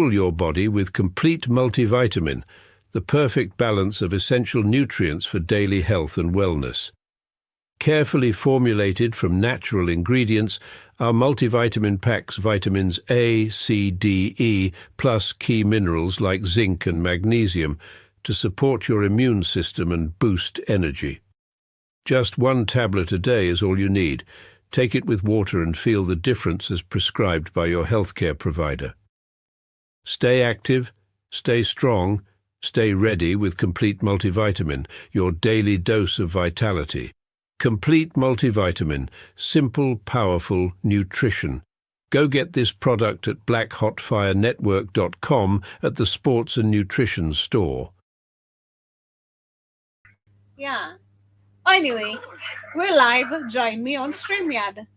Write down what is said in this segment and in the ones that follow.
Fuel your body with Complete Multivitamin, the perfect balance of essential nutrients for daily health and wellness. Carefully formulated from natural ingredients, our multivitamin packs vitamins A, C, D, E, plus key minerals like zinc and magnesium to support your immune system and boost energy. Just 1 tablet a day is all you need. Take it with water and feel the difference as prescribed by your healthcare provider. Stay active, stay strong, stay ready with Complete Multivitamin, your daily dose of vitality. Complete Multivitamin, simple, powerful nutrition. Go get this product at blackhotfirenetwork.com at the Sports and Nutrition store. Yeah. Anyway, we're live. Join me on StreamYard.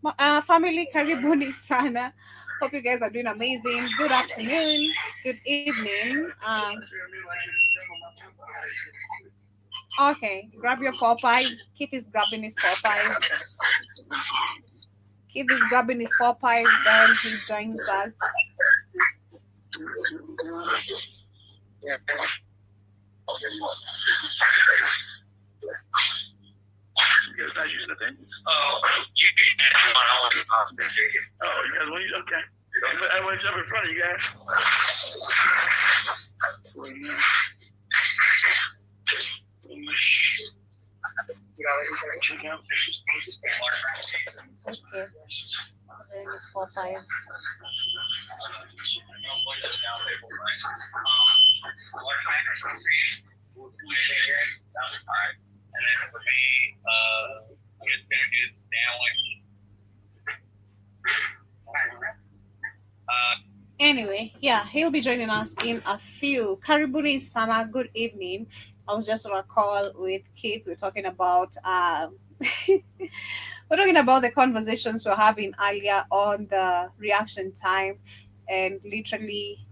Family, karibuni sana. Hope you guys are doing amazing. Good afternoon. Good evening. Okay, grab your Popeyes. Kit is grabbing his Popeyes. Kit is grabbing his Popeyes. Then he joins us. You guys not using the thing? Oh, you guys want to? Okay. Everyone's up in front of you guys. Check out. Let's get his Popeyes. And then for me, it's gonna do sandwich. Anyway, yeah, he'll be joining us in a few. Karibuni sana, good evening. I was just on a call with Keith. We're talking about the conversations we're having earlier on the reaction time and literally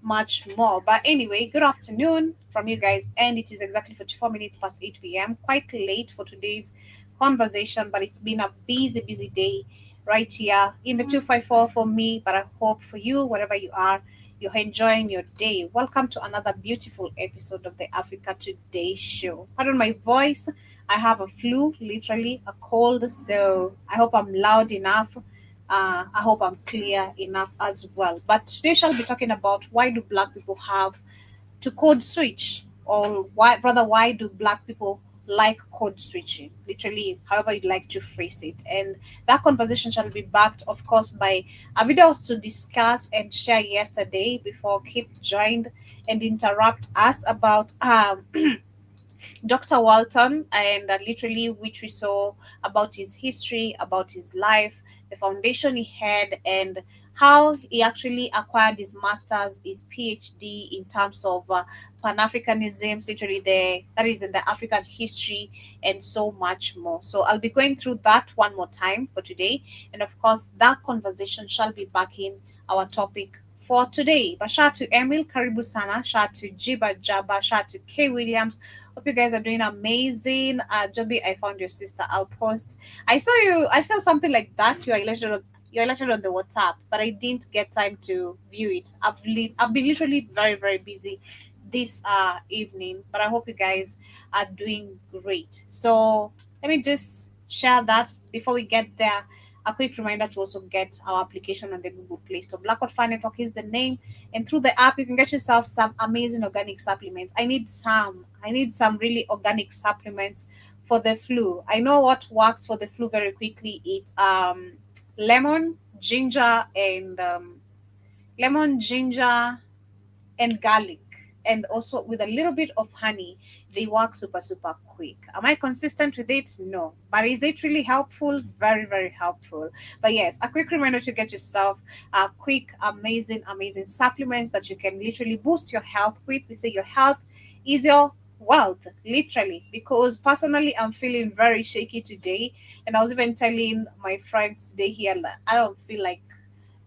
much more. But anyway, good afternoon from you guys, and it is exactly 44 minutes past 8 p.m. Quite late for today's conversation, but it's been a busy day right here in the 254 for me. But I hope for you, wherever you are, you're enjoying your day. Welcome to another beautiful episode of the Africa Today show. Pardon my voice, I have a flu, literally a cold, so I hope I'm loud enough. I hope I'm clear enough as well. But today shall be talking about why do black people have to code switch, or why do black people like code switching, literally however you'd like to phrase it. And that conversation shall be backed, of course, by a video I was to discuss and share yesterday before Kit joined and interrupt us about Dr. Walton, and literally which we saw about his history, about his life, the foundation he had, and how he actually acquired his master's, his PhD in terms of Pan-Africanism, literally that is in the African history, and so much more. So I'll be going through that one more time for today, and of course that conversation shall be backing our topic for today. But shout out to Emil Karibu Sana, shout out to Jiba Jaba, shout out to K Williams. Hope you guys are doing amazing. Joby, I found your sister. I'll post. I saw you. I saw something like that. You alerted on the WhatsApp, but I didn't get time to view it. I've been literally very busy this evening. But I hope you guys are doing great. So let me just share that before we get there. A quick reminder to also get our application on the Google Play Store. Blackout Fire Network is the name, and through the app you can get yourself some amazing organic supplements. I need some really organic supplements for the flu. I know what works for the flu very quickly. It's lemon, ginger, and garlic, and also with a little bit of honey. They work super quick. Am I consistent with it? No. But is it really helpful? Very helpful. But yes, a quick reminder to get yourself a quick, amazing supplements that you can literally boost your health with. We say your health is your wealth, literally, because personally I'm feeling very shaky today, and I was even telling my friends today here that I don't feel like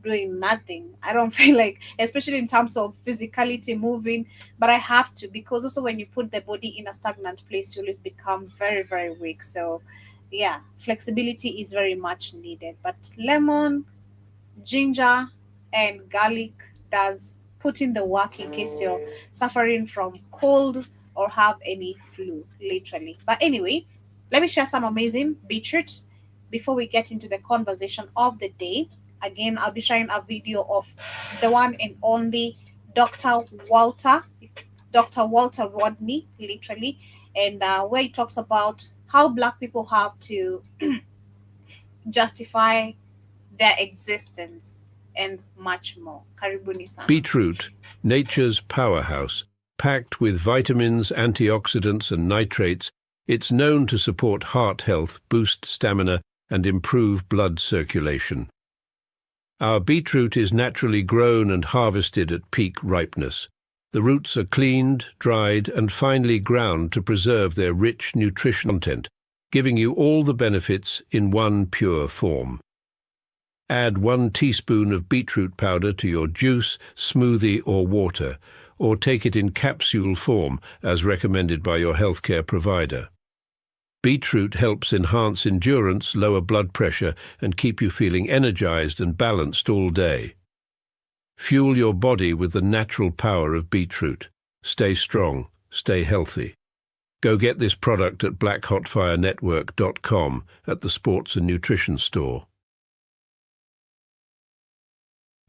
doing nothing. I don't feel like, especially in terms of physicality, moving, but I have to, because also when you put the body in a stagnant place, you always become very weak. So yeah, flexibility is very much needed. But lemon, ginger, and garlic does put in the work in case you're suffering from cold or have any flu, literally. But anyway, let me share some amazing beetroot before we get into the conversation of the day. Again, I'll be sharing a video of the one and only Dr. Walter, Dr. Walter Rodney, literally, and where he talks about how Black people have to justify their existence and much more. Karibuni sana. Beetroot, nature's powerhouse. Packed with vitamins, antioxidants, and nitrates, it's known to support heart health, boost stamina, and improve blood circulation. Our beetroot is naturally grown and harvested at peak ripeness. The roots are cleaned, dried, and finely ground to preserve their rich nutrition content, giving you all the benefits in one pure form. Add 1 teaspoon of beetroot powder to your juice, smoothie, or water, or take it in capsule form as recommended by your healthcare provider. Beetroot helps enhance endurance, lower blood pressure, and keep you feeling energized and balanced all day. Fuel your body with the natural power of beetroot. Stay strong, stay healthy. Go get this product at blackhotfirenetwork.com at the Sports and Nutrition Store.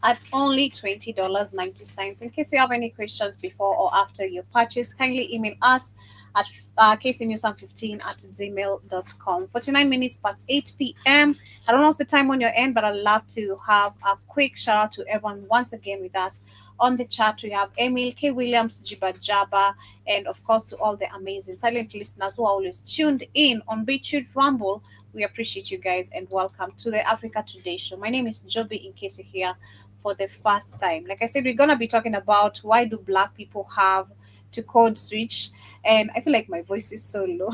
At only $20.90. In case you have any questions before or after your purchase, kindly email us at kcnewsam15@gmail.com. 49 minutes past 8 p.m. I don't know what's the time on your end, but I'd love to have a quick shout out to everyone once again with us on the chat. We have Emil, K. Williams, Jiba Jaba, and of course to all the amazing silent listeners who are always tuned in on Beetroot Rumble. We appreciate you guys and welcome to the Africa Today Show. My name is Joby, in case you're here for the first time. Like I said, we're going to be talking about why do Black people have to code switch. And I feel like my voice is so low.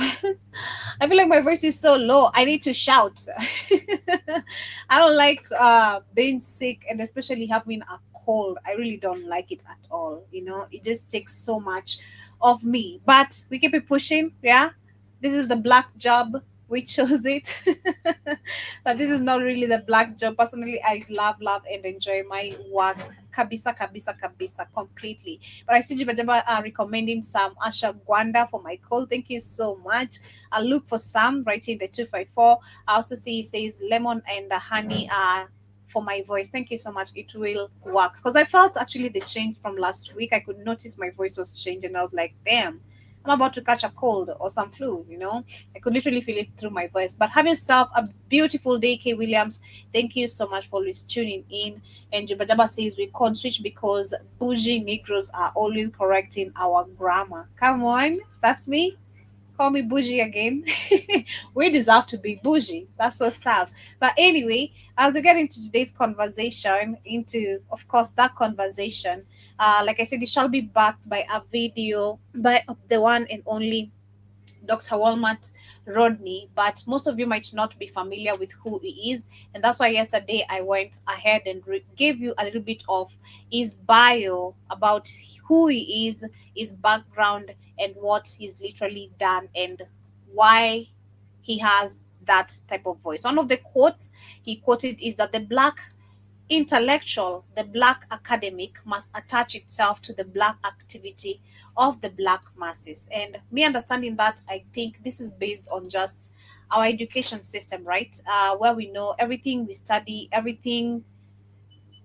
I feel like my voice is so low. I need to shout. I don't like being sick, and especially having a cold. I really don't like it at all. You know, it just takes so much of me. But we keep it pushing. Yeah. This is the Black job. We chose it. But this is not really the Black job. Personally, I love and enjoy my work kabisa completely. But I see Jibajaba recommending some ashwagandha for my cold. Thank you so much. I'll look for some right in the 254. I also see it says lemon and honey for my voice. Thank you so much. It will work. Because I felt actually the change from last week. I could notice my voice was changing. I was like, damn, I'm about to catch a cold or some flu, you know. I could literally feel it through my voice. But have yourself a beautiful day, K. Williams. Thank you so much for always tuning in. And Jubajaba says we can't switch because bougie Negroes are always correcting our grammar. Come on, that's me. Call me bougie again. We deserve to be bougie. That's what's up. But anyway, as we get into today's conversation, of course, that conversation, like I said, it shall be backed by a video by the one and only Dr. Walmart Rodney, but most of you might not be familiar with who he is, and that's why yesterday I went ahead and gave you a little bit of his bio about who he is, his background, and what he's literally done, and why he has that type of voice. One of the quotes he quoted is that the Black intellectual, the Black academic must attach itself to the Black activity of the Black masses. And me understanding that, I think this is based on just our education system, right? Where we know everything we study, everything,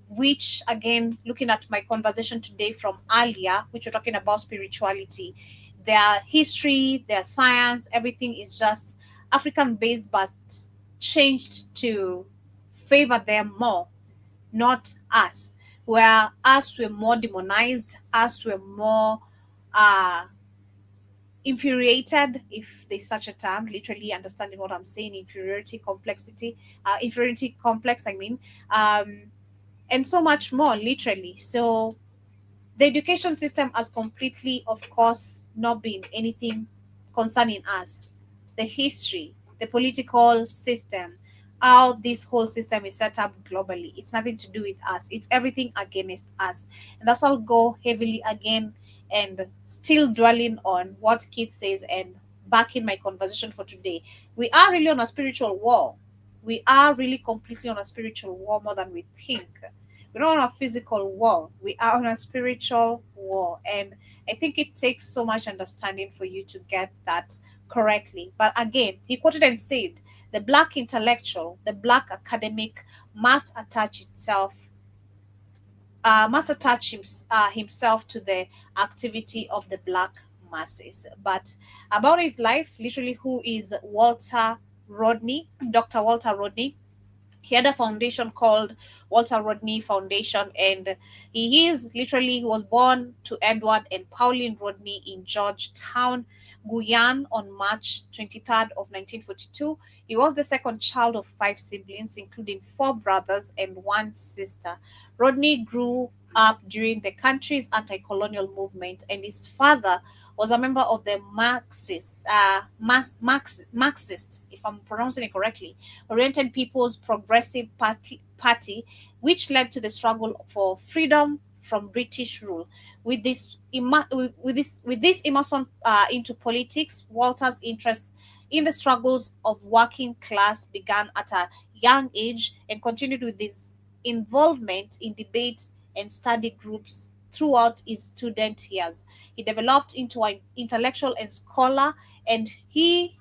which again, looking at my conversation today from earlier, which we're talking about spirituality, their history, their science, everything is just African based, but changed to favor them more, not us. Where us were more demonized, us were more infuriated, if there's such a term, literally understanding what I'm saying, inferiority complex, I mean, and so much more, literally. So the education system has completely, of course, not been anything concerning us. The history, the political system, how this whole system is set up globally, it's nothing to do with us. It's everything against us. And that's all go heavily again and still dwelling on what Keith says and back in my conversation for today. We are really on a spiritual war. We are really completely on a spiritual war more than we think. We're not on a physical war. We are on a spiritual war. And I think it takes so much understanding for you to get that correctly. But again, he quoted and said, the black intellectual, the black academic must attach itself himself to the activity of the black masses. But about his life, literally, who is Walter Rodney, Dr. Walter Rodney? He had a foundation called Walter Rodney Foundation, and he was born to Edward and Pauline Rodney in Georgetown, Guyana on March 23rd of 1942. He was the second child of five siblings, including four brothers and one sister. Rodney grew up during the country's anti-colonial movement, and his father was a member of the Marxist, if I'm pronouncing it correctly, Oriented People's Progressive Party, which led to the struggle for freedom from British rule. With this immersion into politics, Walter's interest in the struggles of working class began at a young age and continued with his involvement in debates and study groups throughout his student years. He developed into an intellectual and scholar, and he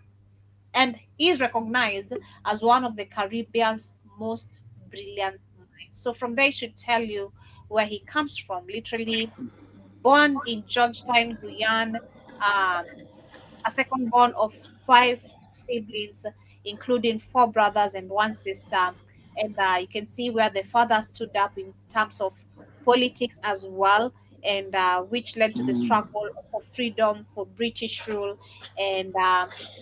is recognized as one of the Caribbean's most brilliant minds. So from there, I should tell you where he comes from. Literally, born in Georgetown, Guyana, um, a second born of five siblings, including four brothers and one sister. And you can see where the father stood up in terms of politics as well, and which led to the struggle for freedom for British rule. And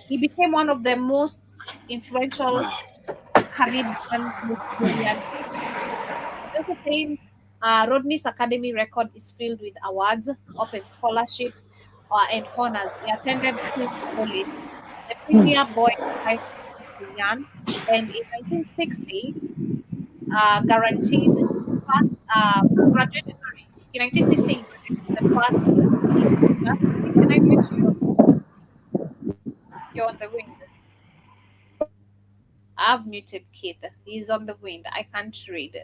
he became one of the most influential Caribbean, most brilliant. Also saying Rodney's academy record is filled with awards, open scholarships, and honors. He attended Queen's College, the premier boys' high school in Guyana, and in 1960, guaranteed first graduated. Sorry, in 1960, he graduated with the first English class. Can I mute you? You're on the wind. I've muted Keith. He's on the wind. I can't read.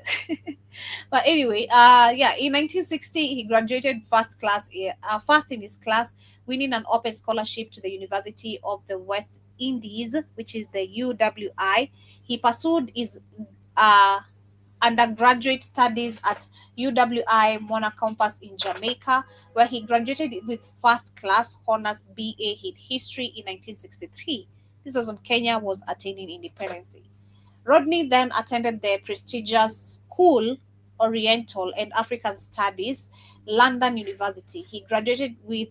But anyway, yeah, in 1960, he graduated first in his class, winning an open scholarship to the University of the West Indies, which is the UWI. He pursued his uh, undergraduate studies at UWI Mona Campus in Jamaica, where he graduated with first class honors BA in history in 1963. This was when Kenya was attaining independence. Rodney then attended the prestigious School Oriental and African Studies, London University. He graduated with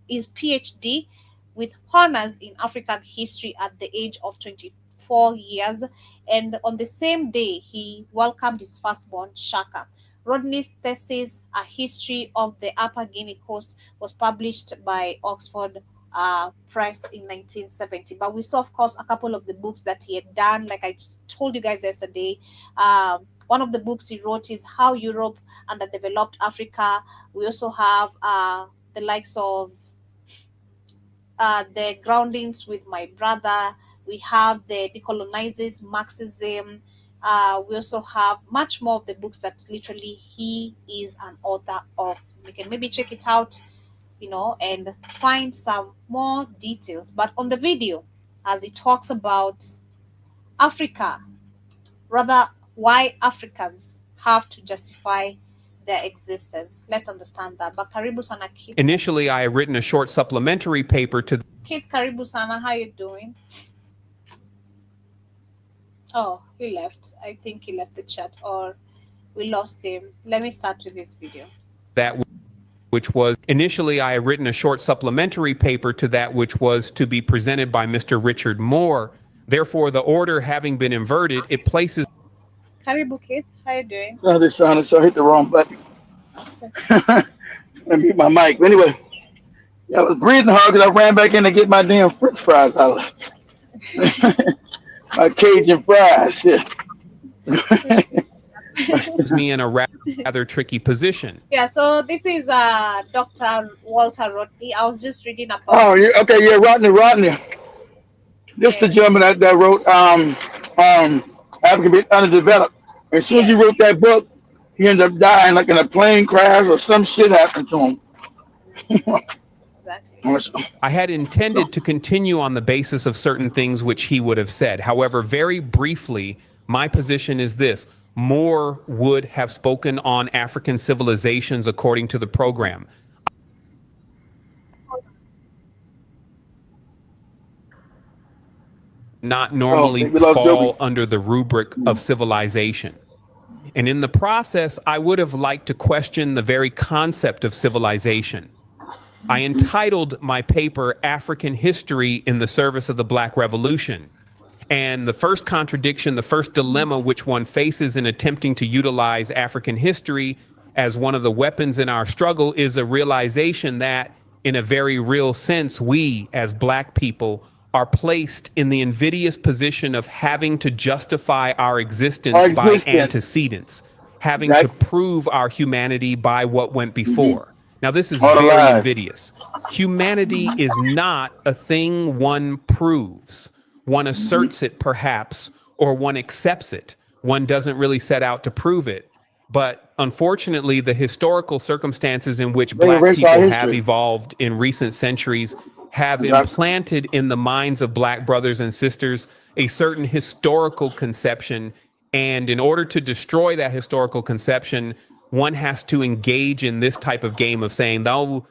his PhD with honors in African history at the age of 24 years, and on the same day, he welcomed his firstborn, Shaka. Rodney's thesis, A History of the Upper Guinea Coast, was published by Oxford Press in 1970. But we saw, of course, a couple of the books that he had done. Like I told you guys yesterday, one of the books he wrote is How Europe Underdeveloped Africa. We also have the likes of The Groundings with My Brother. We have The Decolonizes Marxism. We also have much more of the books that literally he is an author of. You can maybe check it out, and find some more details. But on the video, as he talks about Africa, rather why Africans have to justify their existence. Let's understand that. But Karibu Sana Kid. Initially, I had written a short supplementary paper to Kid Karibu Sana, how you doing? Oh, he left. I think he left the chat, or we lost him. Let me start with this video. that which was initially I had written a short supplementary paper to that which was to be presented by Mr. Richard Moore. Therefore, the order having been inverted, it places. Karibu Kid, how you doing? No, this sounded so I hit the wrong button. Let me mute my mic. But anyway, I was breathing hard because I ran back in to get my damn French fries out. My Cajun fries. Yeah. Puts me in a rather tricky position. Yeah, so this is Dr. Walter Rodney. I was just reading about Oh, yeah, okay, yeah, Rodney. This Yeah. the gentleman that wrote African Be Underdeveloped. As soon as Yeah. you wrote that book, He ended up dying like in a plane crash or some shit happened to him. Exactly. I had intended to continue on the basis of certain things which he would have said. However, very briefly, my position is this. Moore would have spoken on African civilizations according to the program. Not normally we lost fall Joby. under the rubric of civilization. And in the process, I would have liked to question the very concept of civilization. I entitled my paper African History in the Service of the Black Revolution. And the first contradiction, the first dilemma which one faces in attempting to utilize African history as one of the weapons in our struggle is a realization that, in a very real sense, we as Black people are placed in the invidious position of having to justify our existence by antecedents, having to prove our humanity by what went before. Now, this is very invidious. Humanity is not a thing one proves. One asserts it, perhaps, or one accepts it. One doesn't really set out to prove it. But unfortunately, the historical circumstances in which Black people have evolved in recent centuries have implanted in the minds of Black brothers and sisters a certain historical conception. And in order to destroy that historical conception, one has to engage in this type of game of saying, no,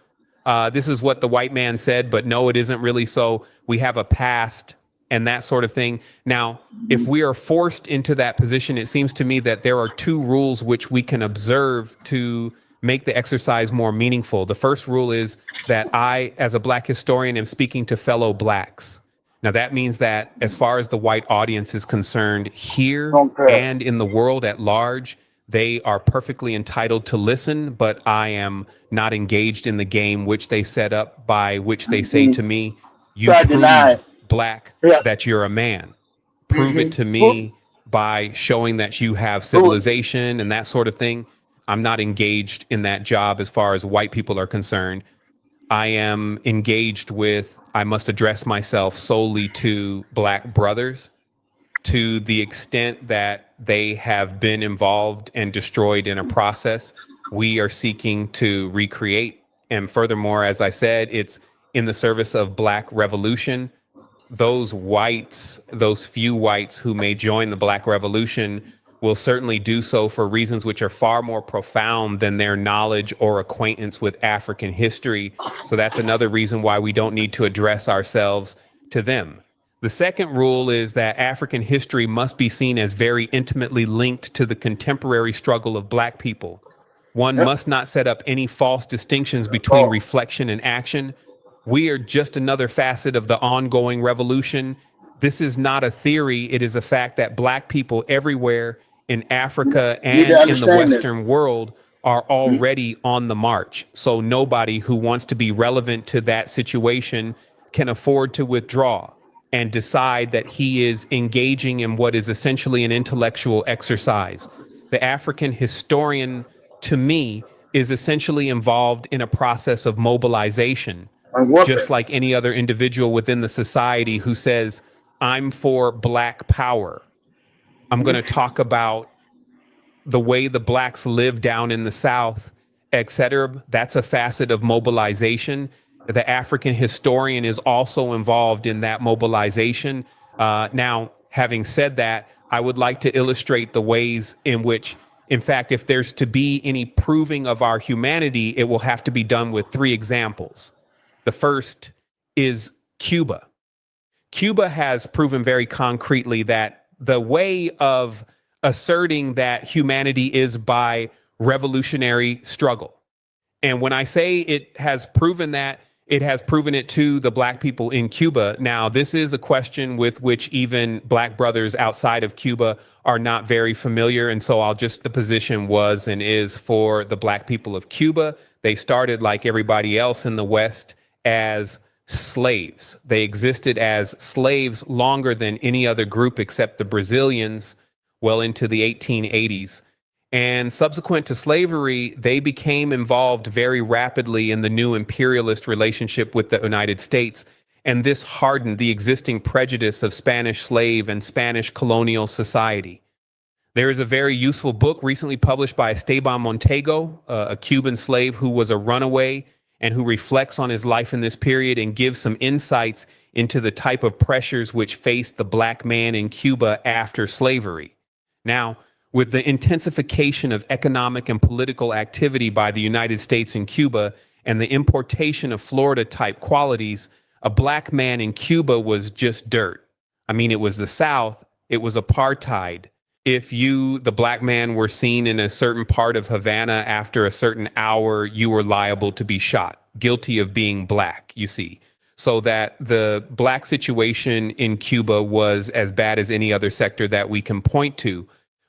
this is what the white man said, but no, it isn't really so. We have a past and that sort of thing. Now, if we are forced into that position, it seems to me that there are two rules which we can observe to make the exercise more meaningful. The first rule is that I, as a Black historian, am speaking to fellow Blacks. Now, that means that as far as the white audience is concerned here and in the world at large, they are perfectly entitled to listen, but I am not engaged in the game which they set up, by which they say to me, you prove, Black, that you're a man. Prove it to me by showing that you have civilization and that sort of thing. I'm not engaged in that job as far as white people are concerned. I am engaged with, I must address myself solely to Black brothers to the extent that they have been involved and destroyed in a process we are seeking to recreate. And furthermore, as I said, it's in the service of Black revolution. Those whites, those few whites who may join the Black revolution will certainly do so for reasons which are far more profound than their knowledge or acquaintance with African history. So that's another reason why we don't need to address ourselves to them. The second rule is that African history must be seen as very intimately linked to the contemporary struggle of Black people. One must not set up any false distinctions between reflection and action. We are just another facet of the ongoing revolution. This is not a theory. It is a fact that Black people everywhere in Africa and in the Western world are already on the march. So nobody who wants to be relevant to that situation can afford to withdraw and decide that he is engaging in what is essentially an intellectual exercise. The African historian, to me, is essentially involved in a process of mobilization, just like any other individual within the society who says, I'm for Black power. I'm going to talk about the way the Blacks live down in the South, etc. That's a facet of mobilization. The African historian is also involved in that mobilization. Now, having said that, I would like to illustrate the ways in which, in fact, if there's to be any proving of our humanity, it will have to be done with three examples. The first is Cuba. Cuba has proven very concretely that the way of asserting that humanity is by revolutionary struggle. And when I say it has proven that, it has proven it to the Black people in Cuba. Now, this is a question with which even Black brothers outside of Cuba are not very familiar. And so the position was and is for the Black people of Cuba. They started, like everybody else in the West, as slaves. They existed as slaves longer than any other group except the Brazilians, well into the 1880s. And subsequent to slavery, they became involved very rapidly in the new imperialist relationship with the United States. And this hardened the existing prejudice of Spanish slave and Spanish colonial society. There is a very useful book recently published by Esteban Montego, a Cuban slave who was a runaway and who reflects on his life in this period and gives some insights into the type of pressures which faced the black man in Cuba after slavery. Now, with the intensification of economic and political activity by the United States and Cuba and the importation of Florida-type qualities, a black man in Cuba was just dirt. I mean, it was the South, it was apartheid. If you, the black man, were seen in a certain part of Havana after a certain hour, you were liable to be shot, guilty of being black, you see. So that the black situation in Cuba was as bad as any other sector that we can point to.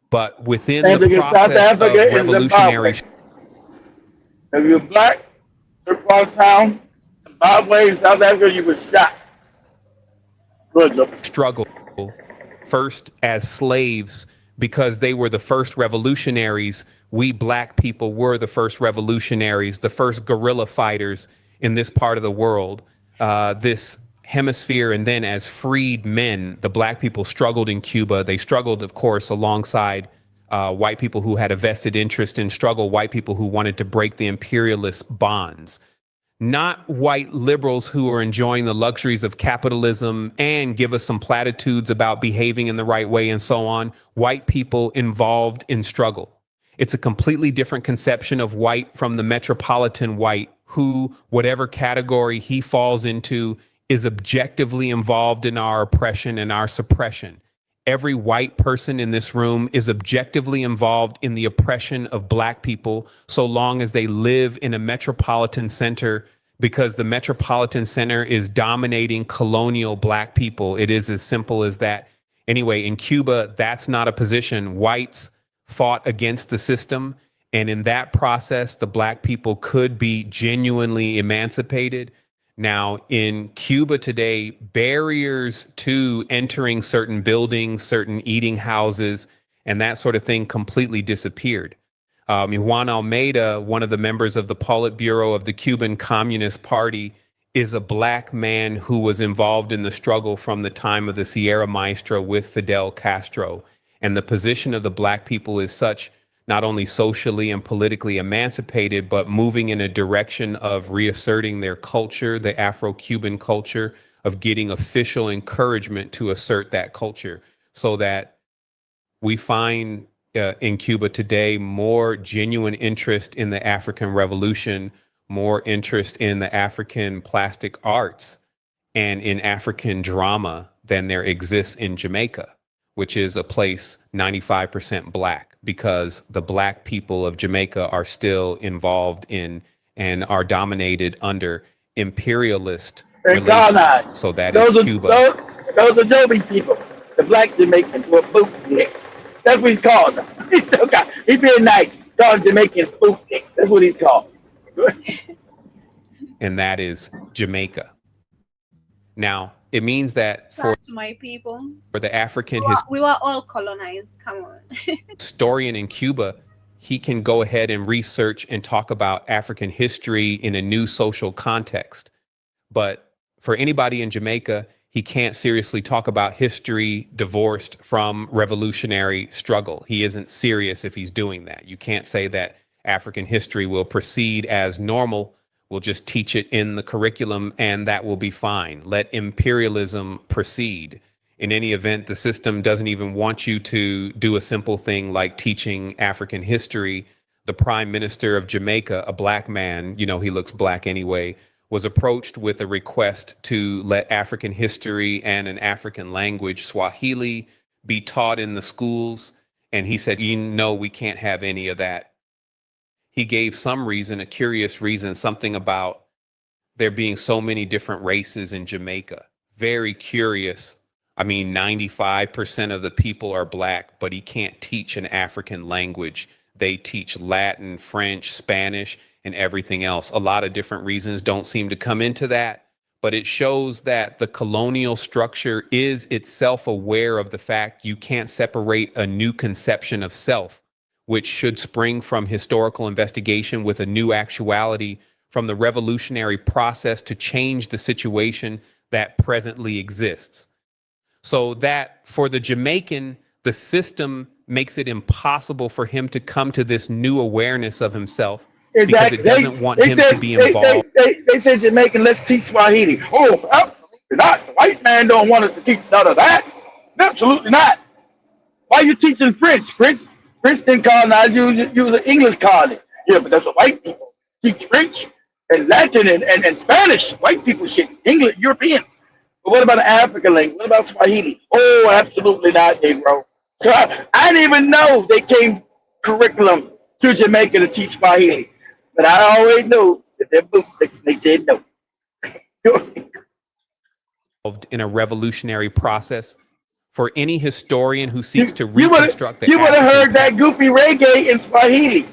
But within the process of revolutionary... If you're black, third part of town, Zimbabwe, South Africa, you were shot. Good. Struggle first as slaves because they were the first revolutionaries. We black people were the first revolutionaries, the first guerrilla fighters in this part of the world, this hemisphere. And then as freed men, the black people struggled in Cuba. They struggled, of course, alongside white people who had a vested interest in struggle, white people who wanted to break the imperialist bonds. Not white liberals who are enjoying the luxuries of capitalism and give us some platitudes about behaving in the right way and so on. White people involved in struggle. It's a completely different conception of white from the metropolitan white who, whatever category he falls into, is objectively involved in our oppression and our suppression. Every white person in this room is objectively involved in the oppression of black people so long as they live in a metropolitan center, because the metropolitan center is dominating colonial black people. It is as simple as that. Anyway, in Cuba, that's not a position. Whites fought against the system. And in that process, the black people could be genuinely emancipated. Now, in Cuba today, barriers to entering certain buildings, certain eating houses, and that sort of thing completely disappeared. Juan Almeida, one of the members of the Politburo of the Cuban Communist Party, is a black man who was involved in the struggle from the time of the Sierra Maestra with Fidel Castro. And the position of the black people is such, not only socially and politically emancipated, but moving in a direction of reasserting their culture, the Afro-Cuban culture, of getting official encouragement to assert that culture, so that we find in Cuba today more genuine interest in the African Revolution, more interest in the African plastic arts and in African drama than there exists in Jamaica, which is a place 95% black, because the black people of Jamaica are still involved in and are dominated under imperialist relations. So that is Cuba. Those are Joby people. The black Jamaicans were bootlegs. That's what he's called them. He's being nice. Called Jamaicans bootlegs. That's what he's called. And that is Jamaica. Now, it means that for my people, for the African we were all colonized. Come on. Historian in Cuba, he can go ahead and research and talk about African history in a new social context. But for anybody in Jamaica, he can't seriously talk about history divorced from revolutionary struggle. He isn't serious if he's doing that. You can't say that African history will proceed as normal. We'll just teach it in the curriculum and that will be fine. Let imperialism proceed. In any event, the system doesn't even want you to do a simple thing like teaching African history. The Prime Minister of Jamaica, a black man, you know, he looks black anyway, was approached with a request to let African history and an African language, Swahili, be taught in the schools. And he said, you know, we can't have any of that. He gave some reason, a curious reason, something about there being so many different races in Jamaica. Very curious. I mean, 95% of the people are black, but he can't teach an African language. They teach Latin, French, Spanish, and everything else. A lot of different reasons don't seem to come into that, but it shows that the colonial structure is itself aware of the fact you can't separate a new conception of self, which should spring from historical investigation with a new actuality, from the revolutionary process to change the situation that presently exists. So that for the Jamaican, the system makes it impossible for him to come to this new awareness of himself because Exactly. it doesn't want him said, to be involved. They said Jamaican, let's teach Swahili. Oh, absolutely not. The white man don't want us to teach none of that. Absolutely not. Why are you teaching French? French didn't colonize you. You was an English colony. Yeah, but that's what white people teach French and Latin and Spanish. White people shit. English, European. But what about an African language? What about Swahili? Oh, absolutely not, Negro. So I didn't even know they came curriculum to Jamaica to teach Swahili. But I always knew that they said no. In a revolutionary process. For any historian who seeks to You would reconstruct the have African heard that goofy reggae in Swahili.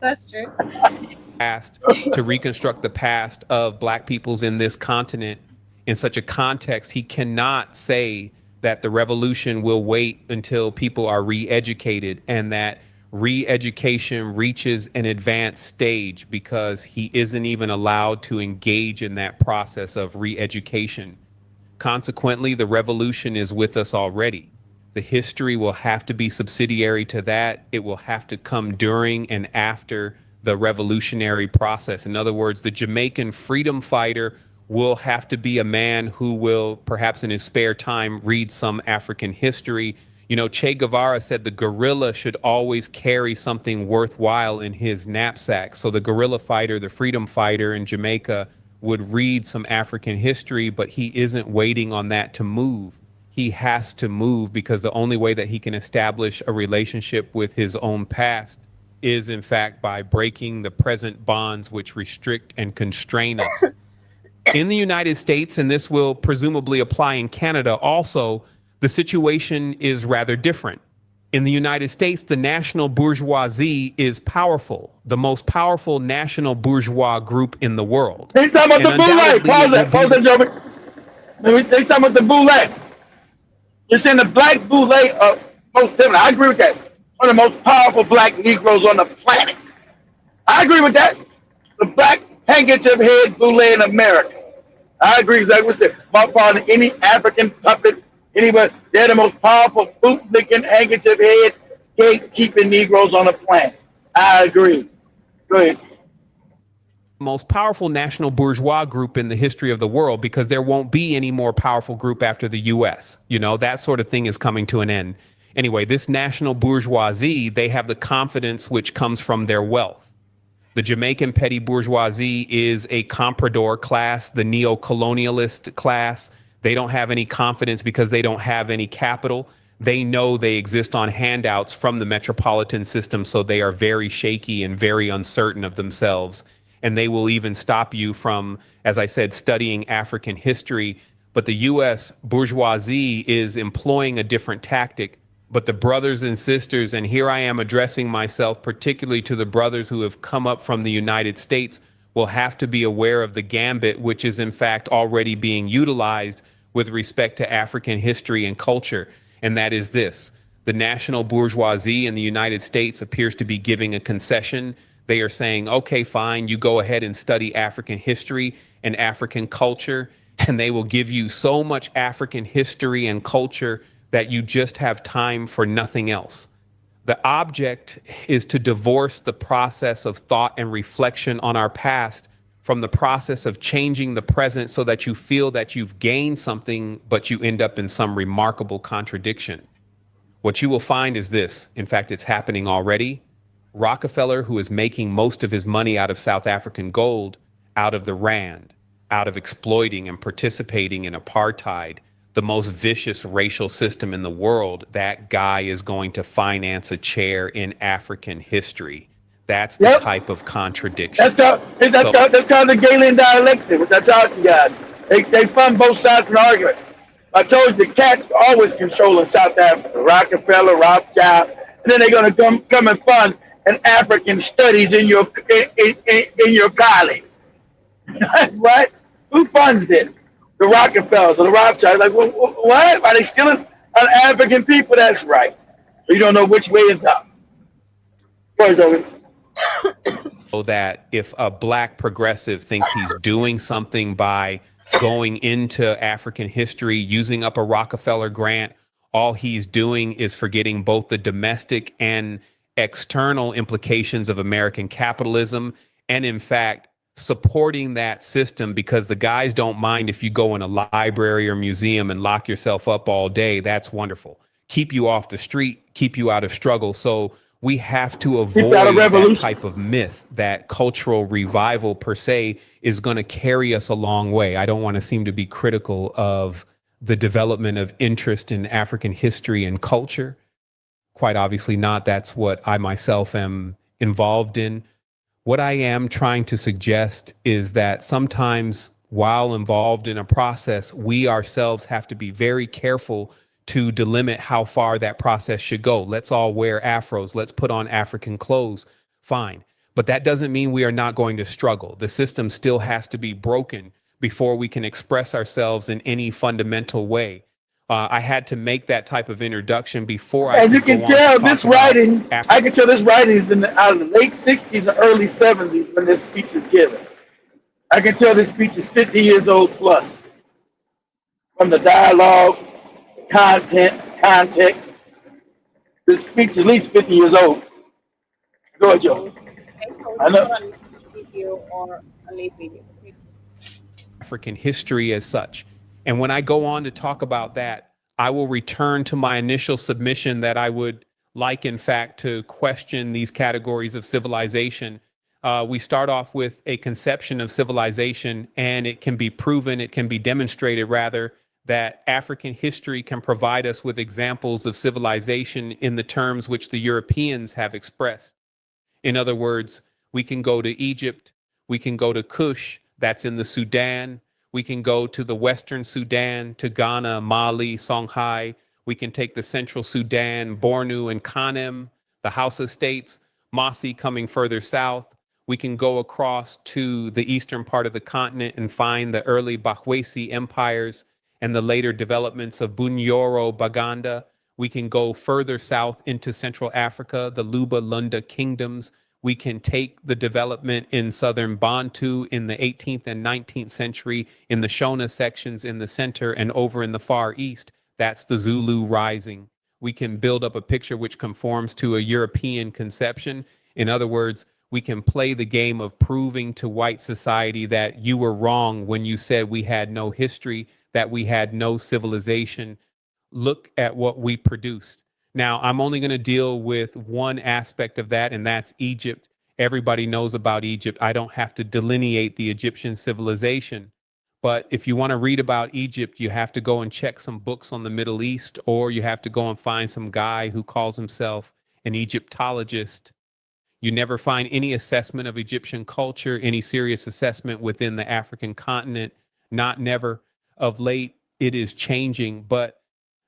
That's true. past, to reconstruct the past of Black peoples in this continent in such a context, he cannot say that the revolution will wait until people are re-educated and that re-education reaches an advanced stage, because he isn't even allowed to engage in that process of re-education. Consequently, the revolution is with us already. The history will have to be subsidiary to that. It will have to come during and after the revolutionary process. In other words, the Jamaican freedom fighter will have to be a man who will, perhaps in his spare time, read some African history. You know, Che Guevara said the guerrilla should always carry something worthwhile in his knapsack. So the guerrilla fighter, the freedom fighter in Jamaica, would read some African history, but he isn't waiting on that to move. He has to move, because the only way that he can establish a relationship with his own past is, in fact, by breaking the present bonds which restrict and constrain us. In the United States, and this will presumably apply in Canada also, the situation is rather different. In the United States, the national bourgeoisie is powerful, the most powerful national bourgeois group in the world. They talking about the boule. Pause that, Joby. They talking about the boule. You're saying the black boule are most different. I agree with that. One of the most powerful black Negroes on the planet. I agree with that. The black handkerchief head boule in America. I agree exactly with that. More power than any African puppet, anybody. They're the most powerful boot-licking handkerchief head gatekeeping Negroes on the planet. I agree. Go ahead. Most powerful national bourgeois group in the history of the world, because there won't be any more powerful group after the US. You know, that sort of thing is coming to an end. Anyway, this national bourgeoisie, they have the confidence which comes from their wealth. The Jamaican petty bourgeoisie is a comprador class, the neo-colonialist class. They don't have any confidence because they don't have any capital. They know they exist on handouts from the metropolitan system, so they are very shaky and very uncertain of themselves. And they will even stop you from, as I said, studying African history. But the U.S. bourgeoisie is employing a different tactic. But the brothers and sisters, and here I am addressing myself particularly to the brothers who have come up from the United States, will have to be aware of the gambit, which is in fact already being utilized with respect to African history and culture. And that is this: the national bourgeoisie in the United States appears to be giving a concession. They are saying, okay, fine, you go ahead and study African history and African culture, and they will give you so much African history and culture that you just have time for nothing else. The object is to divorce the process of thought and reflection on our past from the process of changing the present, so that you feel that you've gained something, but you end up in some remarkable contradiction. What you will find is this. In fact, it's happening already. Rockefeller, who is making most of his money out of South African gold, out of the rand, out of exploiting and participating in apartheid, the most vicious racial system in the world, that guy is going to finance a chair in African history. That's the type of contradiction. That's called the Galen dialectic, which I taught you guys. They fund both sides of the argument. I told you the cats are always controlling South Africa, Rockefeller, Rothschild, and then they're going to come and fund an African studies in your college. What? Who funds this? The Rockefellers or the Rothschilds? Like, what? Are they stealing on African people? That's right. So you don't know which way is up. So that if a black progressive thinks he's doing something by going into African history, using up a Rockefeller grant, all he's doing is forgetting both the domestic and external implications of American capitalism, and in fact, supporting that system, because the guys don't mind if you go in a library or museum and lock yourself up all day. That's wonderful. Keep you off the street, keep you out of struggle. So we have to avoid that type of myth that cultural revival per se is going to carry us a long way. I don't want to seem to be critical of the development of interest in African history and culture. Quite obviously not. That's what I myself am involved in. What I am trying to suggest is that sometimes while involved in a process, we ourselves have to be very careful to delimit how far that process should go. Let's all wear afros. Let's put on African clothes. Fine. But that doesn't mean we are not going to struggle. The system still has to be broken before we can express ourselves in any fundamental way. I had to make that type of introduction before I. And you can tell this writing. I can tell this writing is out of the late '60s and early '70s when this speech is given. I can tell this speech is 50 years old plus, from the dialogue, content, context. This speech is at least 50 years old. Go ahead, Joe. I know. Video or a late video. African history as such. And when I go on to talk about that, I will return to my initial submission that I would like, in fact, to question these categories of civilization. We start off with a conception of civilization, and it can be proven, it can be demonstrated rather, that African history can provide us with examples of civilization in the terms which the Europeans have expressed. In other words, we can go to Egypt, we can go to Kush, that's in the Sudan. We can go to the Western Sudan, to Ghana, Mali, Songhai. We can take the Central Sudan, Bornu and Kanem, the Hausa states, Masi coming further south. We can go across to the eastern part of the continent and find the early Bahwesi empires and the later developments of Bunyoro, Baganda. We can go further south into Central Africa, the Luba Lunda kingdoms. We can take the development in southern Bantu in the 18th and 19th century, in the Shona sections in the center and over in the far east. That's the Zulu rising. We can build up a picture which conforms to a European conception. In other words, we can play the game of proving to white society that you were wrong when you said we had no history, that we had no civilization. Look at what we produced. Now, I'm only going to deal with one aspect of that, and that's Egypt. Everybody knows about Egypt. I don't have to delineate the Egyptian civilization. But if you want to read about Egypt, you have to go and check some books on the Middle East, or you have to go and find some guy who calls himself an Egyptologist. You never find any assessment of Egyptian culture, any serious assessment within the African continent. Not never. Of late, it is changing, but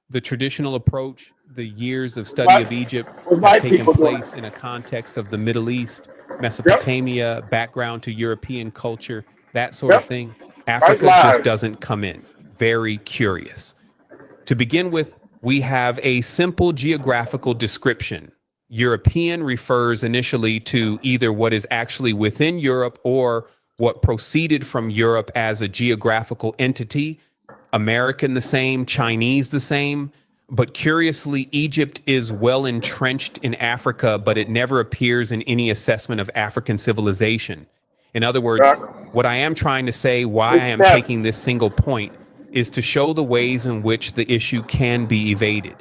the traditional approach, the years of study of Egypt have taken place in a context of the Middle East, Mesopotamia, background to European culture, that sort of thing. Africa just doesn't come in. Very curious. To begin with, we have a simple geographical description. European refers initially to either what is actually within Europe or what proceeded from Europe as a geographical entity. American the same, Chinese the same. But curiously, Egypt is well entrenched in Africa, but it never appears in any assessment of African civilization. In other words, what I am trying to say, why I am taking this single point, is to show the ways in which the issue can be evaded.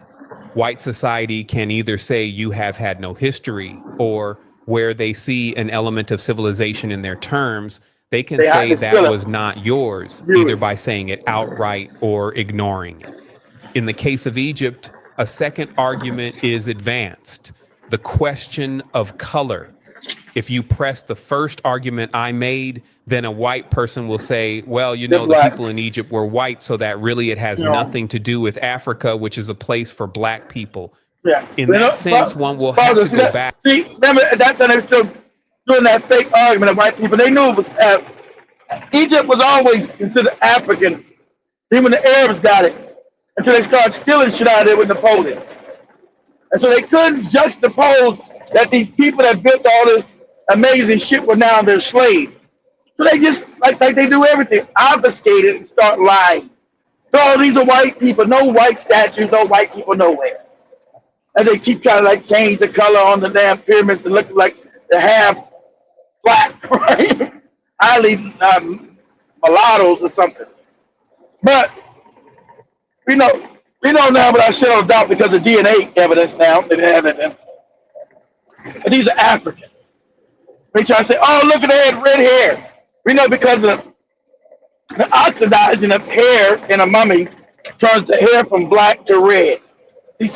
White society can either say you have had no history, or where they see an element of civilization in their terms, they can say that was not yours, either by saying it outright or ignoring it. In the case of Egypt, a second argument is advanced, the question of color. If you press the first argument I made, then a white person will say, well, you know, the people in Egypt were white, so that really it has nothing to do with Africa, which is a place for black people. Yeah. In that sense, one will have to go back. See, remember, that's when they were still doing that fake argument of white people. They knew it was, Egypt was always considered African, even when the Arabs got it, until they started stealing shit out of there with Napoleon. And so they couldn't juxtapose that these people that built all this amazing shit were now their slaves. So they just, like they do everything, obfuscate it and start lying Oh, these are white people. No white statues, no white people nowhere. And they keep trying to like change the color on the damn pyramids to look like they have black, right? Highly mulattoes or something. But we know now without shadow of doubt because of DNA evidence now. They have it. And these are Africans. They try to say, oh, look at that red hair. We know because of the oxidizing of hair in a mummy turns the hair from black to red. The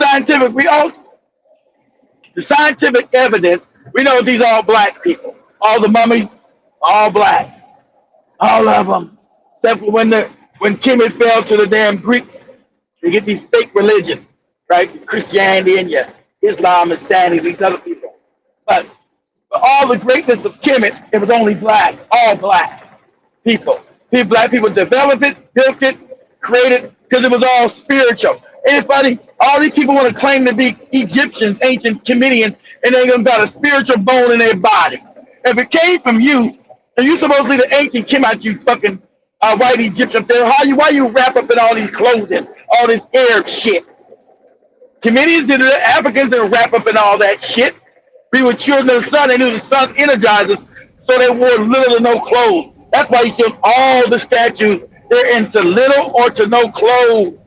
scientific evidence, we know these are all black people. All the mummies, all blacks. All of them. Except for when Kemet fell to the damn Greeks, you get these fake religions, right? Christianity and Islam, Insanity, these other people. But for all the greatness of Kemet, it was only black, all black people. Black people developed it, built it, created, because it was all spiritual. Anybody, all these people want to claim to be Egyptians, ancient Kemetians, and they ain't got a spiritual bone in their body. If it came from you, and you supposedly the ancient Kemet, you fucking white Egyptian, why you wrap up in all these clothing, all this Arab shit? Kemetians did it, Africans didn't wrap up in all that shit. We were children of the sun, they knew the sun energizes, so they wore little to no clothes. That's why you see all the statues, they're into little or to no clothes.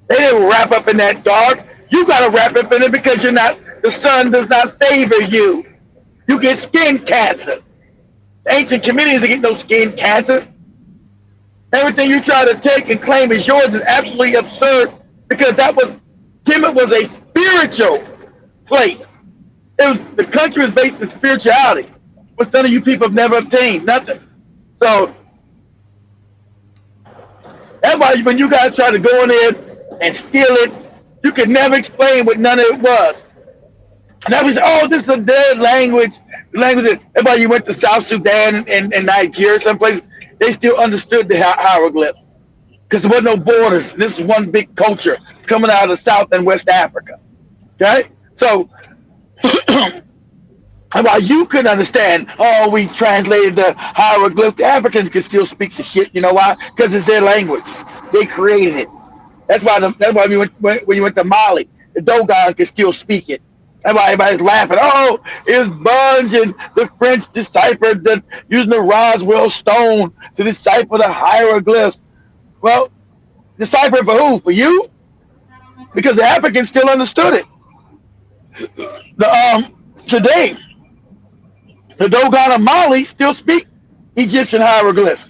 They didn't wrap up in that dark. You got to wrap up in it because the sun does not favor you. You get skin cancer. The ancient Kemetians get no skin cancer. Everything you try to take and claim as yours is absolutely absurd because Kemet was a spiritual place. The country was based in spirituality, which none of you people have never obtained, nothing. So that's why when you guys try to go in there and steal it, you could never explain what none of it was. And then we say, oh, this is a dead language. The language that everybody you went to South Sudan and Nigeria, someplace, they still understood the hieroglyphs because there were no borders. This is one big culture coming out of South and West Africa. Okay? So while you couldn't understand, oh, we translated the hieroglyph, the Africans could still speak the shit. You know why? Because it's their language. They created it. That's why when you went to Mali, the Dogon could still speak it. That's why everybody's laughing. Oh, it's Bunge and the French deciphered using the Roswell stone to decipher the hieroglyphs. Well, decipher for who? For you? Because the Africans still understood it. Today, the Dogon of Mali still speak Egyptian hieroglyphs.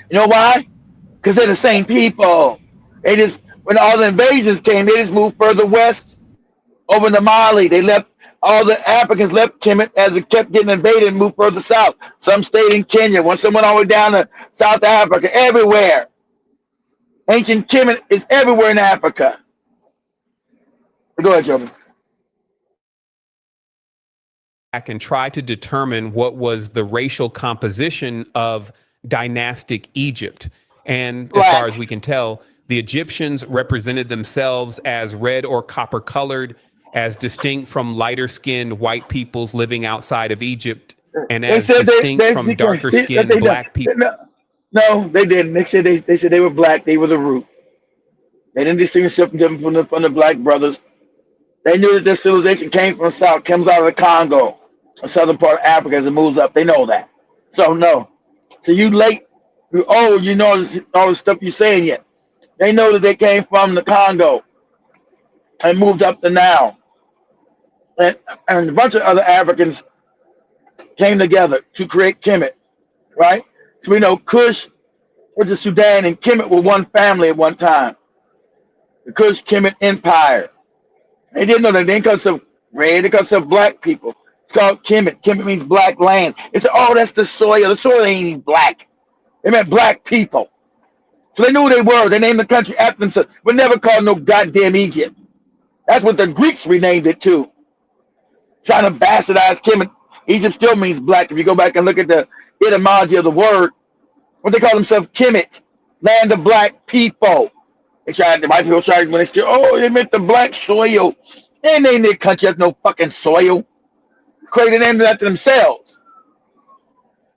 You know why? Because they're the same people. When all the invasions came, they just moved further west over to Mali. All the Africans left Kemet as it kept getting invaded and moved further south. Some stayed in Kenya. Some went all the way down to South Africa, everywhere. Ancient Kemet is everywhere in Africa. Go ahead, Joby. And try to determine what was the racial composition of dynastic Egypt. And as far as we can tell, the Egyptians represented themselves as red or copper colored, as distinct from lighter skinned white peoples living outside of Egypt, and as distinct from darker skinned black people. No, they didn't. They said they were black. They were the root. They didn't distinguish them from the black brothers. They knew that their civilization came from the south, comes out of the Congo, the southern part of Africa as it moves up. They know that. So no. So you late. You old. You know all the stuff you're saying yet. They know that they came from the Congo and moved up the Nile. And a bunch of other Africans came together to create Kemet, right? So we know Kush, which is Sudan, and Kemet were one family at one time. The Kush Kemet Empire. They didn't know that. They didn't call themselves red. They call themselves black people. It's called Kemet. Kemet means black land. They said, oh, that's the soil. The soil ain't even black. They meant black people. So they knew who they were. They named the country after themselves. We never called no goddamn Egypt. That's what the Greeks renamed it to. Trying to bastardize Kemet. Egypt still means black. If you go back and look at the etymology of the word, what they call themselves, Kemet, land of black people. The white people tried when they meant the black soil. They ain't named their country as no fucking soil. Created names after themselves.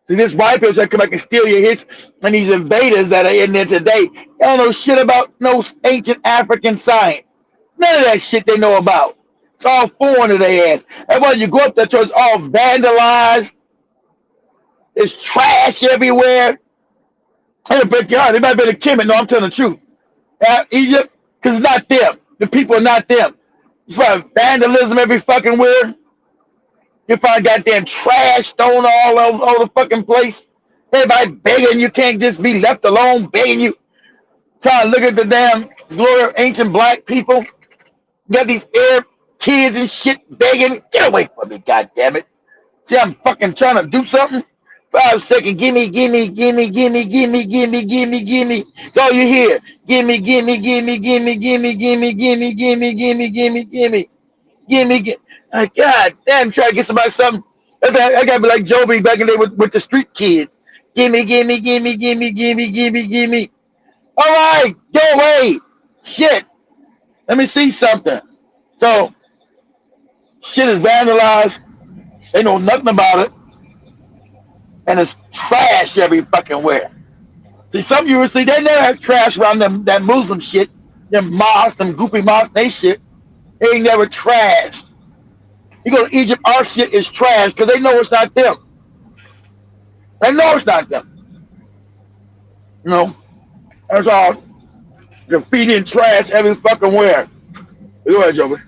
See, this white people that come back and steal your hits, and these invaders that are in there today, they don't know shit about no ancient African science. None of that shit they know about. It's all foreign to their ass. And when you go up there, it's all vandalized. There's trash everywhere. I'm gonna break your heart. They might be the Kemet. No, I'm telling the truth. Egypt, because it's not them. The people are not them. It's about vandalism every fucking where. You find goddamn trash thrown all over the fucking place. Everybody begging you can't just be left alone, begging you. Trying to look at the damn glory of ancient black people. You got these Arab kids and shit begging. Get away from me, goddammit. See, I'm fucking trying to do something. 5 seconds, gimme, gimme, gimme, gimme, gimme, gimme, gimme, gimme. That's all you hear. Gimme, gimme, gimme, gimme, gimme, gimme, gimme, gimme, gimme, gimme, gimme, gimme. Like, God damn, try to get somebody something. I gotta be like Joby back in the day with the street kids. Gimme, gimme, gimme, gimme, gimme, gimme, gimme. All right, go away. Shit. Let me see something. So, shit is vandalized. They know nothing about it. And it's trash every fucking where. See, some of you will see, they never have trash around them, that Muslim shit. Them mosques, them goopy mosques, they shit. They ain't never trashed. You go to Egypt, our shit is trash because they know it's not them. They know it's not them. You know, that's all graffiti and trash every fucking where. Go ahead, Joey.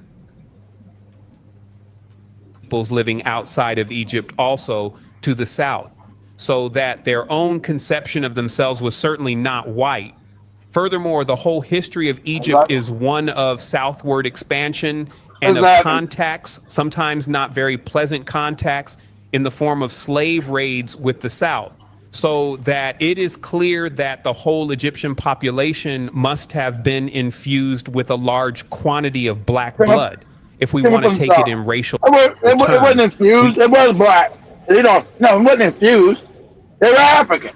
Peoples living outside of Egypt also to the south, so that their own conception of themselves was certainly not white. Furthermore, the whole history of Egypt is one of southward expansion and of contacts, sometimes not very pleasant contacts, in the form of slave raids with the South. So that it is clear that the whole Egyptian population must have been infused with a large quantity of black blood, if we want to take it in racial terms. It wasn't infused. It was black. No, it wasn't infused. They were Africans.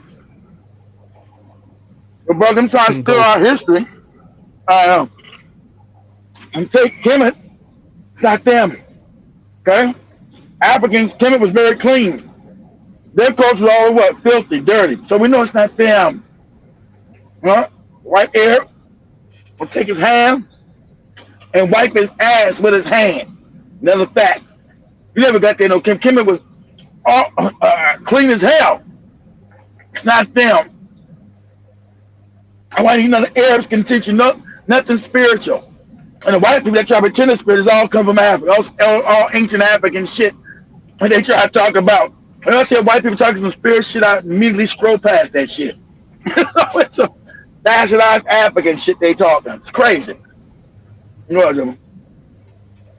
But them trying to steal our history. And take Kemet. Not them. Okay? Africans, Kemet was very clean. Their culture was all what? Filthy, dirty. So we know it's not them. Huh? White Arab will take his hand and wipe his ass with his hand. Another fact. You never got there, no. Kemet was all, clean as hell. It's not them. And why you know the Arabs can teach you nothing spiritual. And the white people that try to pretend the spirit is all come from Africa, all ancient African shit. And they try to talk about. When I say white people talking some spirit shit, I immediately scroll past that shit. It's some nationalized African shit they talking. It's crazy.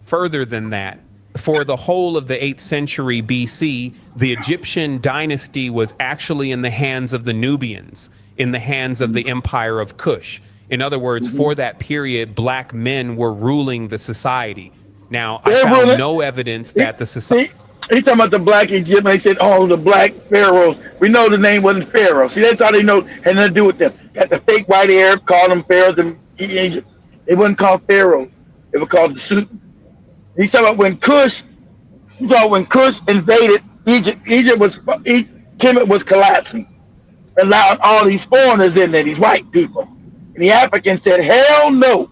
Further than that, for the whole of the 8th century BC, the Egyptian dynasty was actually in the hands of the Nubians, in the hands of the empire of Kush. In other words, for that period, black men were ruling the society. Now, I found no evidence that the society... He talking about the black Egyptians. They said, oh, the black pharaohs. We know the name wasn't Pharaoh. See, that's all they know had nothing to do with them. Got the fake white Arab, called them pharaohs in Egypt. They wasn't called pharaohs. They were called the suit. He's talking about when Kush invaded Egypt. Kemet was collapsing, allowing all these foreigners in there, these white people. And the Africans said, hell no.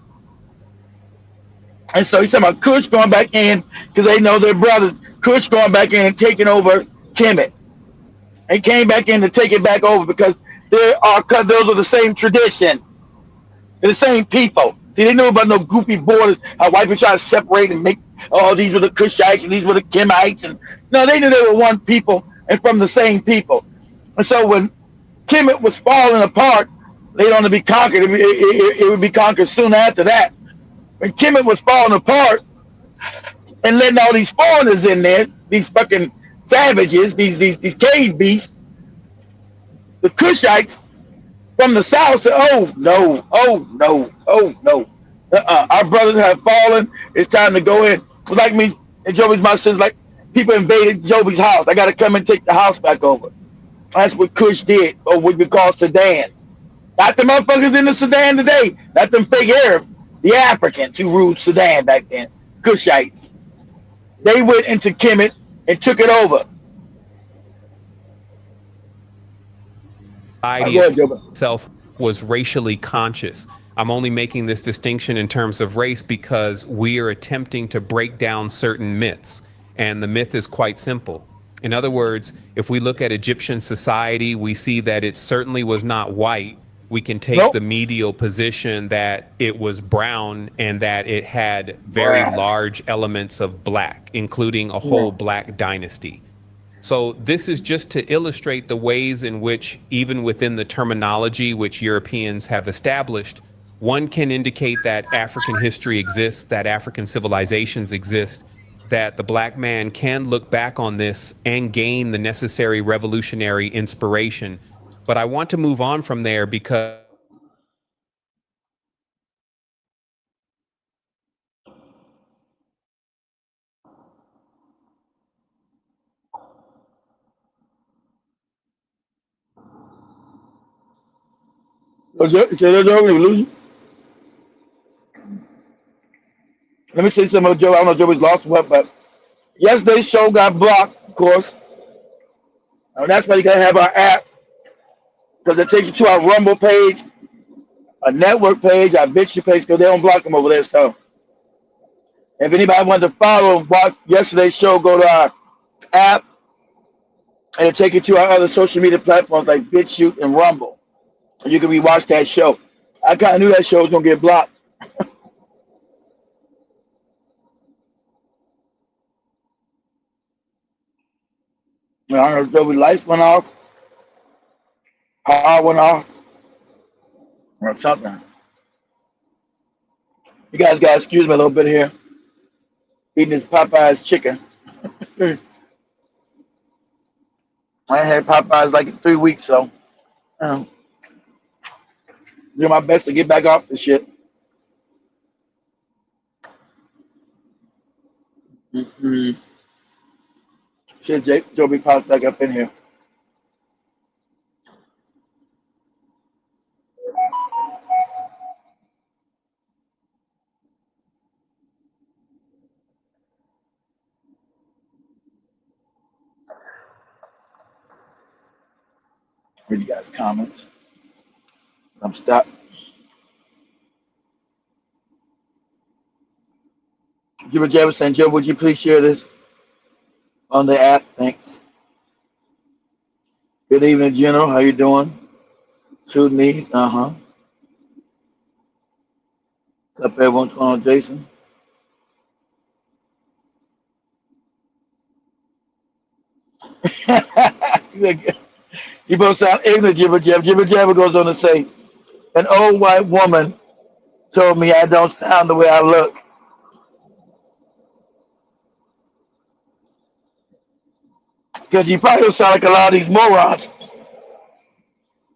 And so he's talking about Kush going back in because they know their brothers. Kush going back in and taking over Kemet. They came back in to take it back over because those are the same traditions. They're the same people. See, they knew about no goofy borders. How white people try to separate and make, oh, these were the Kushites and these were the Kemites. And no, they knew they were one people and from the same people. And so when Kemet was falling apart, they'd only be conquered. It would be conquered soon after that. When Kemet was falling apart and letting all these foreigners in there, these fucking savages, these cave beasts, the Kushites from the south said, oh no. Our brothers have fallen. It's time to go in. Like me and Joby's my sister, like people invaded Joby's house. I got to come and take the house back over. That's what Kush did, or what we call Sudan. Not the motherfuckers in the Sudan today. Not them fake Arabs. The Africans who ruled Sudan back then. Kushites. They went into Kemet and took it over. society Go ahead, Joe. itself was racially conscious. I'm only making this distinction in terms of race because we are attempting to break down certain myths. And the myth is quite simple. In other words, if we look at Egyptian society, we see that it certainly was not white. We can take Nope. the medial position that it was brown and that it had very Brown. large elements of black, including a whole black dynasty. So this is just to illustrate the ways in which, even within the terminology which Europeans have established, one can indicate that African history exists, that African civilizations exist, that the black man can look back on this and gain the necessary revolutionary inspiration. But I want to move on from there because Let me say something, Joe. I don't know if Joe was lost or what, but yesterday's show got blocked, of course. And that's why you gotta have our app because it takes you to our Rumble page, a network page, our BitChute page, because they don't block them over there. So if anybody wanted to follow and watch yesterday's show, go to our app and it'll take you to our other social media platforms like BitChute and Rumble. And you can rewatch that show. I kind of knew that show was gonna get blocked. I don't know if the lights went off, power went off, or something. You guys gotta excuse me a little bit here. Eating this Popeye's chicken. I ain't had Popeyes like in 3 weeks, so um, do my best to get back off the shit. Mm-hmm. Shit, Jake, Joby popped back up in here. Read you guys' comments. I'm stuck. Jibber Jabber saying, Joe, would you please share this on the app? Thanks. Good evening, General. How you doing? Sudanese, uh-huh. What's up, everyone? What's going on, Jason? You both sound ignorant, Jibber Jabber. Jibber Jabber goes on to say, an old white woman told me I don't sound the way I look. Because you probably don't sound like a lot of these morons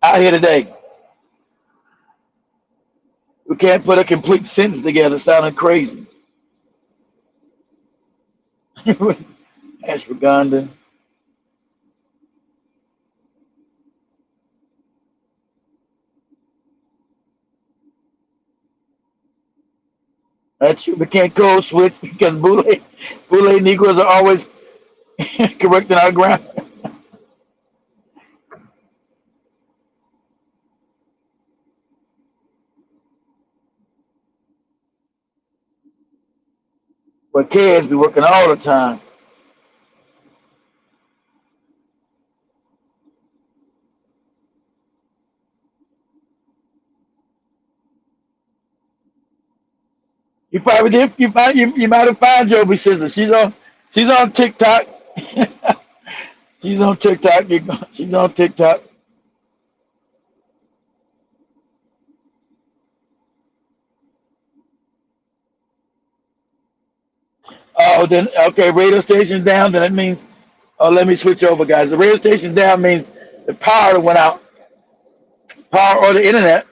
out here today who can't put a complete sentence together sounding crazy. Ashwagandha. That's true. We can't code switch because Boule Negroes are always correcting our ground. But kids be working all the time. You probably did. You might have found Joby Sister. She's on TikTok. She's on TikTok. She's on TikTok. Oh, then okay. Radio station down. Then it means. Oh, let me switch over, guys. The radio station down means the power went out. Power or the internet.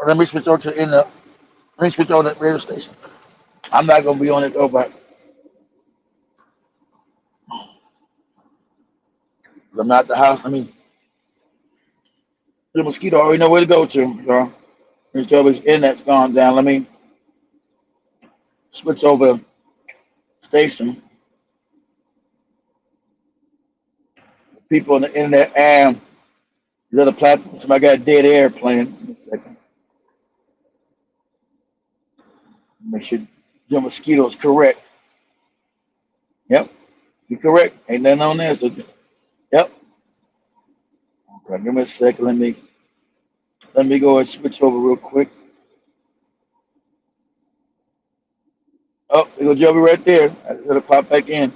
Let me switch over to the internet. Let me switch over to the radio station. I'm not gonna be on it though, but I'm not at the house. I mean, the mosquito already know where to go to. So, his internet's gone down. Let me switch over station. People on the internet and the other platforms. I got dead air playing. In a second. Make sure your mosquito is correct. Yep, you're correct. Ain't nothing on there. So, yep. Okay, give me a second. Let me go and switch over real quick. Oh, there go Joby right there. I just had to pop back in.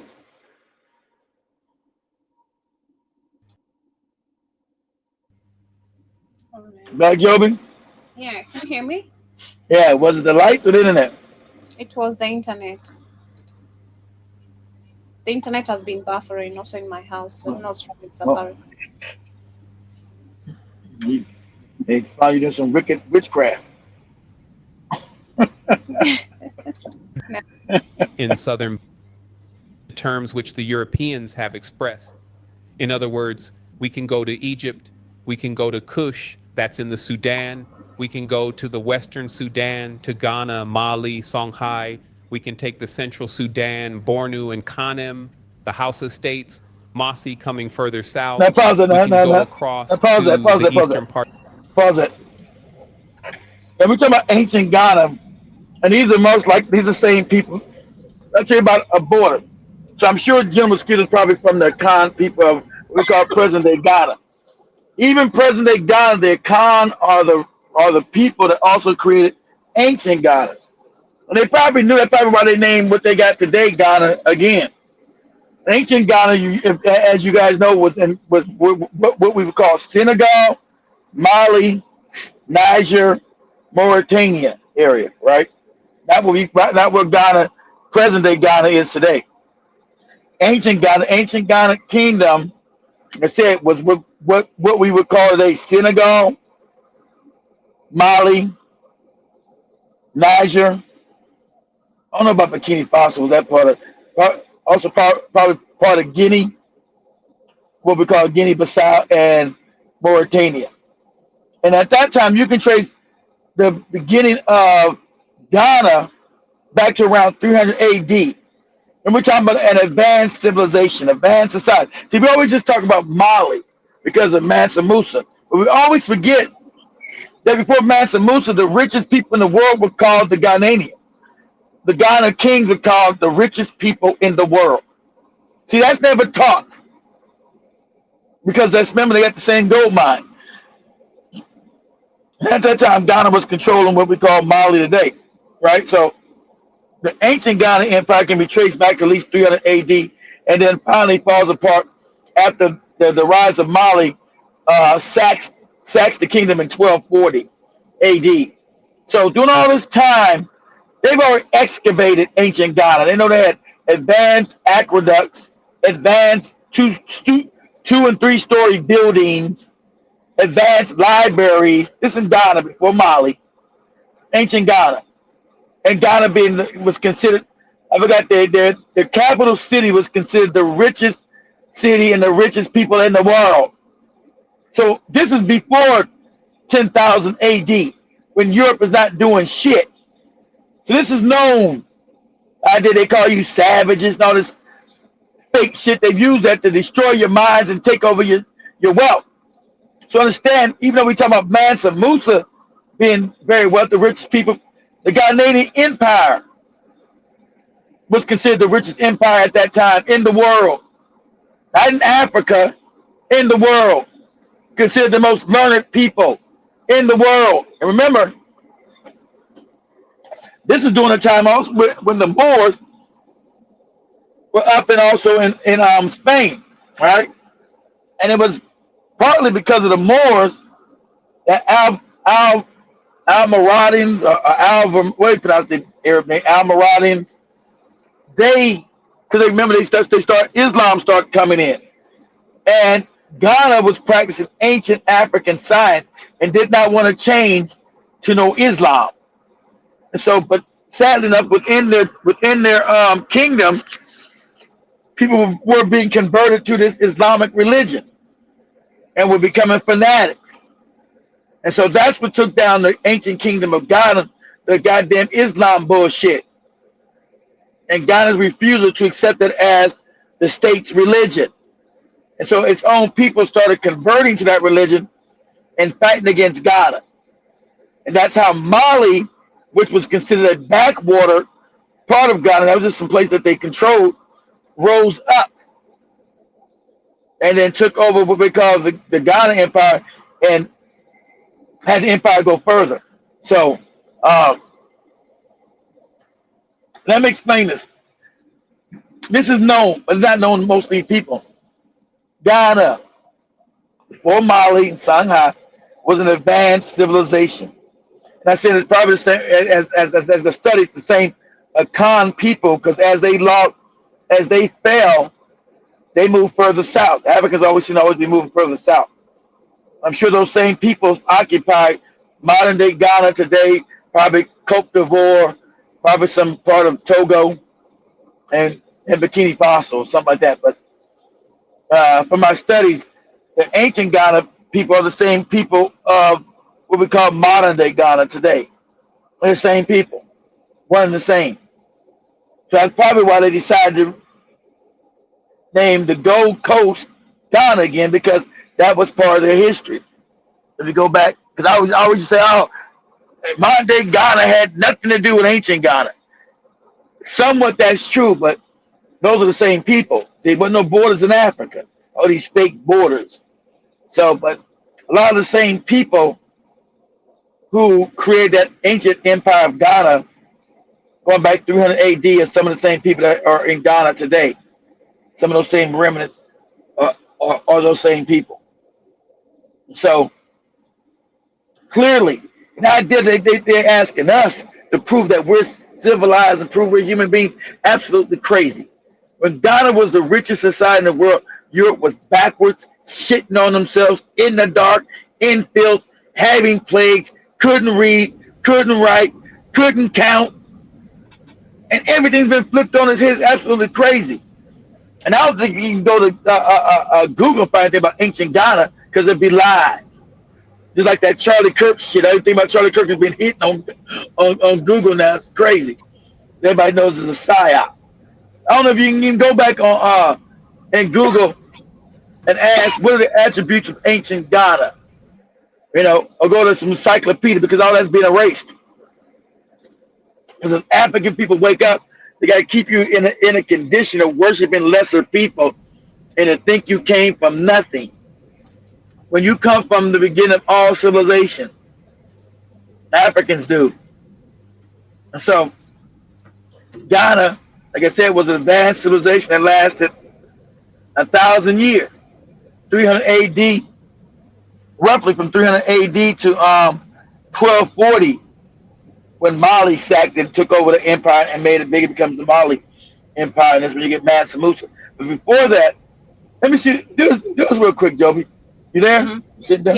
Oh, man. Back, Joby? Yeah, can you hear me? Yeah, was it the lights or the internet? It was the internet. The internet has been buffering also in my house. I don't know what's wrong with Safari. They found you doing some wicked witchcraft. in southern terms which the Europeans have expressed. In other words, we can go to Egypt, we can go to Kush, that's in the Sudan, we can go to the Western Sudan, to Ghana, Mali, Songhai, we can take the Central Sudan, Bornu and Kanem, the Hausa states, Masi coming further south. Now pause it. We No, can no, go no. across Now pause to that. Pause the that. Pause eastern that. part. Pause it. And we talk about ancient Ghana, and these are these are the same people. Let's tell you about a border. So I'm sure Jim Mosquito is probably from the Khan people of what we call present day Ghana. Even present day Ghana, the Khan are the people that also created ancient Ghana. And they probably knew that probably why they named what they got today Ghana again. Ancient Ghana, as you guys know, was what we would call Senegal, Mali, Niger, Mauritania area, right? Not what Ghana, present day Ghana is today. Ancient Ghana kingdom, I said, was what we would call today Senegal, Mali, Niger. I don't know about Burkina Faso. Was that also probably part of Guinea, what we call Guinea-Bissau and Mauritania. And at that time, you can trace the beginning of Ghana back to around 300 AD. And we're talking about an advanced civilization, advanced society. See, we always just talk about Mali because of Mansa Musa. But we always forget that before Mansa Musa, the richest people in the world were called the Ghanaians. The Ghana kings were called the richest people in the world. See, that's never taught because remember, they got the same gold mine. At that time, Ghana was controlling what we call Mali today, right? So the ancient Ghana Empire can be traced back to at least 300 AD, and then finally falls apart after the rise of Mali sacks the kingdom in 1240 AD. So during all this time, they've already excavated ancient Ghana. They know they had advanced aqueducts, advanced two and 3 story buildings, advanced libraries. This is Ghana before Mali, ancient Ghana. And Ghana was considered, I forgot, their capital city was considered the richest city and the richest people in the world. So this is before 10,000 AD, when Europe was not doing shit. So this is known. They call you savages and all this fake shit. They've used that to destroy your minds and take over your wealth. So understand, even though we talk about Mansa Musa being very wealthy, the richest people, the Ghanaian Empire was considered the richest empire at that time in the world. Not in Africa, in the world. Considered the most learned people in the world. And remember, this is during a time also when the Moors were up and also in Spain, right? And it was partly because of the Moors that Almoravians or what do you pronounce the Arab name? Almoravians. Because they remember Islam started coming in, and Ghana was practicing ancient African science and did not want to change to no Islam. And so, but sadly enough, within their kingdom, people were being converted to this Islamic religion and were becoming fanatics. And so that's what took down the ancient kingdom of Ghana, the goddamn Islam bullshit. and Ghana's refusal to accept it as the state's religion. And so its own people started converting to that religion and fighting against Ghana. And that's how Mali, which was considered a backwater part of Ghana, that was just some place that they controlled, rose up and then took over what we call the Ghana Empire and had the empire go further. So let me explain this. This is known, but not known to most of these people. Ghana, before Mali and Shanghai, was an advanced civilization. And I said it's probably the same as the studies, the same Akan people, because as they fell, they moved further south. Africans always seem to always be moving further south. I'm sure those same people occupied modern day Ghana today, probably Cote d'Ivoire, probably some part of Togo and Burkina Faso or something like that. But from my studies, the ancient Ghana people are the same people of what we call modern day Ghana today. They're the same people, one and the same. So that's probably why they decided to name the Gold Coast Ghana again, because that was part of their history. If you go back, because I always say, oh, modern day Ghana had nothing to do with ancient Ghana. Somewhat that's true, but those are the same people. See, there wasn't no borders in Africa, all these fake borders. So, but a lot of the same people who created that ancient empire of Ghana, going back 300 AD, are some of the same people that are in Ghana today. Some of those same remnants are those same people. So clearly, now they're asking us to prove that we're civilized and prove we're human beings. Absolutely crazy. When Ghana was the richest society in the world, Europe was backwards, shitting on themselves, in the dark, in filth, having plagues, couldn't read, couldn't write, couldn't count, and everything's been flipped on its head. Absolutely crazy. And I don't think you can go to Google and find anything about ancient Ghana, because it'd be lies. Just like that Charlie Kirk shit. Everything about Charlie Kirk has been hitting on Google now. It's crazy. Everybody knows it's a psyop. I don't know if you can even go back on and Google and ask what are the attributes of ancient Ghana, or go to some encyclopedia, because all that's been erased. Because as African people wake up, they got to keep you in a condition of worshiping lesser people and to think you came from nothing. When you come from the beginning of all civilization, Africans do. And so Ghana, like I said, was an advanced civilization that lasted 1,000 years, 300 AD, roughly from 300 AD to 1240, when Mali sacked and took over the empire and made it big. It becomes the Mali Empire, and that's when you get Mansa Musa. But before that, let me see. Do this real quick, Joby. You there? Mm-hmm. Sit down.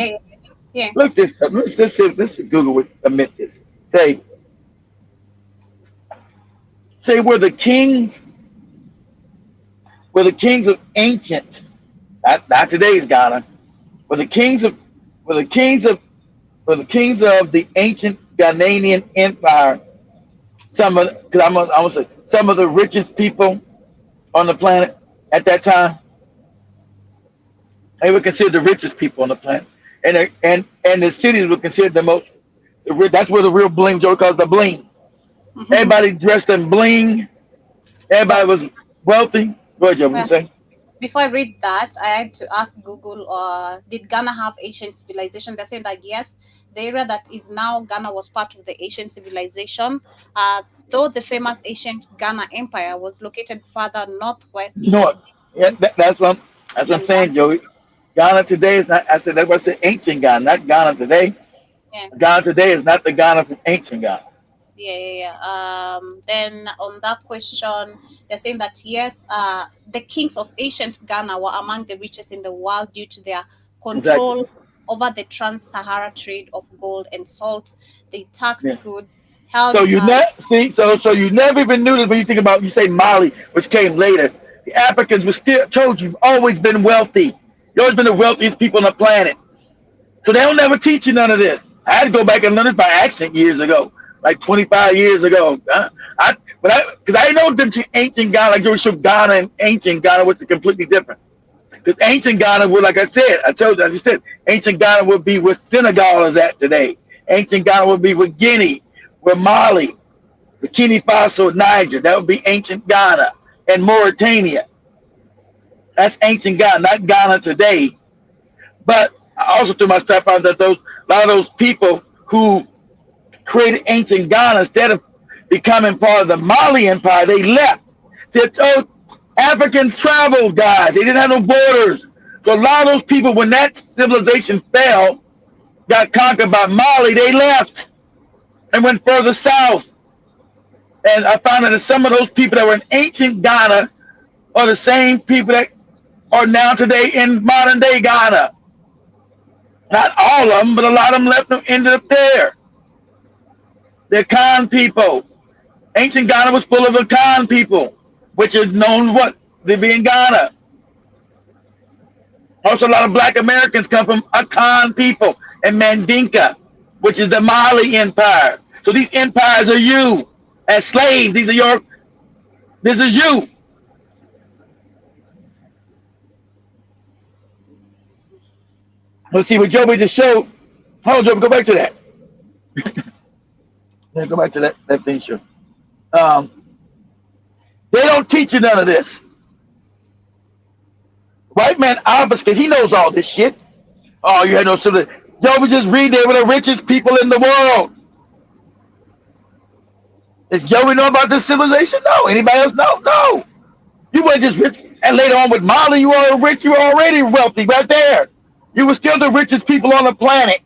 Yeah. Look this up. Let's see if Google would admit this. Say we're the kings of ancient, not today's Ghana, but the kings of the ancient Ghanaian Empire. Some of the richest people on the planet at that time. They were considered the richest people on the planet, and the cities were considered the most. That's where the real bling, Joe calls the bling. Mm-hmm. Everybody dressed in bling. Everybody was wealthy. Go ahead, Joe. What you say? Before I read that, I had to ask Google, did Ghana have ancient civilization? They're saying that yes, the area that is now Ghana was part of the ancient civilization, though the famous ancient Ghana Empire was located further northwest. North. Yeah, that's what I'm saying, Joey. Ghana today is not. I said that's what I said. Ancient Ghana, not Ghana today. Yeah. Ghana today is not the Ghana from ancient Ghana. Yeah. Then on that question, they're saying that yes, the kings of ancient Ghana were among the richest in the world due to their control over the trans-Sahara trade of gold and salt. They taxed good. So you never even knew this when you think about, you say Mali, which came later. The Africans were still told you've always been wealthy. You've always been the wealthiest people on the planet. So they don't never teach you none of this. I had to go back and learn this by accident years ago, like 25 years ago. But because I know them between ancient Ghana, like you show Ghana and ancient Ghana, which is completely different. Because ancient Ghana would, like I said, I just said, ancient Ghana would be where Senegal is at today. Ancient Ghana would be with Guinea, where Mali, Burkina Faso, Niger. That would be ancient Ghana and Mauritania. That's ancient Ghana, not Ghana today. But I also threw my stuff out that a lot of those people who created ancient Ghana, instead of becoming part of the Mali Empire, they left. Africans traveled, guys. They didn't have no borders. So a lot of those people, when that civilization fell, got conquered by Mali, they left and went further south. And I found that some of those people that were in ancient Ghana are the same people that are now today in modern day Ghana. Not all of them, but a lot of them ended up there. They're Khan people. Ancient Ghana was full of the Khan people, which is known what they be in Ghana. Also, a lot of Black Americans come from Akan people and Mandinka, which is the Mali Empire. So these empires are you as slaves. This is you. Let's see what Joby just showed. Hold on, Joby, go back to that. Yeah, go back to that thing, sure. They don't teach you none of this. White man obfuscate. He knows all this shit. Oh, you had no civilization. Joby just read they were the richest people in the world. Does Joey know about this civilization? No. Anybody else know? No. You weren't just rich. And later on with Mali, you were rich. You were already wealthy right there. You were still the richest people on the planet.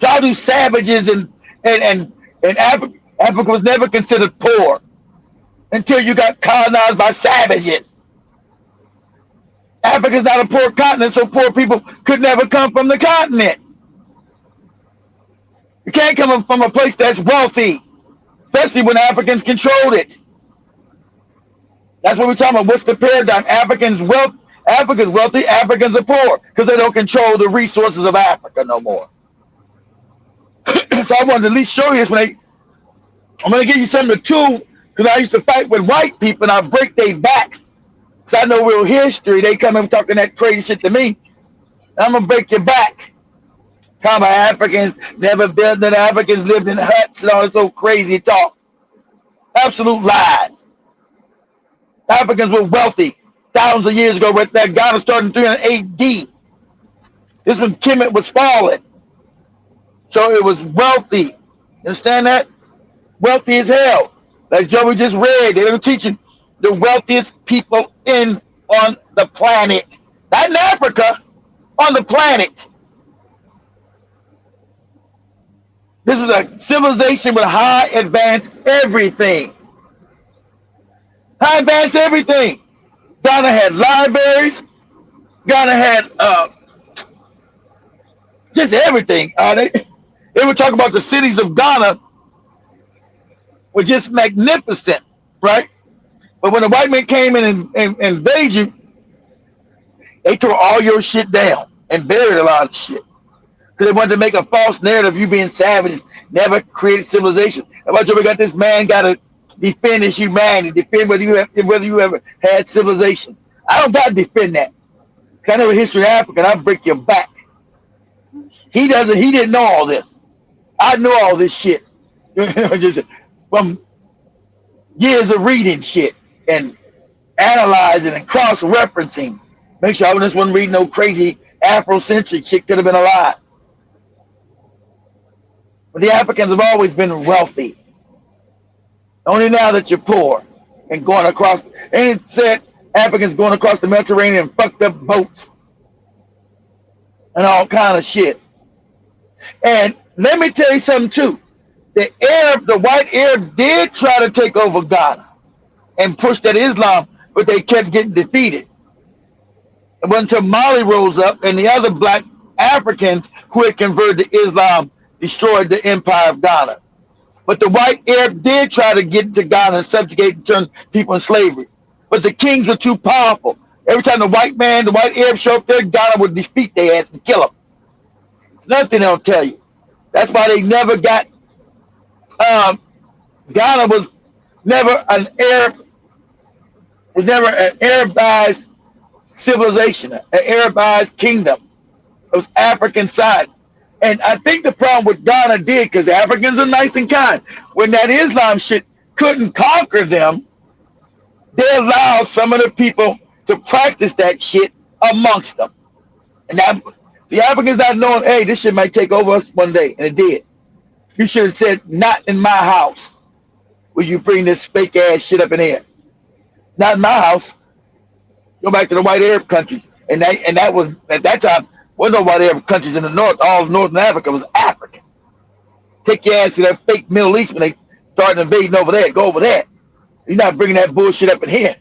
Y'all do savages and Africa was never considered poor until you got colonized by savages. Africa's not a poor continent, so poor people could never come from the continent. You can't come from a place that's wealthy, especially when Africans controlled it. That's what we're talking about. What's the paradigm? Africa's wealthy, Africans are poor because they don't control the resources of Africa no more. So I wanted to at least show you this. I'm going to give you some of the tools, because I used to fight with white people and I break their backs. Because I know real history. They come in talking that crazy shit to me. I'm going to break your back. Talking about Africans never built, that Africans lived in huts and all this old crazy talk. Absolute lies. Africans were wealthy thousands of years ago. That Ghana started in 300 AD. This when Kemet was falling. So it was wealthy. You understand that? Wealthy as hell. Like Joey just read, they were teaching the wealthiest people on the planet. Not in Africa, on the planet. This is a civilization with high advanced everything. High advanced everything. Ghana had libraries. Ghana had just everything. They were talking about the cities of Ghana were just magnificent, right? But when the white men came in and invaded you, they tore all your shit down and buried a lot of shit. Because they wanted to make a false narrative of you being savages, never created civilization. About you, we got this man got to defend his humanity, defend whether you ever had civilization. I don't got to defend that. Because I know the history of Africa, and I'll break your back. He didn't know all this. I know all this shit. Just from years of reading shit and analyzing and cross-referencing. Make sure I just wasn't reading no crazy Afrocentric shit, could have been a lie. But the Africans have always been wealthy. Only now that you're poor and going across, and it said Africans going across the Mediterranean and fucked up boats and all kind of shit. And let me tell you something too. The white Arab did try to take over Ghana and push that Islam, but they kept getting defeated. It wasn't until Mali rose up and the other black Africans who had converted to Islam destroyed the empire of Ghana. But the white Arab did try to get to Ghana and subjugate and turn people in slavery. But the kings were too powerful. Every time the white Arab showed up there, Ghana would defeat their ass and kill them. It's nothing they'll tell you. That's why they never got Ghana was never an Arabized civilization, an Arabized kingdom. It was African size. And I think the problem with Ghana did, because Africans are nice and kind, when that Islam shit couldn't conquer them, they allowed some of the people to practice that shit amongst them. And that, the Africans not knowing, hey, this shit might take over us one day, and it did. You should have said, not in my house will you bring this fake ass shit up in here. Not in my house. Go back to the white Arab countries. And that was, at that time, wasn't no white Arab countries in the north. All of Northern Africa was African. Take your ass to that fake Middle East when they started invading over there. Go over there. You're not bringing that bullshit up in here.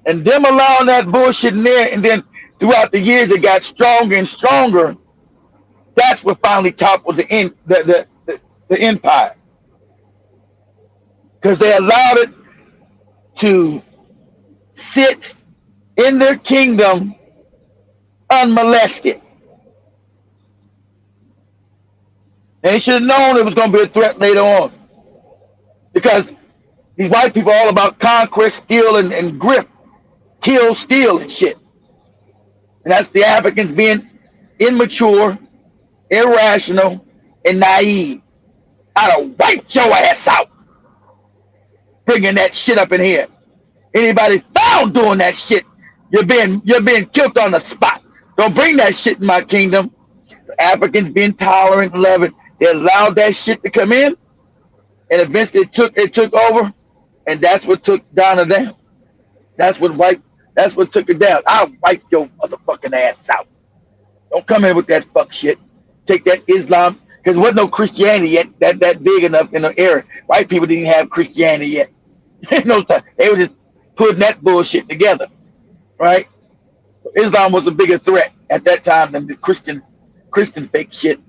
And them allowing that bullshit in there, and then throughout the years it got stronger and stronger. That's what finally toppled the empire. Because they allowed it to sit in their kingdom unmolested. And they should have known it was going to be a threat later on. Because these white people are all about conquest, steal, and grip. Kill, steal, and shit. And that's the Africans being immature, irrational, and naive. I'd have wiped your ass out. Bringing that shit up in here. Anybody found doing that shit, you're being killed on the spot. Don't bring that shit in my kingdom. The Africans being tolerant and loving, they allowed that shit to come in, and eventually it took over, and that's what took Ghana down. That's what took it down. I'll wipe your motherfucking ass out. Don't come in with that fuck shit. Take that Islam, because there wasn't no Christianity yet that big enough in the era. White people didn't have Christianity yet. No, they were just putting that bullshit together, right? Islam was a bigger threat at that time than the Christian fake shit.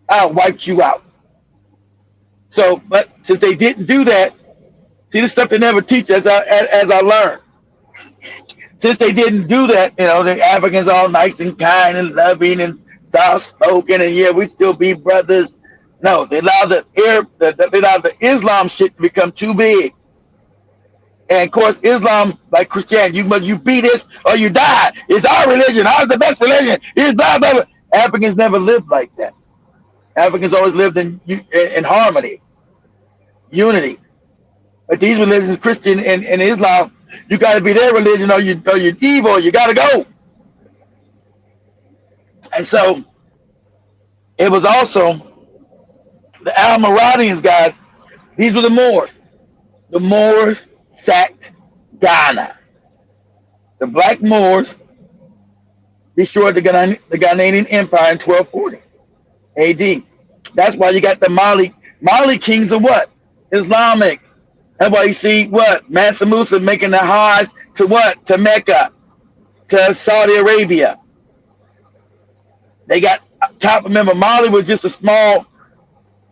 I'll wipe you out. So, but since they didn't do that, see, this stuff they never teach as I learned. Since they didn't do that, you know, the Africans all nice and kind and loving and soft-spoken, and yeah, we still be brothers. No, they allowed the Islam shit to become too big. And of course, Islam, like Christianity, you be this or you die. It's our religion. Ours the best religion. It's blah, blah, blah. Africans never lived like that. Africans always lived in harmony, unity. But these religions, Christian and Islam, you got to be their religion or you're evil. You got to go. And so it was also the Almoravians, guys. These were the Moors. The Moors sacked Ghana. The Black Moors destroyed the Ghanaian Empire in 1240 AD. That's why you got the Mali kings of what? Islamic. That's why you see what? Mansa Musa making the Hajj to what? To Mecca, to Saudi Arabia. They got top. Remember, Mali was just a small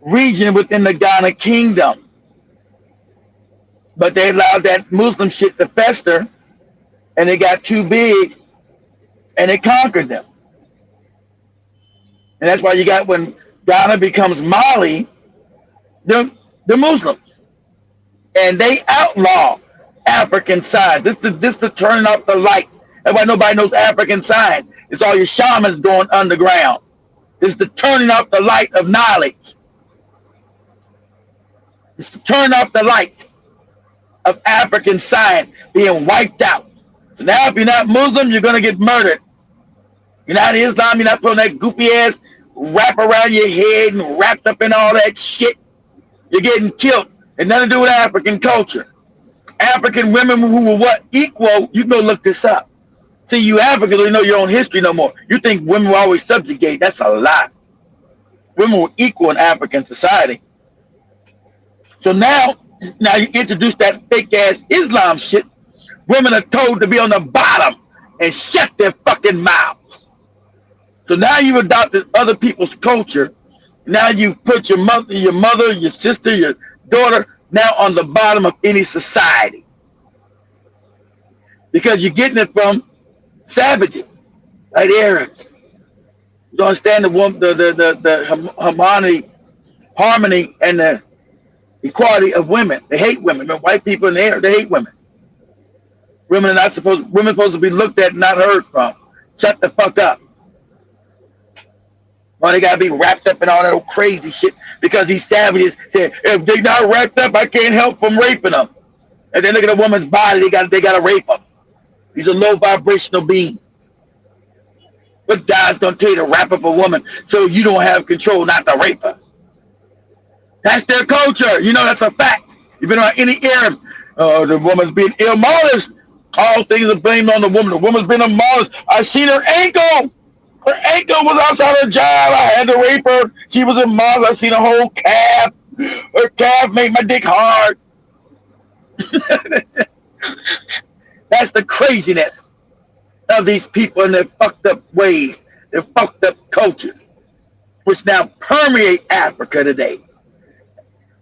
region within the Ghana kingdom. But they allowed that Muslim shit to fester, and it got too big, and it conquered them. And that's why you got, when Ghana becomes Mali, the Muslims. And they outlaw African signs. This the turning off the light. That's why nobody knows African signs. It's all your shamans going underground. It's the turning off the light of knowledge. It's the turn off the light of African science being wiped out. So now if you're not Muslim, you're going to get murdered. You're not Islam, you're not putting that goopy ass wrap around your head and wrapped up in all that shit. You're getting killed. And nothing to do with African culture. African women who were what? Equal. You can go look this up. See, you Africans don't know your own history no more. You think women were always subjugated. That's a lie. Women were equal in African society. So now you introduce that fake ass Islam shit. Women are told to be on the bottom and shut their fucking mouths. So now you've adopted other people's culture. Now you put your mother, your sister, your daughter now on the bottom of any society. Because you're getting it from savages, like Arabs. You don't understand the harmony and the equality of women. They hate women. White people in there, they hate women. Women are supposed to be looked at and not heard from. Shut the fuck up. Why they gotta be wrapped up in all that old crazy shit because these savages said if they not wrapped up, I can't help from raping them. And they look at a woman's body, they gotta rape them. These are low vibrational beings. What God's gonna tell you to wrap up a woman so you don't have control not to rape her? That's their culture. You know that's a fact. You've been around any Arabs. The woman's being immodest. All things are blamed on the woman. The woman's been immodest. I seen her ankle. Her ankle was outside her job. I had to rape her. She was immodest. I seen a whole calf. Her calf made my dick hard. That's the craziness of these people and their fucked up ways, their fucked up cultures, which now permeate Africa today.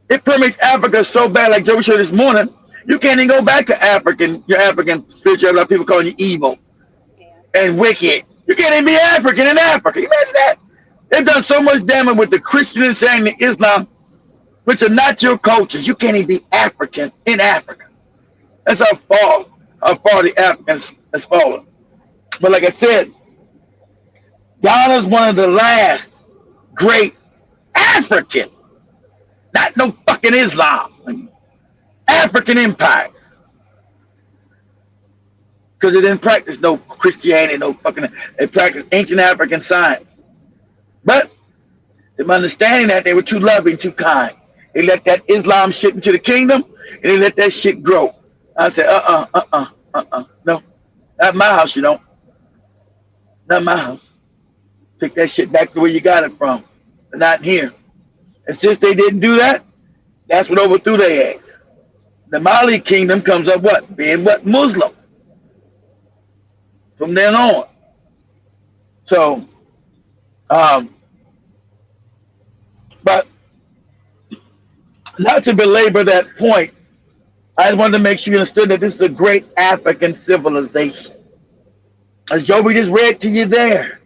It permeates Africa so bad, like Joe showed this morning, you can't even go back to your African spirituality. People calling you evil and wicked. You can't even be African in Africa. You imagine that? They've done so much damage with the Christian and saying the Islam, which are not your cultures. You can't even be African in Africa. That's how far the Africans has fallen. But like I said, Ghana's one of the last great African, not no fucking Islam, African empires. Because they didn't practice no Christianity, they practiced ancient African science. But them understanding that they were too loving, too kind. They let that Islam shit into the kingdom and they let that shit grow. I said, no, not my house, you don't. Not my house. Take that shit back to where you got it from. But not here. And since they didn't do that, that's what overthrew their ass. The Mali kingdom comes up what? Being what? Muslim. From then on. So, but not to belabor that point, I just wanted to make sure you understood that this is a great African civilization. As Joby just read to you there,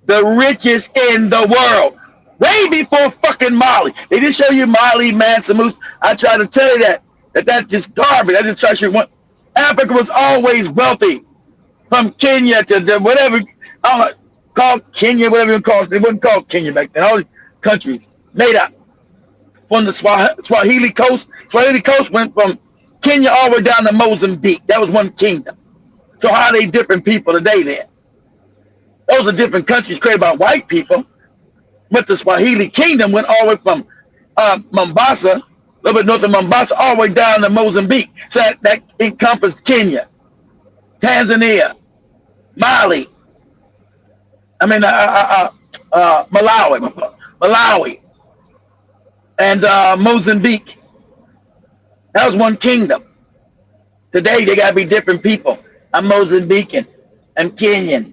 the richest in the world, way before fucking Mali. They just show you Mali, Mansa Musa. I try to tell you that's just garbage. I just try to show you what Africa was always wealthy, from Kenya to the whatever, I don't know, called Kenya, whatever you call it. They wasn't called Kenya back then. All these countries made up from the Swahili coast. Swahili coast went from Kenya all the way down to Mozambique. That was one kingdom. So how are they different people today then? Those are different countries created by white people. But the Swahili kingdom went all the way from Mombasa, a little bit north of Mombasa, all the way down to Mozambique. So that encompassed Kenya, Tanzania, Mali, Malawi, and Mozambique. That was one kingdom. Today they gotta be different people. I'm Mozambican, I'm Kenyan,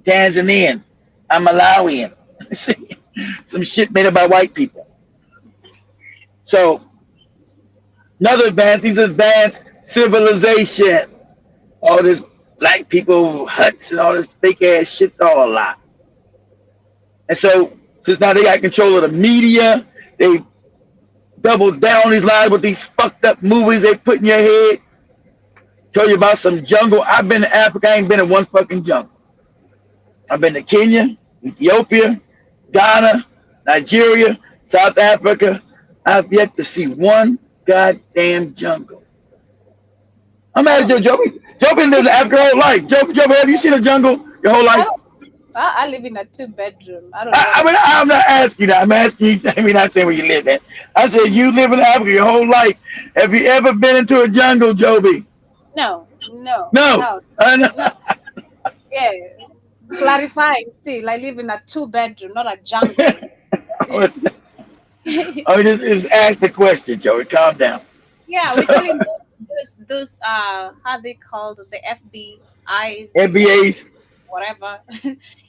Tanzanian, I'm Malawian. Some shit made up by white people. So these advanced civilization. All this black people huts and all this fake ass shit's all a lie. And so since now they got control of the media, they doubled down these lies with these fucked up movies they put in your head. Tell you about some jungle. I've been to Africa, I ain't been in one fucking jungle. I've been to Kenya, Ethiopia, Ghana, Nigeria, South Africa. I've yet to see one goddamn jungle. I'm asking Joby. Joby lives in Africa her whole life. Joby, have you seen a jungle your whole life? I live in a 2-bedroom. I don't know. I mean, I'm not asking that. I'm asking you. I mean, not saying where you live at. I said you live in Africa your whole life. Have you ever been into a jungle, Joby? No. No. Yeah. Clarifying still. I live in a 2-bedroom, not a jungle. Just ask the question, Joey. Calm down. Yeah, we're telling those how they called the FBAs, whatever.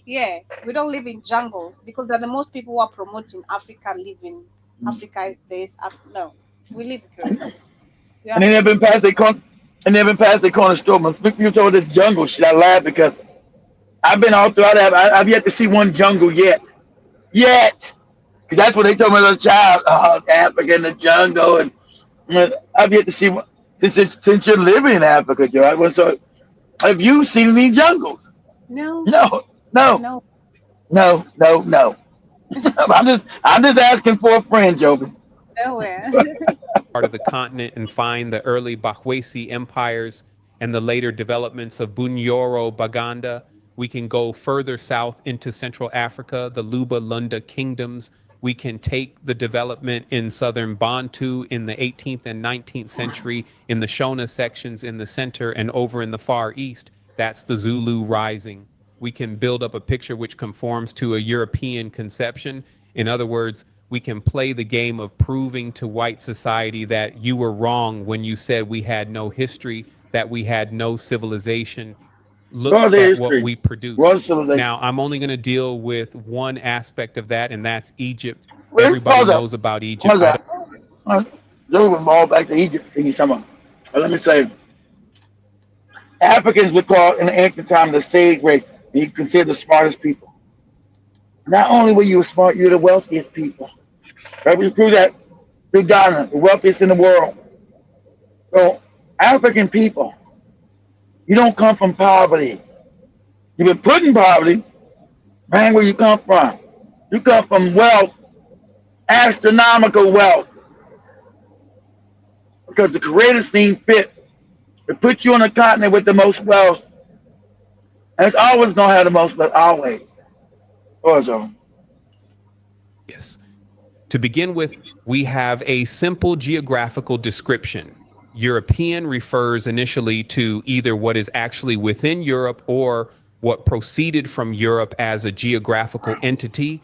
Yeah, we don't live in jungles because they're the most people who are promoting Africa living. Africa is this. No, we live here. And they never been past their corner store. When you told this jungle shit, I laugh because I've been all throughout. I've yet to see one jungle yet. Because that's what they told me as a child. Oh, Africa in the jungle, and I've yet to see since you're living in Africa, Joe. So have you seen any jungles? No, No, no, no. no, no, no. I'm just asking for a friend, Joby. Nowhere. Part of the continent and find the early Bahwesi empires and the later developments of Bunyoro, Baganda. We can go further south into Central Africa, the Luba Lunda kingdoms. We can take the development in southern Bantu in the 18th and 19th century, in the Shona sections in the center and over in the Far East. That's the Zulu rising. We can build up a picture which conforms to a European conception. In other words, we can play the game of proving to white society that you were wrong when you said we had no history, that we had no civilization. Look World at history. what we produce. World civilization. Now, I'm only going to deal with one aspect of that, and that's Egypt. Wait, Everybody pause that. knows about Egypt. Pause that. Joby was all back to Egypt. Thing he's talking about. But let me say, Africans were called in the ancient time the sage race, and you consider the smartest people. Not only were you smart, you're the wealthiest people. Right? We prove that through Ghana, the wealthiest in the world. So, African people, you don't come from poverty. You've been put in poverty. Man, where you come from? You come from wealth, astronomical wealth. Because the Creator seen fit to put you on a continent with the most wealth. And it's always going to have the most wealth, always. Also. Yes. To begin with, we have a simple geographical description. European refers initially to either what is actually within Europe or what proceeded from Europe as a geographical entity.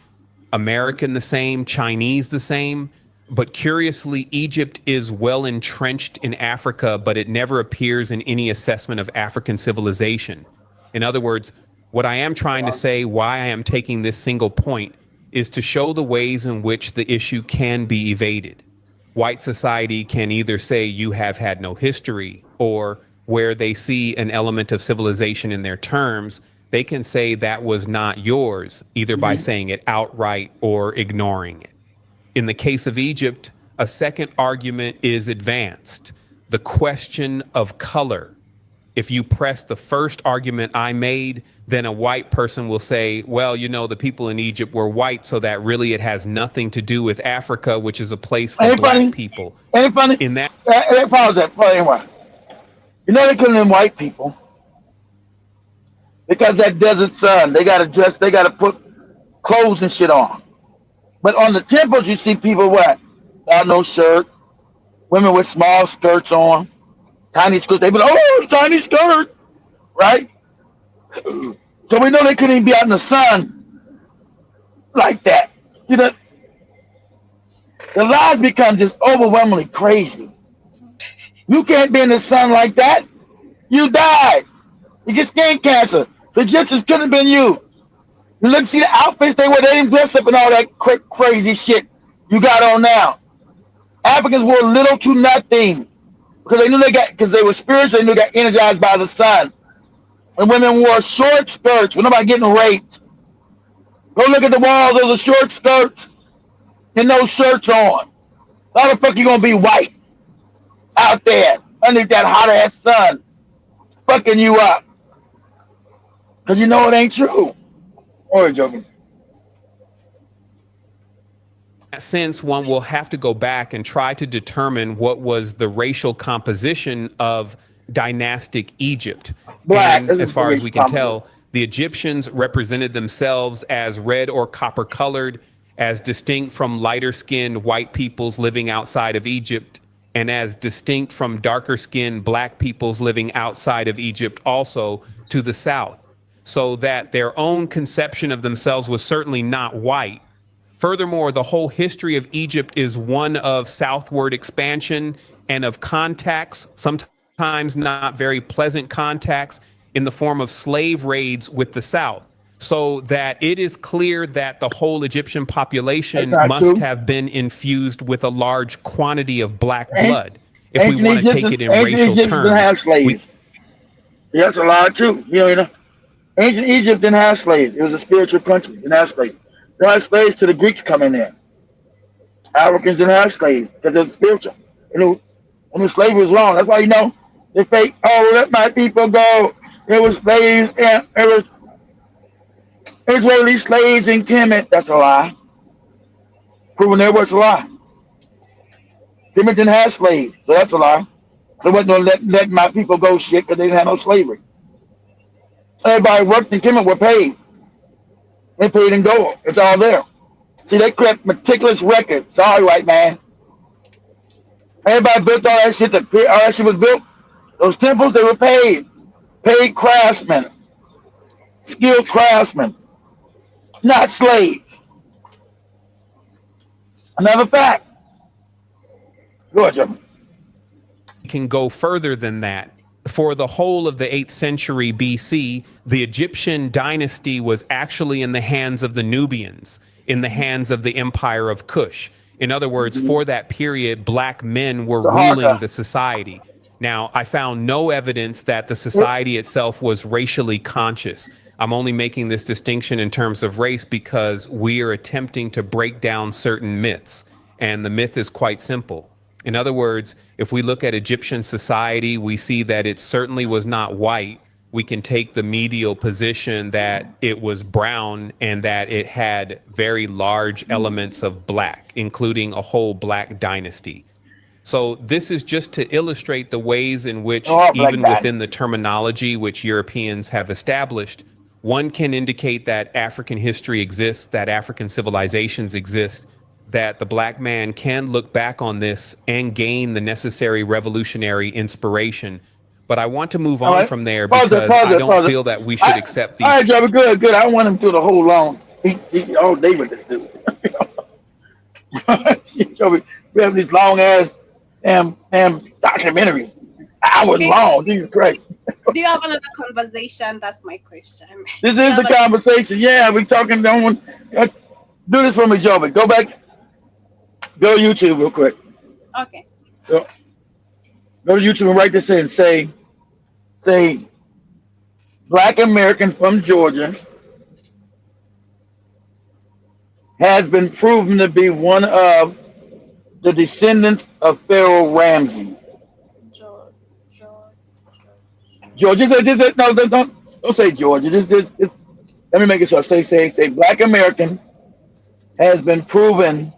American the same, Chinese the same. But curiously, Egypt is well entrenched in Africa, but it never appears in any assessment of African civilization. In other words, what I am trying to say, why I am taking this single point, is to show the ways in which the issue can be evaded. White society can either say you have had no history, or where they see an element of civilization in their terms, they can say that was not yours, either by saying it outright or ignoring it. In the case of Egypt, a second argument is advanced, the question of color. If you press the first argument I made, then a white person will say, well, you know, the people in Egypt were white, so that really it has nothing to do with Africa, which is a place for black people. Ain't funny? In that, Pause that. Anyway. You know they couldn't name white people. Because that desert sun, they got to dress, they got to put clothes and shit on. But on the temples, you see people what? Without no shirt. Women with small skirts on. Tiny skirts. They be like, oh, tiny skirt. Right? So we know they couldn't even be out in the sun like that. See, the lies become just overwhelmingly crazy. You can't be in the sun like that. You died. You get skin cancer. The Egyptians couldn't have been you. You look, see the outfits they wear. They didn't dress up in all that crazy shit you got on now. Africans wore little to nothing because they knew because they were spiritual. They knew they got energized by the sun. And women wore short skirts. When nobody getting raped. Go look at the walls. Those are short skirts and no shirts on. How the fuck you gonna be white out there underneath that hot ass sun, fucking you up? Cause you know it ain't true. Or joking. since one will have to go back and try to determine what was the racial composition of dynastic Egypt. Black, and as far as we can tell, the Egyptians represented themselves as red or copper colored, as distinct from lighter skinned white peoples living outside of Egypt, and as distinct from darker skinned black peoples living outside of Egypt also to the south, so that their own conception of themselves was certainly not white. Furthermore, the whole history of Egypt is one of southward expansion and of contacts, sometimes not very pleasant contacts, in the form of slave raids with the South. So that it is clear that the whole Egyptian population must have been infused with a large quantity of black blood, if we want to take it in racial terms. That's a lot too. You know, ancient Egypt didn't have slaves. It was a spiritual country. It didn't have slaves. They had slaves till the Greeks come in there. Africans didn't have slaves because it's spiritual. And slavery was wrong. That's why they fake. Oh, let my people go. It was slaves and it was Israeli slaves in Kemet. That's a lie. Proving there was a lie. Kemet didn't have slaves, so that's a lie. They wasn't gonna let my people go shit because they didn't have no slavery. Everybody worked in Kemet were paid. They paid in gold. It's all there. See, they kept meticulous records. Sorry, white man. Everybody built all that shit. All that shit was built. Those temples, they were paid. Paid craftsmen. Skilled craftsmen. Not slaves. Another fact. Go ahead, Jim. Can go further than that. For the whole of the 8th century BC, the Egyptian dynasty was actually in the hands of the Nubians, in the hands of the empire of Kush. In other words, for that period, black men were ruling the society. Now, I found no evidence that the society itself was racially conscious. I'm only making this distinction in terms of race because we are attempting to break down certain myths. And the myth is quite simple. In other words, if we look at Egyptian society, we see that it certainly was not white. We can take the medial position that it was brown and that it had very large elements of black, including a whole black dynasty. So this is just to illustrate the ways in which, even within the terminology which Europeans have established, one can indicate that African history exists, that African civilizations exist, that the black man can look back on this and gain the necessary revolutionary inspiration. But I want to move on from there because I don't feel that we should accept these. All right, Joe, good. I don't want him to do the whole long. He all day with this dude. We have these long ass damn documentaries. Hours long. Jesus Christ. Do you have another conversation? That's my question. This is the conversation. Yeah, we're talking. Do this for me, Joe. Go back. Go to YouTube real quick. Okay. Go to YouTube and write this in. Say, Black American from Georgia has been proven to be one of the descendants of Pharaoh Ramses. Georgia. No, don't say Georgia. Let me make it short. Say, Black American has been proven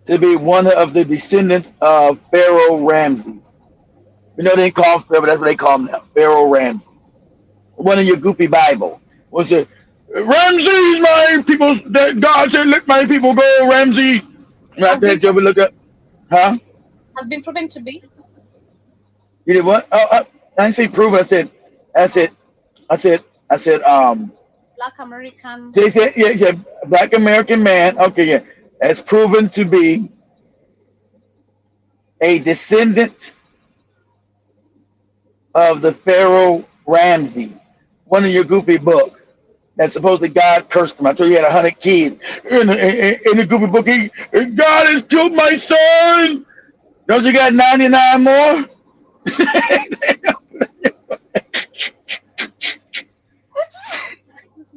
to be one of the descendants of Pharaoh Ramses. They didn't call him Pharaoh, that's what they call him now, Pharaoh Ramses. One in your goofy Bible was it, Ramses, my people, God said, let my people go, Ramses. Right there, Joe, look up. Huh? Has been proven to be. You did what? I didn't say proven. I said, Black American. He said, Black American man. Okay, yeah. Has proven to be a descendant of the Pharaoh Ramses, one of your goofy book that supposedly God cursed him. I told you he had 100 kids. In the goofy book, God has killed my son. Don't you got 99 more?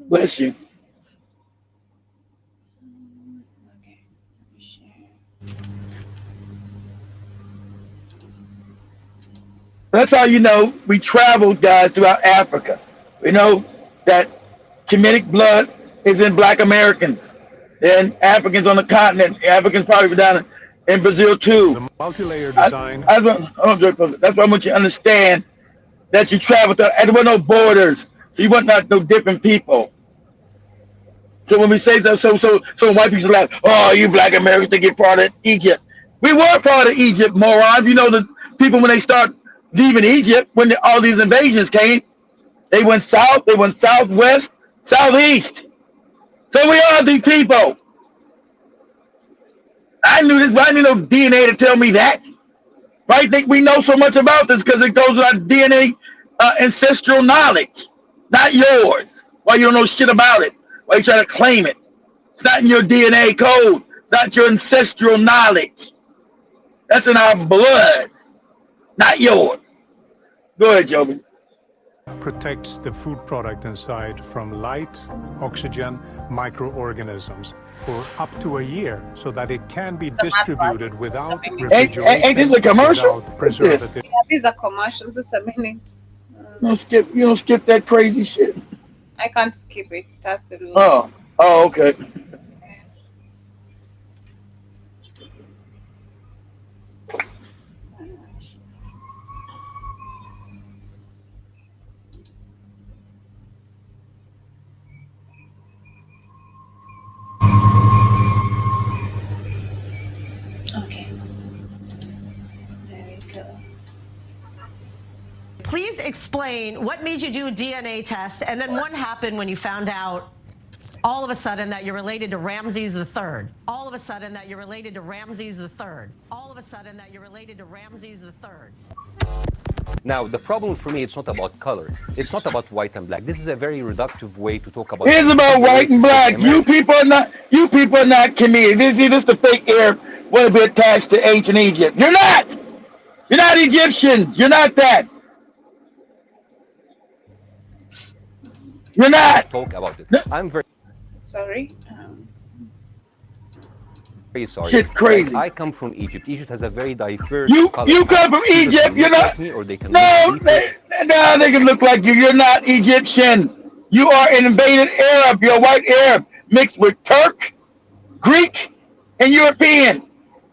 Bless you. That's how we traveled, guys, throughout Africa. We know that Kemetic blood is in Black Americans and Africans on the continent. Africans probably down in Brazil too. The multi-layer design. That's why I want you to understand that you traveled through. And there were no borders, so you weren't not no different people. So when we say that, so white people laugh. Oh, you Black Americans think you're part of Egypt. We were part of Egypt, morons. The people when they start leaving Egypt, when all these invasions came, they went south, they went southwest, southeast. So we are the people. I knew this, but I didn't know DNA to tell me that. I think we know so much about this because it goes with our DNA ancestral knowledge, not yours. Why you don't know shit about it? Why you try to claim it? It's not in your DNA code. It's not your ancestral knowledge. That's in our blood, not yours. Go ahead, Joby. Protects the food product inside from light, oxygen, microorganisms. for up to a year so that it can be distributed without Ain't refrigeration, this a commercial? without What's this? preservative. Yeah, these are commercials. It's a minute. You don't skip that crazy shit. I can't skip it. That's the rule. Oh, okay. Okay. There we go. Please explain what made you do a DNA test, and then what happened when you found out all of a sudden that you're related to Ramses III. All of a sudden that you're related to Ramses III. All of a sudden that you're related to Ramses III. Now, the problem for me, it's not about color. It's not about white and black. This is a very reductive way to talk about. It's about white and black. You people are not committed. This the fake Arab want to be attached to ancient Egypt. You're not. You're not Egyptians. You're not that. You're not. Talk about it. I'm very Sorry. sorry. Shit crazy. I come from Egypt. Egypt has a very diverse You color. come from Either Egypt. can You're look not. like me or they can No, look deeper. they can look like you. You're not Egyptian. You are an invaded Arab. You're a white Arab mixed with Turk, Greek, and European.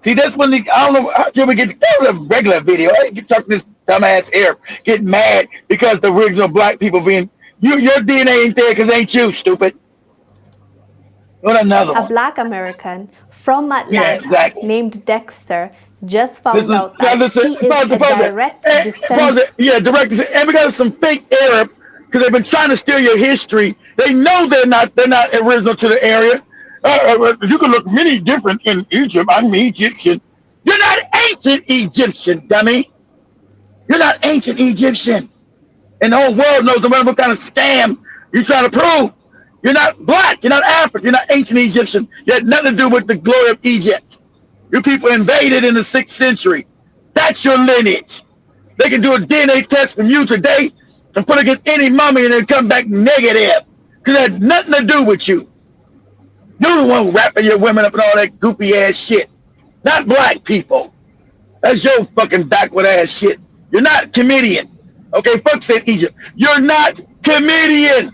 See, that's when I don't know how should we get the regular video. I get talking this dumbass Arab get mad because the original black people being your DNA ain't there because ain't you stupid. What another A one? black American from Yeah, Atlanta exactly. named Dexter just found This is out that listen, he is pause a it, pause it. direct Pause descendant. it. Yeah, direct descent. And we got some fake Arab because they've been trying to steal your history. They know they're not original to the area. You can look many different in Egypt. I'm Egyptian. You're not ancient Egyptian, dummy. You're not ancient Egyptian. And the whole world knows no matter what kind of scam you're trying to prove. You're not black. You're not African. You're not ancient Egyptian. You had nothing to do with the glory of Egypt. You people invaded in the 6th century. That's your lineage. They can do a DNA test from you today and put against any mummy and then come back negative. Because it had nothing to do with you. You're the one wrapping your women up in all that goopy ass shit. Not black people. That's your fucking backward ass shit. You're not comedian. Okay, fuck said Egypt. You're not comedian.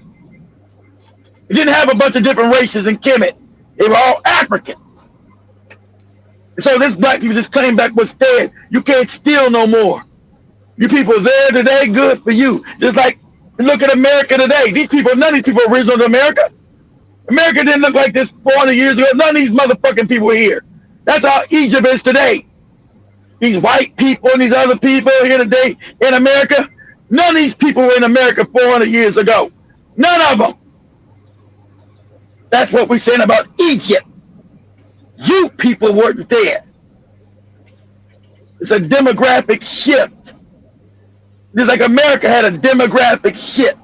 You didn't have a bunch of different races in Kemet. They were all Africans. And so this black people just claim back what's dead. You can't steal no more. You people there today, good for you. Just like look at America today. These people, none of these people are original to America. America didn't look like this 400 years ago. None of these motherfucking people were here. That's how Egypt is today. These white people and these other people here today in America, none of these people were in America 400 years ago. None of them. That's what we're saying about Egypt. You people weren't there. It's a demographic shift. Just like America had a demographic shift.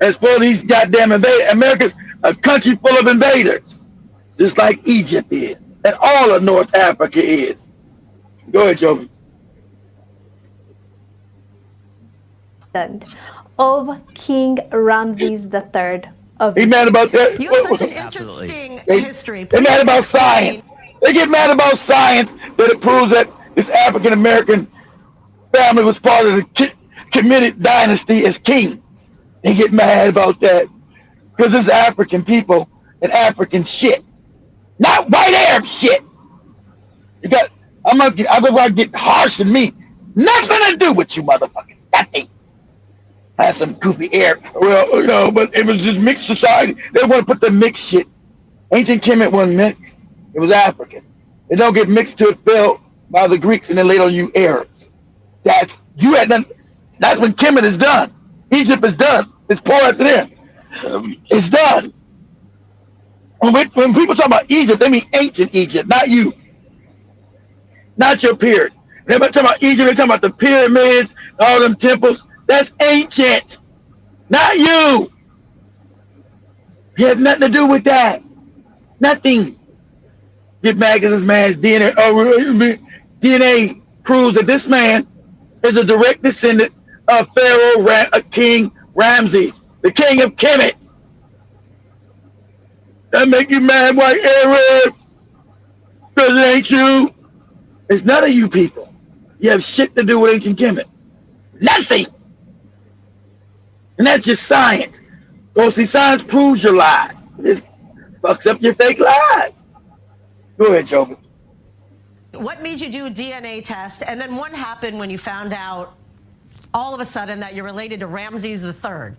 As for these goddamn invaders, America's a country full of invaders. Just like Egypt is. And all of North Africa is. Go ahead, Jovi. Of King Ramses III of He mad about that? You have such an interesting history. They mad Please about explain. science. They get mad about science that it proves that this African American family was part of the committed dynasty as kings. They get mad about that because it's African people and African shit, not white Arab shit. You got. I'm gonna get harsh than me. Nothing to do with you, motherfuckers. Nothing. Had some goofy Arab. Well, you know, but it was just mixed society. They want to put the mixed shit. Ancient Kemet wasn't mixed. It was African. It don't get mixed till it fell by the Greeks and then later on you Arabs. That's you had done. That's when Kemet is done. Egypt is done. It's poured after there. It's done. When people talk about Egypt, they mean ancient Egypt, not you. Not your period. When everybody talking about Egypt, they talking about the pyramids, all them temples. That's ancient. Not you. You had nothing to do with that. Nothing. Get mad because this man's DNA. DNA proves that this man is a direct descendant of Pharaoh, King Ramses, the king of Kemet. That make you mad, white Arab? Because it ain't you. It's none of you people. You have shit to do with ancient Kemet. Nothing. And that's just science. Go see, science proves your lies. It fucks up your fake lies. Go ahead, Joker. What made you do a DNA test? And then what happened when you found out all of a sudden that you're related to Ramses III?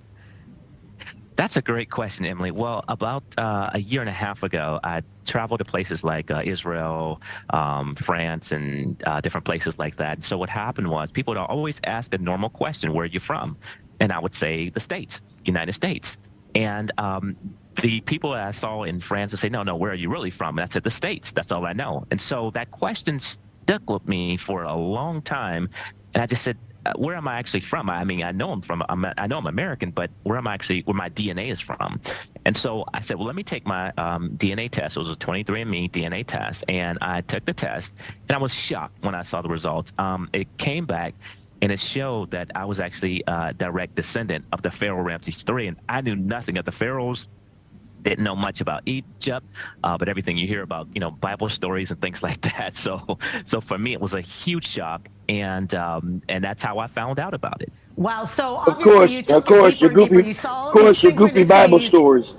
That's a great question, Emily. Well, about a year and a half ago, I traveled to places like Israel, France, and different places like that. So what happened was people would always ask a normal question, where are you from? And I would say the States, United States. And the people that I saw in France would say, no, where are you really from? And I said, the States. That's all I know. And so that question stuck with me for a long time. And I just said, where am I actually from? I mean, I know I'm American, but where my DNA is from? And so I said, well, let me take my DNA test. It was a 23andMe DNA test. And I took the test, and I was shocked when I saw the results. It came back, and it showed that I was actually a direct descendant of the Pharaoh Ramses III. And I knew nothing of the pharaohs. Didn't know much about Egypt, but everything you hear about, Bible stories and things like that. So for me, it was a huge shock, and that's how I found out about it. Wow. So obviously you took it deeper and deeper. You saw all these your goofy Bible stories.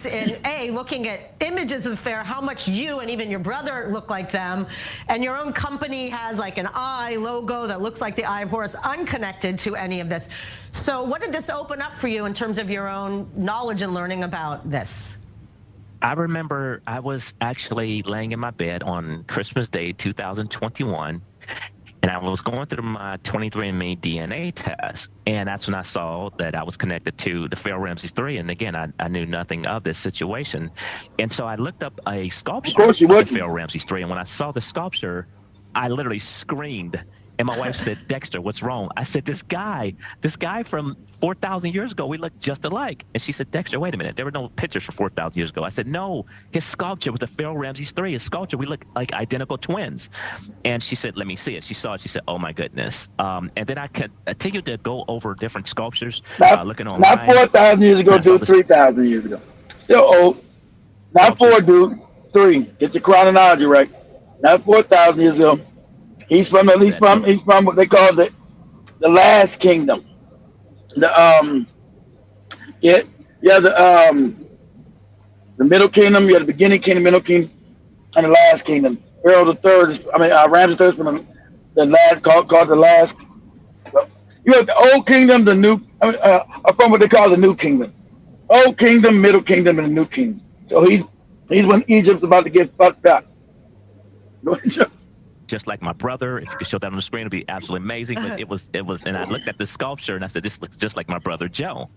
And looking at images of the Pharaoh, how much you and even your brother look like them, and your own company has like an eye logo that looks like the Eye of Horus, unconnected to any of this. So what did this open up for you in terms of your own knowledge and learning about this? I remember I was actually laying in my bed on Christmas Day 2021, and I was going through my 23andMe DNA test, and that's when I saw that I was connected to the Pharaoh Ramses III. And again, I knew nothing of this situation. And so I looked up a sculpture of the Pharaoh Ramses III, and when I saw the sculpture, I literally screamed. And my wife said, Dexter, what's wrong? I said, this guy from 4,000 years ago, we look just alike. And she said, Dexter, wait a minute. There were no pictures for 4,000 years ago. I said, no, his sculpture was the Pharaoh Ramses III. His sculpture, we look like identical twins. And she said, let me see it. She saw it. She said, oh, my goodness. And then I continued to go over different sculptures, looking online. Not 4,000 years ago, dude, 3,000 years ago. Still old. Not 4, dude. 3. Get your chronology right. Not 4,000 years ago. He's from what they call the last kingdom. The middle kingdom. You have the beginning kingdom, middle kingdom, and the last kingdom. Pharaoh the third. Ramses III from the last called the last. You have the old kingdom, the new. From what they call the new kingdom. Old kingdom, middle kingdom, and the new kingdom. So he's when Egypt's about to get fucked up. Just like my brother. If you could show that on the screen, it'd be absolutely amazing. But it was, and I looked at the sculpture and I said, this looks just like my brother Joe.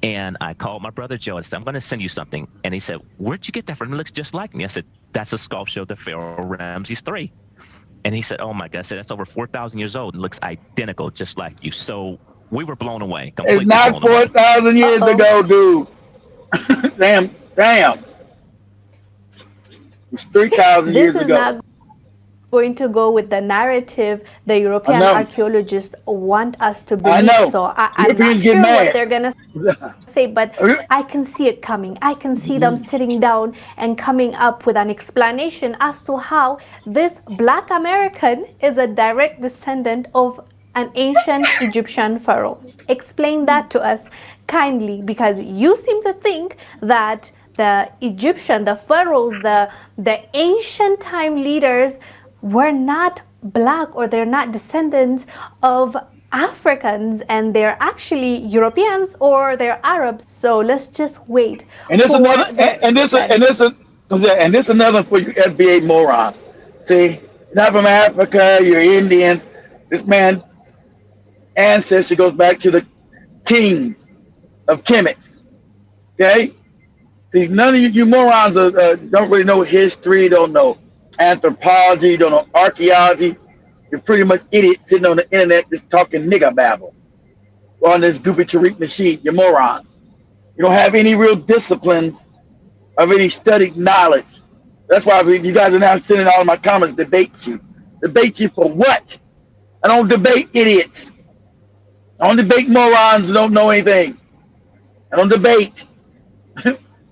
And I called my brother Joe and said, I'm going to send you something. And he said, where'd you get that from? It looks just like me. I said, that's a sculpture of the Pharaoh Ramses III. And he said, oh my God, I said, that's over 4,000 years old and looks identical, just like you. So we were blown away. It's not 4,000 years ago, dude. Damn. It's 3,000 years ago. Going to go with the narrative the European archaeologists want us to believe. So I'm not sure what they're going to say, but I can see it coming. I can see them sitting down and coming up with an explanation as to how this Black American is a direct descendant of an ancient Egyptian pharaoh. Explain that to us kindly, because you seem to think that the Egyptian, the pharaohs, the ancient time leaders were not Black, or they're not descendants of Africans, and they're actually Europeans or they're Arabs. So let's just wait. And this another for you FBA morons. See, not from Africa, you're Indians. This man's ancestry goes back to the kings of Kemet. Okay? See, none of you morons don't really know history, don't know anthropology, don't know archaeology. You're pretty much idiots sitting on the internet just talking nigger babble. Or on this goopy Tariq Nasheed, you're morons. You don't have any real disciplines of any studied knowledge. That's why you guys are now sending all of my comments debate you. Debate you for what? I don't debate idiots. I don't debate morons who don't know anything. I don't debate.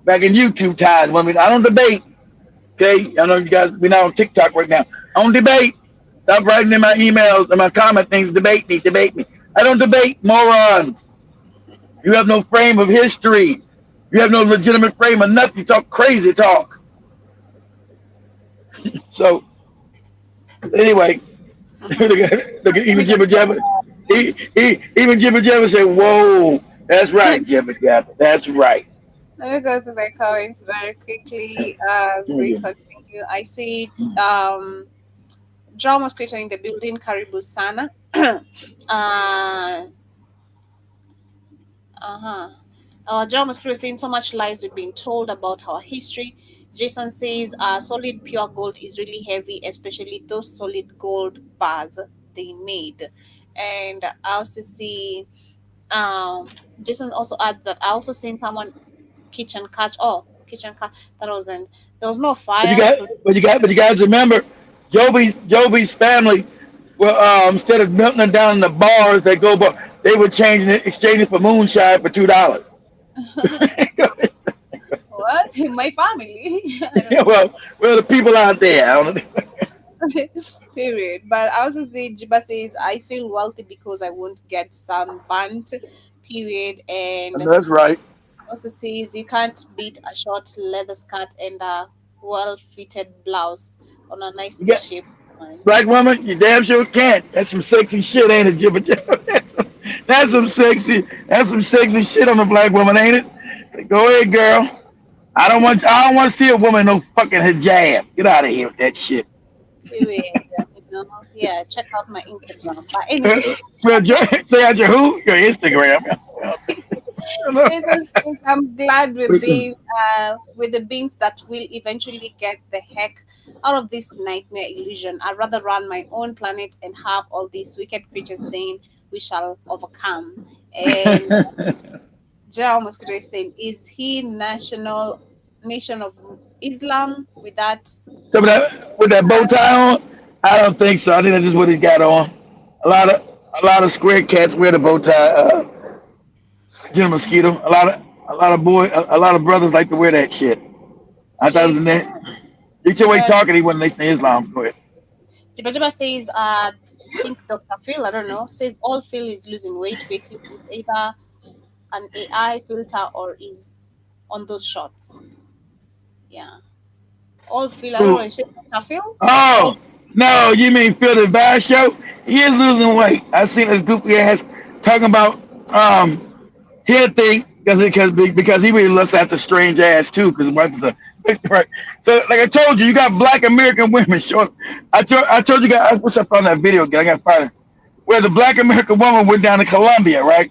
back in YouTube times when I don't debate. Okay, I know you guys. We're not on TikTok right now. I don't debate. Stop writing in my emails and my comment things. Debate me. I don't debate, morons. You have no frame of history. You have no legitimate frame of nothing. You talk crazy talk. So, anyway, look at even Jibba Jabba. Even Jibba Jabba said, "Whoa, that's right, Jibba Jabba. That's right." Let me go through the comments very quickly as we continue. I see Joe Mosquito in the building, Karibu Sana. Joe Mosquito saying so much lies we've been told about our history. Jason says solid pure gold is really heavy, especially those solid gold bars they made. And I also see Jason also adds that I also seen someone kitchen catch. That wasn't, there was no fire. But you guys remember, Joby's family were instead of melting it down in the bars, they were exchanging it for moonshine for $2. What? My family? Yeah, well, the people out there. I don't know. Period. But I also see Jiba says I feel wealthy because I won't get sunburnt. Period. And that's right. Also says you can't beat a short leather skirt and a well-fitted blouse on a nicely shaped one. Black woman, you damn sure can't. That's some sexy shit, ain't it, Jibba Jabba? That's some sexy shit on a black woman, ain't it? Go ahead, girl. I don't want to see a woman in no fucking hijab. Get out of here with that shit. Yeah, check out my Instagram. But anyways, say out your who? Your Instagram. I'm glad we've been with the beings that will eventually get the heck out of this nightmare illusion. I'd rather run my own planet and have all these wicked creatures saying we shall overcome. And Gerald Mosquito is saying, is he Nation of Islam with that? So with that bow tie on? I don't think so. I think that's just what he's got on. A lot of square cats wear the bow tie. General Mosquito. A lot of brothers like to wear that shit. I thought it was in there. You your way talking, he wasn't listening to Islam. Go ahead. Jiba says, I think Dr. Phil, I don't know, says all Phil is losing weight quickly. It's either an AI filter or is on those shots. Yeah. All Phil, I don't know, you said Dr. Phil? Oh, no, you mean Phil the Vice Show? He is losing weight. I seen this goofy ass talking about he'll think because he really looks after strange ass too, because his wife is a right. So like I told you, you got black American women showing. I told you guys, what's up on that video again? I got to find it. Where the black American woman went down to Colombia, right?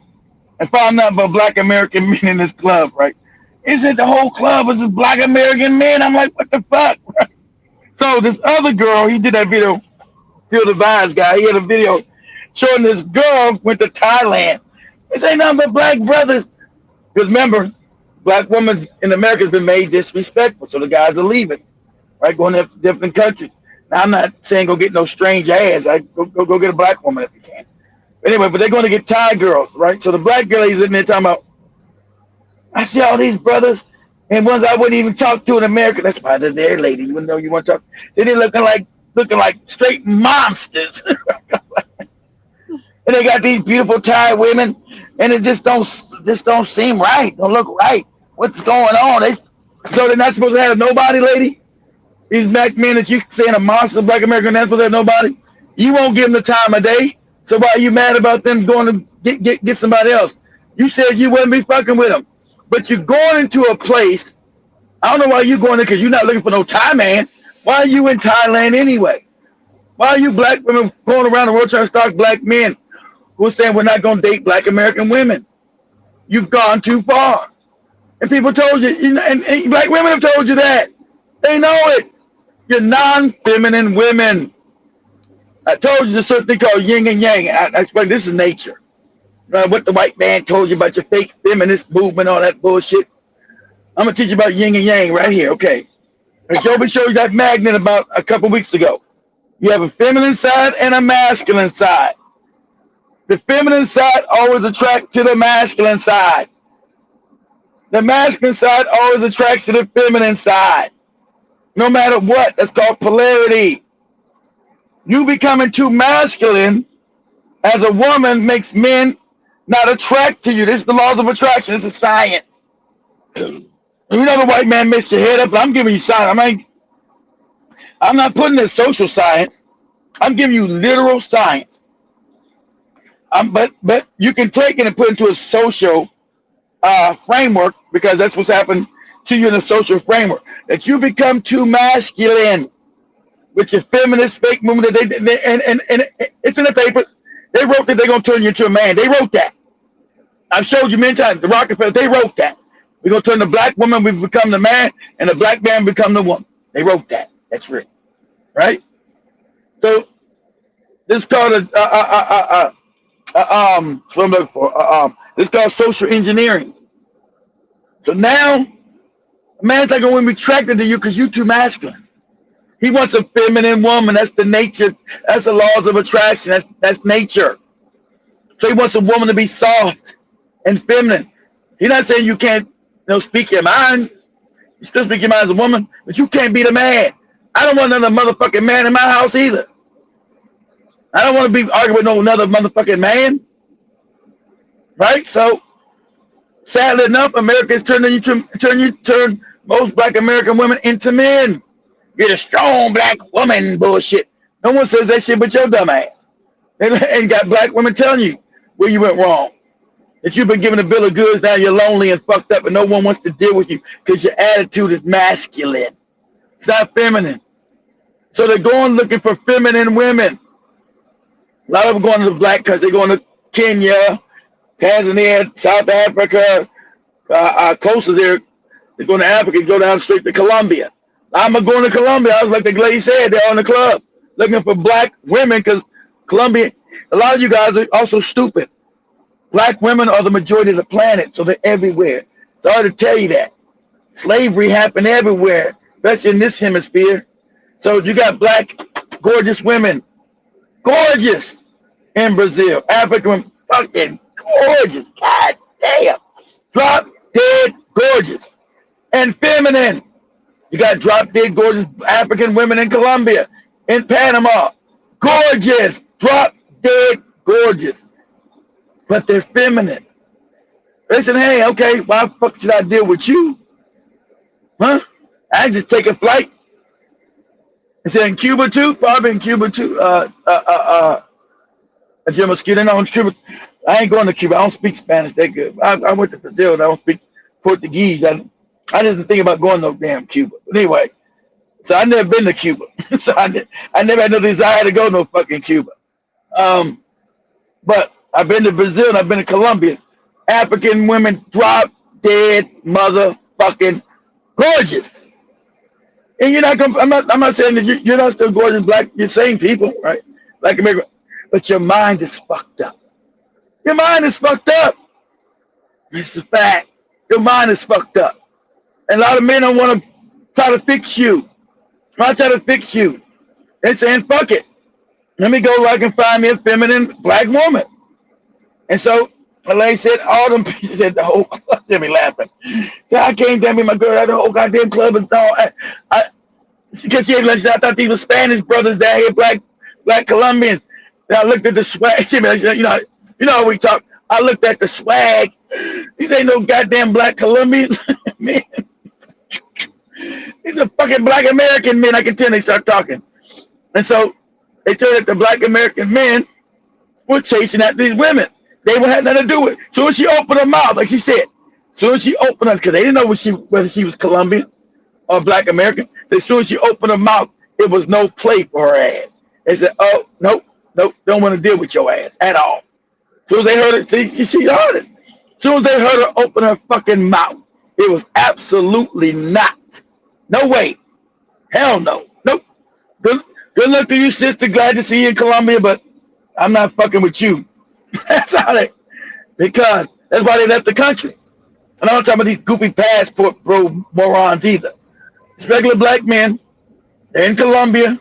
And found out about black American men in this club, right? He said the whole club was black American men. I'm like, what the fuck? Right? So this other girl, he did that video, Phil the Vines guy, he had a video showing this girl went to Thailand. This ain't nothing but black brothers. Because remember, black women in America has been made disrespectful, so the guys are leaving, right? Going to different countries. Now, I'm not saying go get no strange ass. Go get a black woman if you can. Anyway, but they're going to get Thai girls, right? So the black girl is in there talking about, I see all these brothers, and ones I wouldn't even talk to in America. That's why they're there, lady. You wouldn't know you want to talk. They're looking like straight monsters. And they got these beautiful Thai women, and it just don't seem right. Don't look right. What's going on? So they're not supposed to have nobody, lady? These black men that you saying a monster, black American, not supposed to have nobody? You won't give them the time of day. So why are you mad about them going to get somebody else? You said you wouldn't be fucking with them. But you're going into a place, I don't know why you're going there, because you're not looking for no Thai man. Why are you in Thailand anyway? Why are you black women going around the world trying to stalk black men who are saying we're not going to date black American women? You've gone too far. And people told you, and black women have told you that. They know it. You're non-feminine women. I told you there's certain thing called yin and yang. I explained this is nature. What the white man told you about your fake feminist movement, all that bullshit. I'm going to teach you about yin and yang right here, okay? And Joby showed you that magnet about a couple weeks ago. You have a feminine side and a masculine side. The feminine side always attracts to the masculine side. The masculine side always attracts to the feminine side. No matter what, that's called polarity. You becoming too masculine as a woman makes men not attract to you. This is the laws of attraction. This is science. You know the white man messed your head up, but I'm giving you science. I'm not putting this social science. I'm giving you literal science. But you can take it and put it into a social framework, because that's what's happened to you in a social framework. That you become too masculine with your feminist fake movement. And it's in the papers. They wrote that they're going to turn you into a man. They wrote that. I've showed you many times. The Rockefeller, they wrote that. We're going to turn the black woman, we become the man, and the black man become the woman. They wrote that. That's written. Right? So this is called this is called social engineering. So now a man's not going to be attracted to you because you're too masculine. He wants a feminine woman. That's the nature. That's the laws of attraction. That's nature. So he wants a woman to be soft and feminine. He's not saying you can't speak your mind. You still speak your mind as a woman, but you can't be the man. I don't want another motherfucking man in my house either. I don't want to be arguing with no another motherfucking man. Right? So sadly enough, America is turning most black American women into men. You're a strong black woman bullshit. No one says that shit but your dumb ass. And got black women telling you where you went wrong. That you've been given a bill of goods, now you're lonely and fucked up and no one wants to deal with you because your attitude is masculine. It's not feminine. So they're going looking for feminine women. A lot of them going to the black country. They're going to Kenya, Tanzania, South Africa, coastal there. They're going to Africa, go down straight to Colombia. I'm going to Colombia. I was like the lady said, they're on the club looking for black women because Colombia, a lot of you guys are also stupid. Black women are the majority of the planet, so they're everywhere. Sorry to tell you that. Slavery happened everywhere, especially in this hemisphere. So you got black, gorgeous women. Gorgeous in Brazil. African women, fucking gorgeous. God damn. Drop dead gorgeous. And feminine. You got drop dead gorgeous African women in Colombia, in Panama. Gorgeous. Drop dead gorgeous. But they're feminine. They said, hey, okay, why the fuck should I deal with you? Huh? I just take a flight. They said in Cuba too, probably in Cuba too. Jim Mosquito, no, in Cuba. I ain't going to Cuba. I don't speak Spanish that good. I went to Brazil and I don't speak Portuguese. I didn't think about going to no damn Cuba. But anyway, so I never been to Cuba. So I never had no desire to go to no fucking Cuba. But I've been to Brazil and I've been to Colombia. African women drop dead motherfucking gorgeous. And you're not gonna, I'm not saying that you're not still gorgeous black, you're same people, right? Like America, but your mind is fucked up. Your mind is fucked up. It's a fact. Your mind is fucked up. And a lot of men don't want to try to fix you. Try to fix you. They're saying, fuck it. Let me go where I can find me a feminine black woman. And so the lady said, all them people said the whole club, they me laughing. So I came down with my girl, the whole goddamn club is down. Because she like, I thought these were Spanish brothers down here, black Colombians. And I looked at the swag. She said, you know how we talk. I looked at the swag. These ain't no goddamn black Colombians. Man. These are fucking black American men. I can tell they start talking. And so they told that the black American men were chasing after these women. They would have nothing to do with it. So when she opened her mouth, like she said, so when she opened her, because they didn't know whether she was Colombian or black American. So as soon as she opened her mouth, it was no play for her ass. They said, oh, nope, don't want to deal with your ass at all. As soon as they heard it, she's honest. As soon as they heard her open her fucking mouth, it was absolutely not. No way. Hell no. Nope. Good luck to you, sister. Glad to see you in Colombia, but I'm not fucking with you. That's how because that's why they left the country. And I'm not talking about these goofy passport bro morons either. It's regular black men. They're in Colombia.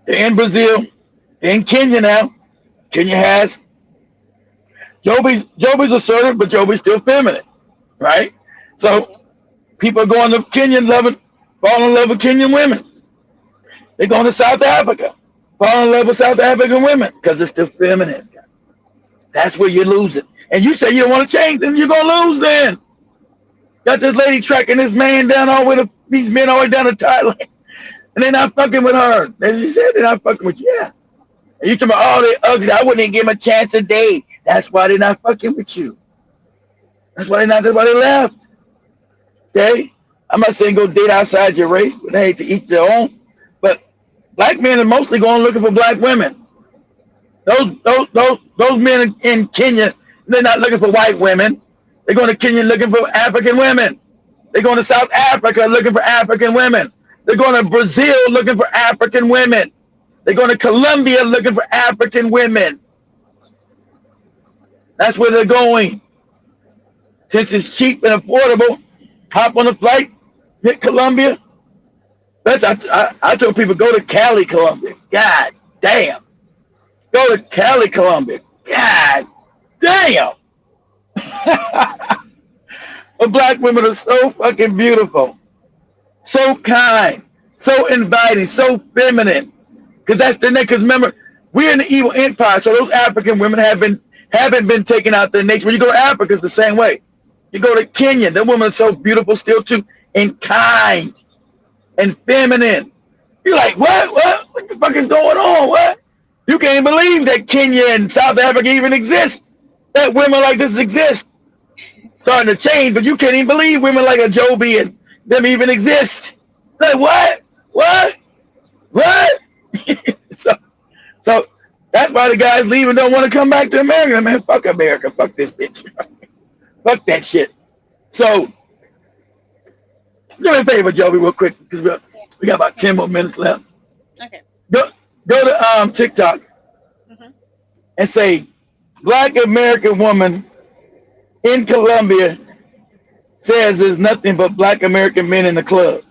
They're in Brazil. They're in Kenya now. Kenya has Joby's assertive, but Joby's still feminine, right? So people are going to Kenya, fall in love with Kenyan women. They're going to South Africa, fall in love with South African women because it's still feminine. That's where you're losing. And you say you don't want to change, then you're going to lose then. Got this lady tracking this man down all the way to, these men all the way down to Thailand. And they're not fucking with her. As you said, they're not fucking with you. Yeah. And you talking about, oh, they're ugly. I wouldn't even give them a chance a day. That's why they're not fucking with you. That's why they left. Okay? I'm not saying go date outside your race, but they hate to eat their own. But black men are mostly going looking for black women. Those men in Kenya, they're not looking for white women. They're going to Kenya looking for African women. They're going to South Africa looking for African women. They're going to Brazil looking for African women. They're going to Colombia looking for African women. That's where they're going. Since it's cheap and affordable, hop on a flight, hit Colombia. I told people, go to Cali, Colombia. God damn. Go to Cali, Colombia. God damn. But black women are so fucking beautiful, so kind, so inviting, so feminine. Because that's the next. Because remember, we're in the evil empire, so those African women haven't been taken out their nature. When you go to Africa, it's the same way. You go to Kenya, the women are so beautiful still too, and kind and feminine. You're like, what the fuck is going on? What? You can't believe that Kenya and South Africa even exist. That women like this exist. Starting to change, but you can't even believe women like a Joby and them even exist. Like what? So that's why the guys leave and don't want to come back to America. Man, fuck America. Fuck this bitch. Fuck that shit. So do me a favor, Joby, real quick, because we got about 10 more minutes left. Okay. Go to TikTok and say, Black American woman in Colombia says there's nothing but Black American men in the club.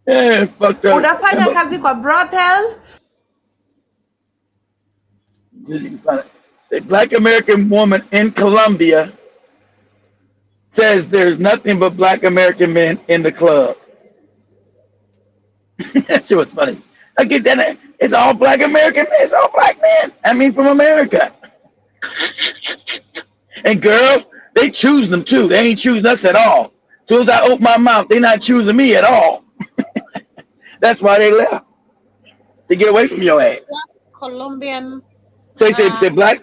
Yeah, fuck that. Unafanya kazi kwa brothel? A Black American woman in Colombia says there's nothing but Black American men in the club. That shit was funny. I get that. It's all Black American men. It's all black men. I mean, from America. And girl, they choose them too. They ain't choosing us at all. As soon as I open my mouth, they not choosing me at all. That's why they left. To get away from your ass. Colombian. Say black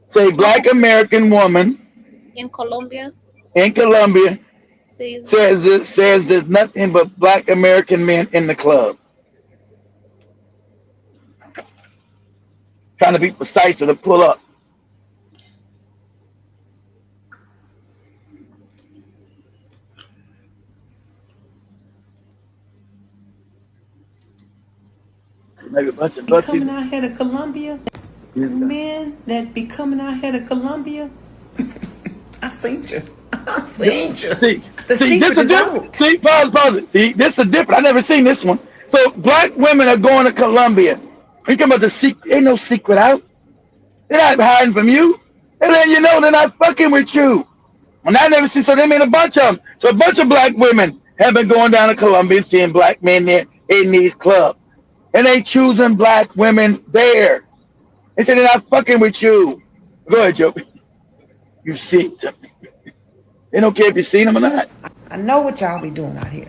say Black American woman in Colombia. Says there's nothing but Black American men in the club. Trying to be precise or to pull up. Maybe a bunch of coming out here to Colombia. Men that be coming out here to Colombia. I seen you. See, this is different. See, pause it. See, this is different. I never seen this one. So black women are going to Colombia. You come about the secret? Ain't no secret out. They're not hiding from you. And then you know they're not fucking with you. And I never see. So they made a bunch of them. So a bunch of black women have been going down to Colombia and seeing black men there in these clubs, and they choosing black women there. They say they're not fucking with you. Go ahead, Joe. You see them. They don't care if you seen them or not. I know what y'all be doing out here.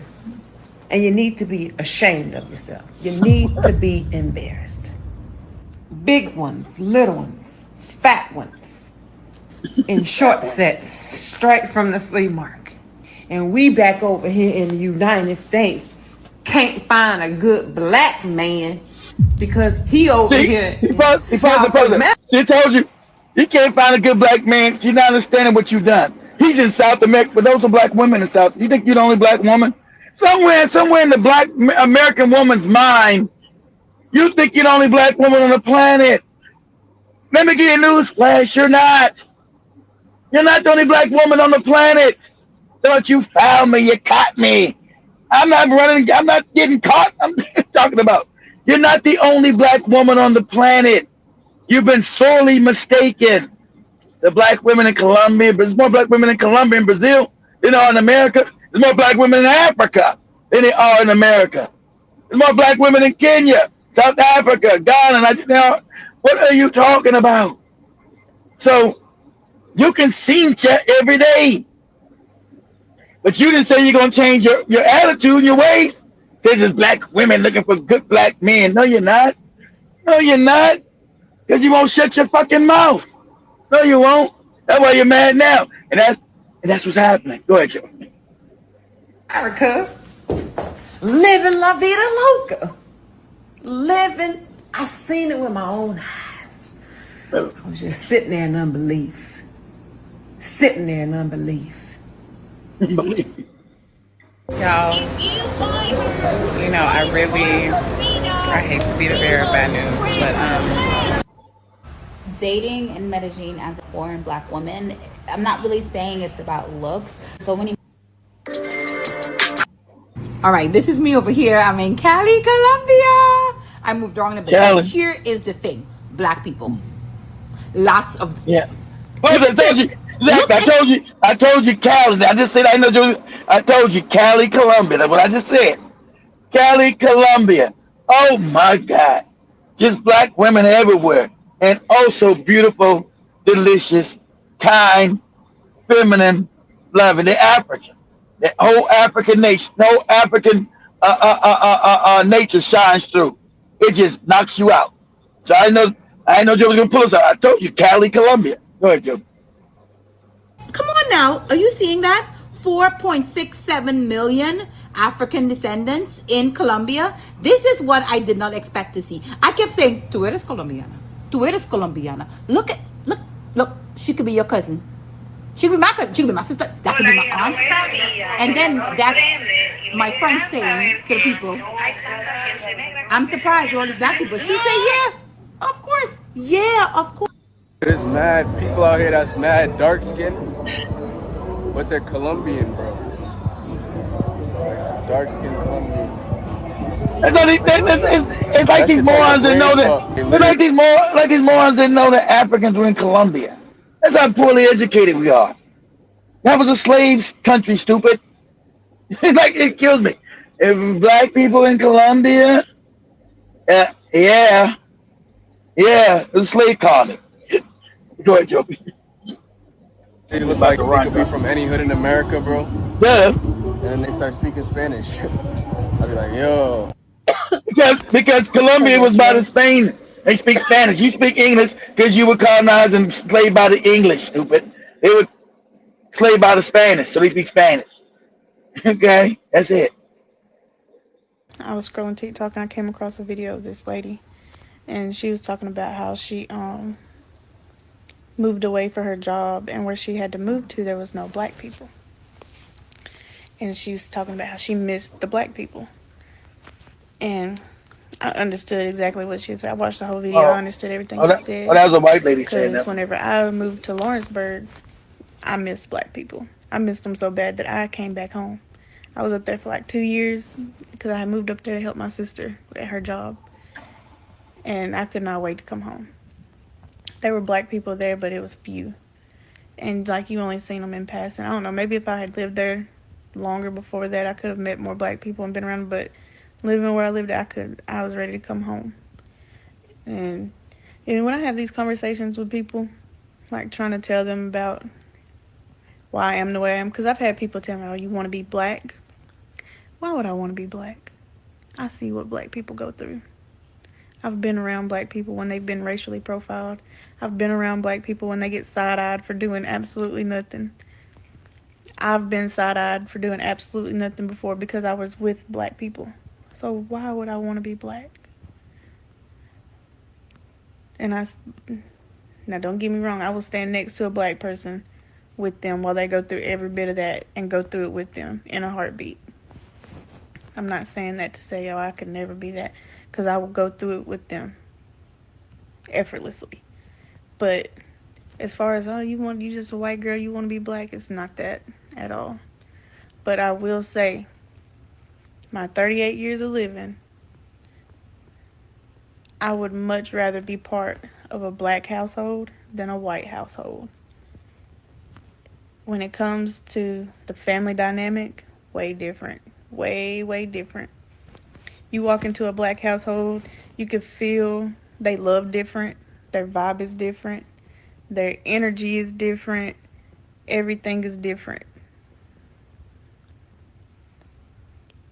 And you need to be ashamed of yourself. You need to be embarrassed. Big ones, little ones, fat ones, in short sets, straight from the flea market. And we back over here in the United States can't find a good black man because he over here. He told you he can't find a good black man. She's not understanding what you've done. He's in South America, but those are black women in South. You think you're the only black woman? Somewhere in the black American woman's mind, you think you're the only black woman on the planet. Let me give you a news flash. You're not. You're not the only black woman on the planet. Don't you found me? You caught me. I'm not running. I'm not getting caught. I'm talking about you're not the only black woman on the planet. You've been sorely mistaken. The black women in Colombia, but there's more black women in Colombia and Brazil than there are in America. There's more black women in Africa than there are in America. There's more black women in Kenya, South Africa, Ghana. Now, what are you talking about? So you can sing every day, but you didn't say you're gonna change your attitude and your ways. Say there's black women looking for good black men. No, you're not. No, you're not. Because you won't shut your fucking mouth. No, you won't. That's why you're mad now. And that's what's happening. Go ahead, Joe. America, living la vida loca. Living, I seen it with my own eyes. I was just sitting there in unbelief. Sitting there in unbelief. Y'all, I hate to be the bearer of bad news, but dating in Medellin as a foreign black woman, I'm not really saying it's about looks. So many. All right, this is me over here. I'm in Cali, Colombia. I moved around a bit. But here is the thing: black people, lots of I told you Cali. I just said I know. I told you Cali, Colombia. That's what I just said. Cali, Colombia. Oh my God, just black women everywhere, and also beautiful, delicious, kind, feminine, loving. They're African. The whole African nation, no African nature shines through. It just knocks you out. So I know Joe was gonna pull us out. I told you, Cali, Colombia. Go ahead, Joe. Come on now, are you seeing that? 4.67 million African descendants in Colombia. This is what I did not expect to see. I kept saying, tú eres colombiana. Tú eres colombiana. Look. She could be your cousin. She could be my cousin. She could be my sister. That could be my aunt. And then that's my friend saying to the people, I'm surprised you're all these black people. She said, yeah, of course. Yeah, of course. There's mad people out here that's mad dark skin, but they're Colombian, bro. Like some dark skin Colombians. It's like these morons that know that. It's like these morons that know that Africans were in Colombia. That's how poorly educated we are. That was a slave country, stupid. Like, it kills me. If black people in Colombia, yeah, it was a slave colony. Go ahead, Joe. They look like they could be from any hood in America, bro. Yeah. And then they start speaking Spanish. I'd be like, yo. Because Colombia was by the Spain. They speak Spanish. You speak English because you were colonized and enslaved by the English, stupid. They were enslaved by the Spanish, so they speak Spanish. Okay, that's it. I was scrolling TikTok and I came across a video of this lady, and she was talking about how she moved away for her job, and where she had to move to, there was no black people. And she was talking about how she missed the black people. And I understood exactly what she said. I watched the whole video. I understood everything she said. Oh, that was a white lady saying that. Because whenever I moved to Lawrenceburg, I missed black people. I missed them so bad that I came back home. I was up there for like 2 years because I had moved up there to help my sister at her job. And I could not wait to come home. There were black people there, but it was few. And like you only seen them in passing. I don't know, maybe if I had lived there longer before that, I could have met more black people and been around, but living where I lived, I was ready to come home. And when I have these conversations with people, like trying to tell them about why I am the way I am, because I've had people tell me, oh, you want to be black? Why would I want to be black? I see what black people go through. I've been around black people when they've been racially profiled. I've been around black people when they get side-eyed for doing absolutely nothing. I've been side-eyed for doing absolutely nothing before because I was with black people. So why would I want to be black? And now don't get me wrong, I will stand next to a black person with them while they go through every bit of that and go through it with them in a heartbeat. I'm not saying that to say, oh, I could never be that, because I will go through it with them effortlessly. But as far as, oh, you just a white girl, you want to be black, it's not that at all. But I will say, my 38 years of living, I would much rather be part of a black household than a white household. When it comes to the family dynamic, way different. Way different. You walk into a black household, you can feel they love different, their vibe is different, their energy is different, everything is different.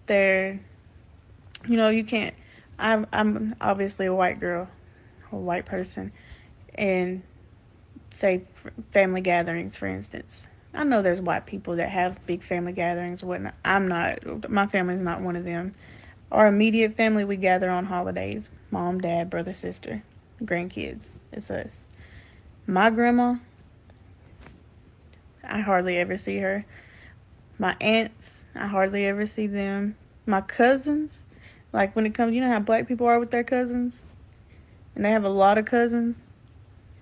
You can't, I'm obviously a white girl, a white person, and say family gatherings, for instance. I know there's white people that have big family gatherings or whatnot. I'm not, my family's not one of them. Our immediate family, we gather on holidays. Mom, dad, brother, sister, grandkids. It's us. My grandma, I hardly ever see her. My aunts, I hardly ever see them. My cousins, like when it comes, you know how black people are with their cousins? And they have a lot of cousins,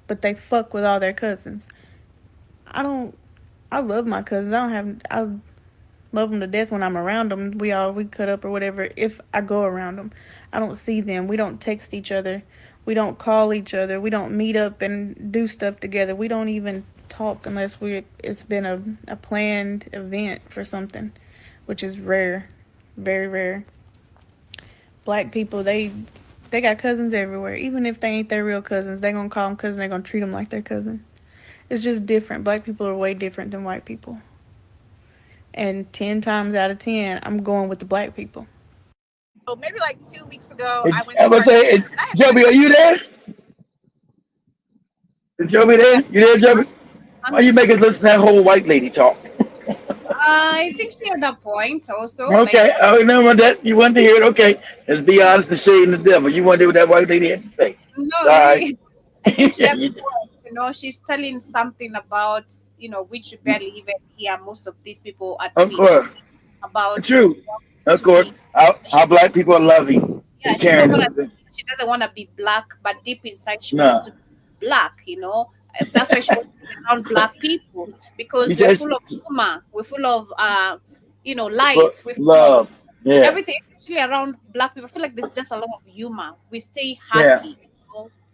but they fuck with all their cousins. I love my cousins. I love them to death when I'm around them. We cut up or whatever if I go around them. I don't see them. We don't text each other. We don't call each other. We don't meet up and do stuff together. We don't even talk unless it's been a planned event for something, which is rare, very rare. Black people, they got cousins everywhere. Even if they ain't their real cousins, they gonna call them cousins. They gonna treat them like their cousin. It's just different. Black people are way different than white people. And 10 times out of 10, I'm going with the black people. So maybe like 2 weeks ago, I would say, Joby, are you there? Is Joby there? You there, Joby? Why you make us listen to that whole white lady talk? I think she had a point also. Okay, Like, I remember that. You wanted to hear it. Okay, let's be honest and shade the devil. You want to hear what that white lady had to say? no, All right. I think she had a point. She's telling something about, which you barely even hear most of these people Of admit course. about. True. Of course. How black people are loving. Yeah, she doesn't want to be black, but deep inside she wants to be black, That's why she wants to be around black people, because we're full of humor, we're full of life, we're full love. of everything, especially around black people. I feel like there's just a lot of humor. We stay happy.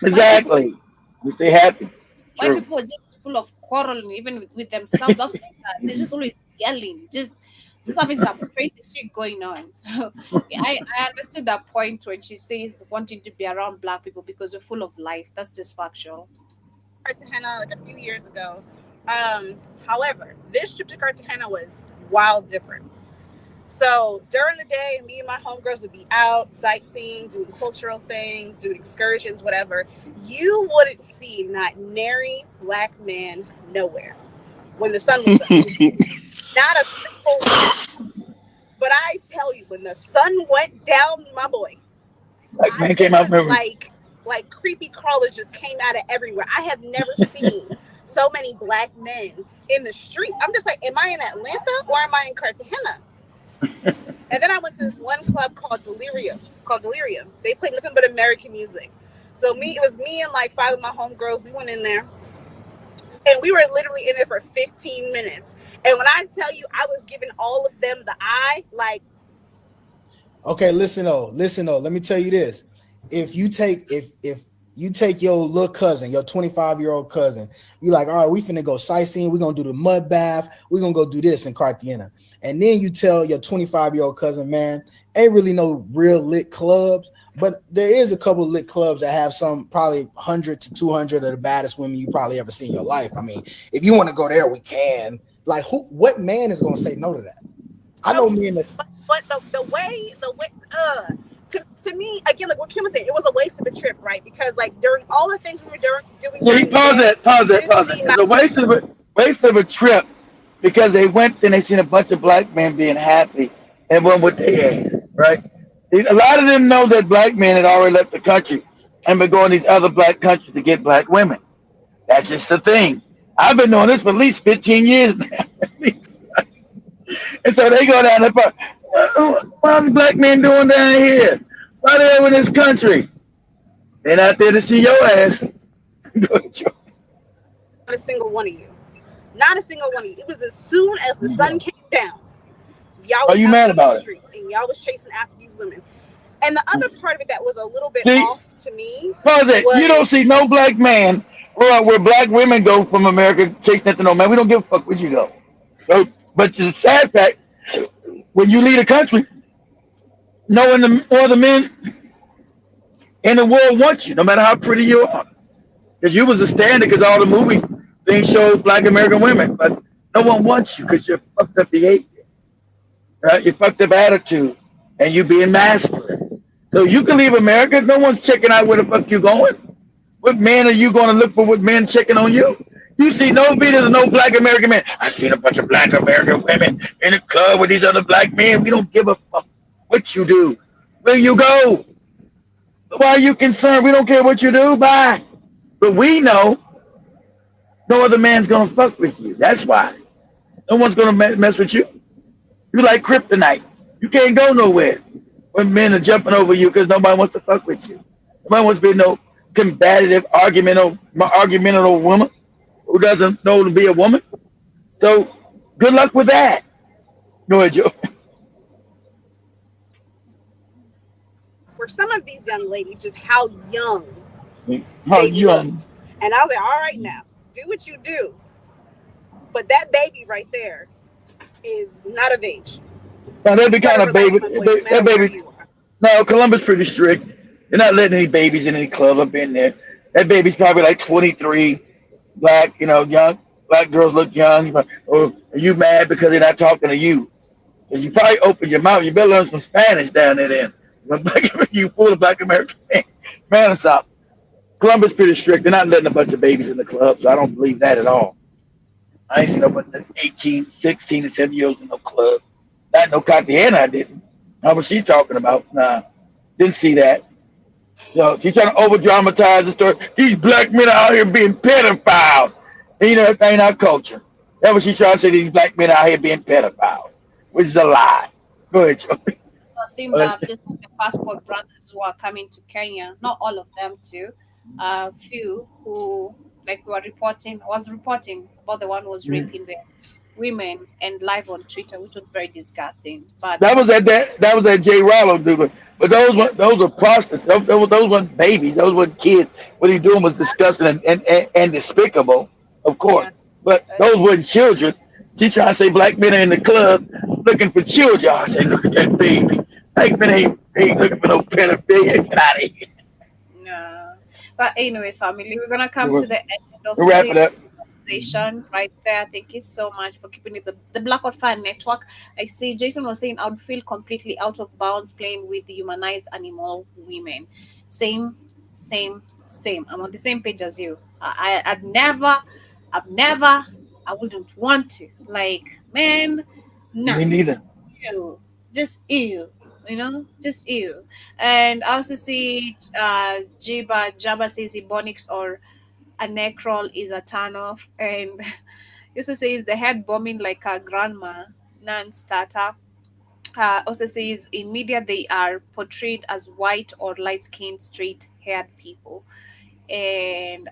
Exactly. We stay happy. White people are just full of quarreling, even with themselves. I've seen that. They're just always yelling, just having some crazy shit going on. So I understood that point when she says wanting to be around black people because we're full of life. That's just factual. Cartagena like a few years ago. However, this trip to Cartagena was wild different. So during the day, me and my homegirls would be out sightseeing, doing cultural things, doing excursions, whatever. You wouldn't see not nary black man nowhere when the sun was up. Not a single one. But I tell you, when the sun went down, my boy, Black man came out from like creepy crawlers just came out of everywhere. I have never seen so many black men in the streets. I'm just like, am I in Atlanta or am I in Cartagena? And then I went to this one club called Delirium. It's called Delirium. They played nothing but American music. So it was me and like 5 of my homegirls. We went in there. And we were literally in there for 15 minutes. And when I tell you, I was giving all of them the eye, like. Okay, listen though. Let me tell you this. If you take your little cousin, your 25-year-old cousin, you like, all right, we finna go sightseeing. We're gonna do the mud bath. We're gonna go do this in Cartagena. And then you tell your 25-year-old cousin, man, ain't really no real lit clubs, but there is a couple of lit clubs that have some probably 100 to 200 of the baddest women you probably ever seen in your life. I mean, if you want to go there, we can. Like, what man is gonna say no to that? I know me and this. But the way, to me, again, like what Kim was saying, it was a waste of a trip, right? Because like during all the things we were doing. So pause it. It's a waste of a trip because they went and they seen a bunch of black men being happy and went with their ass, right? See, a lot of them know that black men had already left the country and been going to these other black countries to get black women. That's just the thing. I've been doing this for at least 15 years now. And so they go down there. What are the black men doing down here? Why are they in this country? They're not there to see your ass. Not a single one of you. Not a single one of you. It was as soon as the sun came down. Y'all are you mad about it? And y'all was chasing after these women. And the other part of it that was a little bit See, off to me pause it. You don't see no black man or where black women go from America chasing after no man. We don't give a fuck where you go. So, but the sad fact, when you leave a country, knowing the other men in the world want you, no matter how pretty you are. Because you was a standard because all the movies things showed black American women, but no one wants you because you're fucked up behavior, right? Your fucked up attitude, and you being masculine. So you can leave America. No one's checking out where the fuck you going. What men are you going to look for? What men checking on you? You see no videos of no black American men. I seen a bunch of black American women in a club with these other black men. We don't give a fuck what you do. Where you go? Why are you concerned? We don't care what you do. Bye. But we know no other man's gonna fuck with you. That's why. No one's gonna mess with you. You like kryptonite. You can't go nowhere when men are jumping over you because nobody wants to fuck with you. Nobody wants to be no combative argumentative woman who doesn't know to be a woman. So good luck with that. Go ahead, Joe. For some of these young ladies, just how young How they young? looked. And I was like, all right now, do what you do. But that baby right there is not of age. Now that'd be kind of baby. That baby. No, Columbus pretty strict. They're not letting any babies in any club up in there. That baby's probably like 23, black, young. Black girls look young. Or are you mad because they're not talking to you? Because you probably open your mouth. You better learn some Spanish down there then. When you full of black American man, stop. Columbus pretty strict. They're not letting a bunch of babies in the club, so I don't believe that at all. I ain't seen no bunch of 18, 16, and 17-year-olds in no club. Not no Cartagena, I didn't. How was she talking about? Nah, didn't see that. So she's trying to over dramatize the story. These black men are out here being pedophiles. And that ain't our culture. That's what she's trying to say. These black men out here being pedophiles, which is a lie. Go ahead, Joe. I've seen that just the passport brothers who are coming to Kenya, not all of them too. Few who was reporting about the one who was raping the women and live on Twitter, which was very disgusting. But that was that Jay Rollo dude. But those were prostitutes. Those weren't babies. Those weren't kids. What he doing was disgusting and despicable, of course. Yeah. But those weren't children. She trying to say black men are in the club looking for children. I say, look at that baby. Black men ain't looking for no pedophilia. Get out of here. No. But anyway, family, we're gonna come to the end of today's conversation right there. Thank you so much for keeping it the Black Hot Fire Network. I see Jason was saying I would feel completely out of bounds playing with the humanized animal women. Same. I'm on the same page as you. I've never, I wouldn't want to. Like, man, no. Me neither. Ew. Just ew. Just ew. And I also see Jabba says Ebonics or a necrol is a turn off. And he also says the head bombing like a grandma, non-starter. Also says in media they are portrayed as white or light-skinned, straight-haired people. And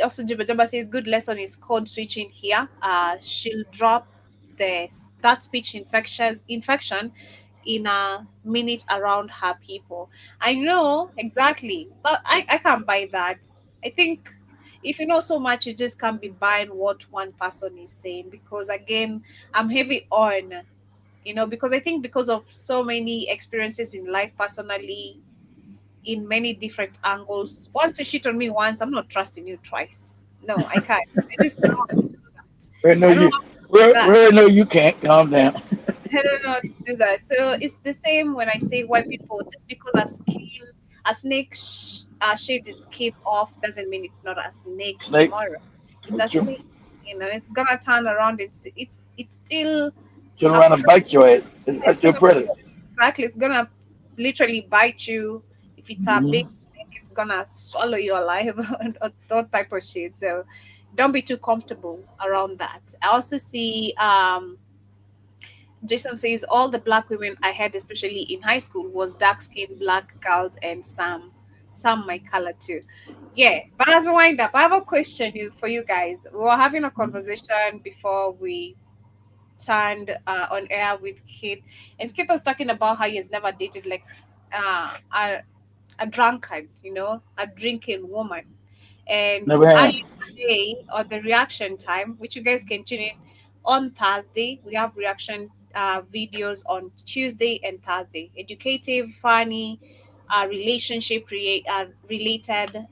also Jabba says good lesson is code switching here. She'll drop that speech infection in a minute around her people. I know exactly, but I can't buy that. I think if you know so much, you just can't be buying what one person is saying, because again, I'm heavy on, because I think because of so many experiences in life personally, in many different angles. Once you shit on me once, I'm not trusting you twice. No, I can't. I just don't do that. No, you can't. Calm down. I don't know how to do that. So it's the same when I say white people. Just because a snake shades its cape off doesn't mean it's not a snake tomorrow. It's a snake. It's gonna turn around. It's still turn around and bite your head. It's still predator. Exactly. It's gonna literally bite you. If it's a big snake, it's gonna swallow you alive or that type of shit. So don't be too comfortable around that. I also see Jason says all the black women I had, especially in high school, was dark-skinned black girls and some my color too. Yeah, but as we wind up, I have a question for you guys. We were having a conversation before we turned on air with Keith, and Keith was talking about how he has never dated like a drunkard, you know, a drinking woman. And earlier today on the reaction time, which you guys can tune in on Thursday, we have reaction videos on Tuesday and Thursday. Educative, funny, relationship related,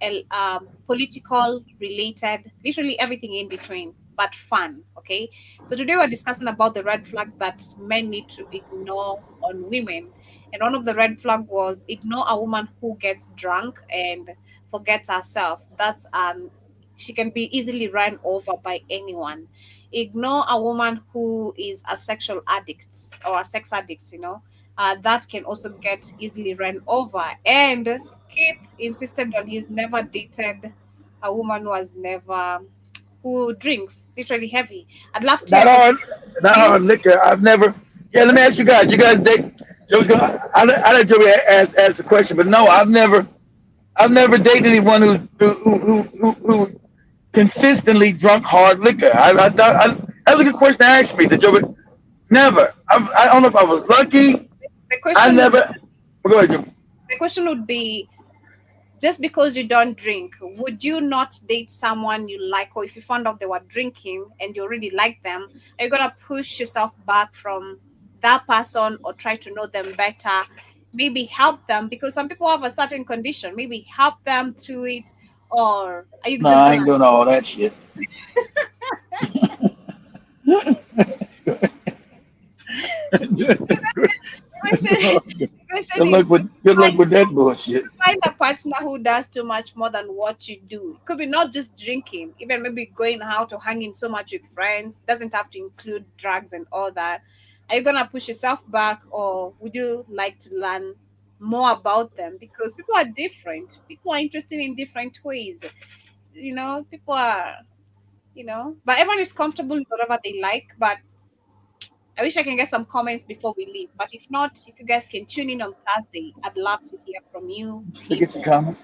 political related, literally everything in between, but fun. Okay, so today we're discussing about the red flags that men need to ignore on women. And one of the red flag was ignore a woman who gets drunk and forgets herself. That's she can be easily run over by anyone. Ignore a woman who is a sexual addict or a sex addict, you know. That can also get easily run over. And Keith insisted on he's never dated a woman who drinks literally heavy. I'd love to not on liquor. I've never. Yeah, let me ask you guys. You guys date? I let Joey ask the question, but no, I've never dated anyone who consistently drunk hard liquor. That was a good question to ask me. Joey, never. I don't know if I was lucky. Go ahead, Joey. The question would be, just because you don't drink, would you not date someone you like, or if you found out they were drinking and you already like them, are you gonna push yourself back from that person or try to know them better? Maybe help them, because some people have a certain condition. Maybe help them through it, or are you? I ain't doing all that shit. Good luck with that bullshit. Find a partner who does too much more than what you do. It could be not just drinking, even maybe going out or hanging so much with friends. Doesn't have to include drugs and all that. Are you gonna push yourself back, or would you like to learn more about them? Because people are different. People are interested in different ways. You know, people are, but everyone is comfortable with whatever they like. But I wish I can get some comments before we leave. But if not, if you guys can tune in on Thursday, I'd love to hear from you. Get some comments.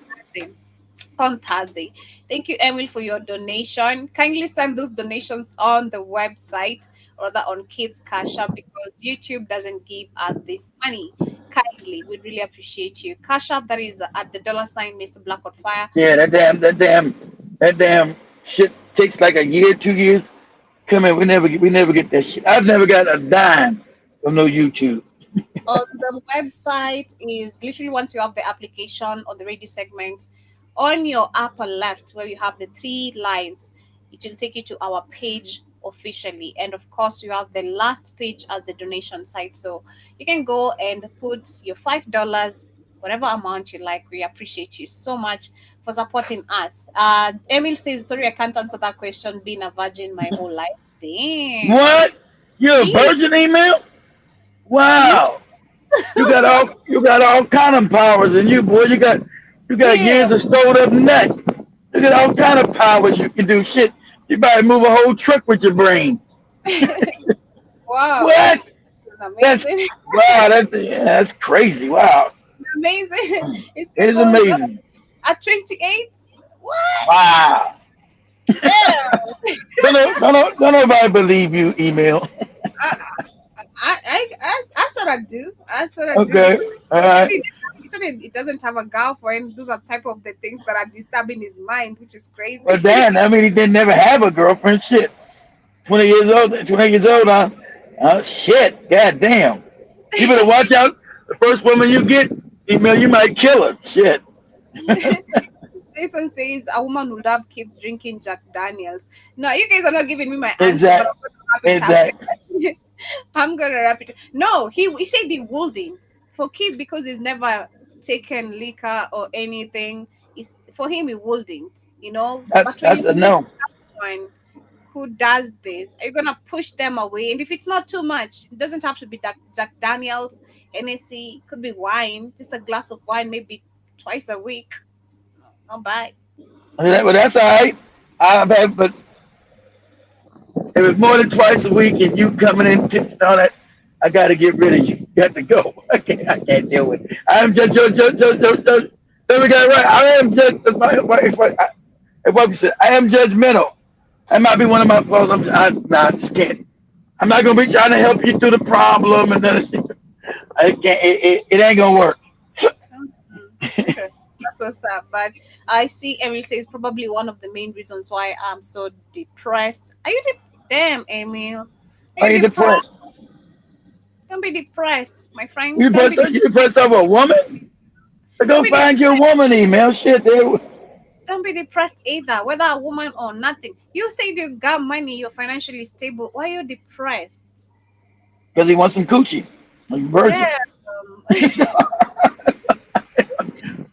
On Thursday. Thank you, Emil, for your donation. Kindly send those donations on the website, or rather on Kids Cash App, because YouTube doesn't give us this money. Kindly, we'd really appreciate you. Cash App, that is at the $ Mr. Black on Fire. Yeah, that damn shit takes like a year, 2 years. Come in, we never get that shit. I've never got a dime from no YouTube. On the website is literally, once you have the application on the radio segment, on your upper left where you have the 3 lines, it will take you to our page officially. And of course, you have the last page as the donation site. So you can go and put your $5, whatever amount you like. We appreciate you so much for supporting us. Emil says, sorry, I can't answer that question. Being a virgin my whole life. Damn. What? You're a virgin, Emil? Wow. You got all kind of powers in you, boy. You got years of stored up nut. You got all kind of powers you can do. Shit, you better move a whole truck with your brain. Wow. What? That's crazy. Wow. Amazing. It's amazing. At 28? What? Wow. Yeah. don't nobody believe you, Emil. I said I do. Okay. All right. He said it doesn't have a girlfriend. Those are type of the things that are disturbing his mind, which is crazy. Well, Dan, I mean, he didn't never have a girlfriend. Shit. 20 years old, huh? Shit. God damn. You better watch out. The first woman you get, Emil, you might kill her. Shit. Jason says a woman would have kept drinking Jack Daniels. No, you guys are not giving me my answer. Exactly. I'm gonna wrap it. No, he said he wouldn't for Keith because he's never taken liquor or anything. For him, he wouldn't. That's a no. Someone who does this, are you gonna push them away? And if it's not too much, it doesn't have to be Jack Daniels, NSC, could be wine, just a glass of wine, maybe twice a week. Not bad. Well, that's all right. But if it's more than twice a week and you coming in tips and all that, I got to get rid of you. You got to go. I can't deal with it. I am just. So we got it right. I am just. That's my wife said. I am judgmental. That might be one of my flaws. I just can't. I'm not gonna be trying to help you through the problem, and then I can't. It ain't gonna work. Okay. That's what's up. But I see Emily says probably one of the main reasons why I'm so depressed. Are you damn, Emil? Are you depressed? Don't be depressed, my friend. You depressed over a woman? Go find your woman, email shit. Don't be depressed either, whether a woman or nothing. You say you got money, you're financially stable. Why are you depressed? Because he wants some coochie. Like virgin. Yeah.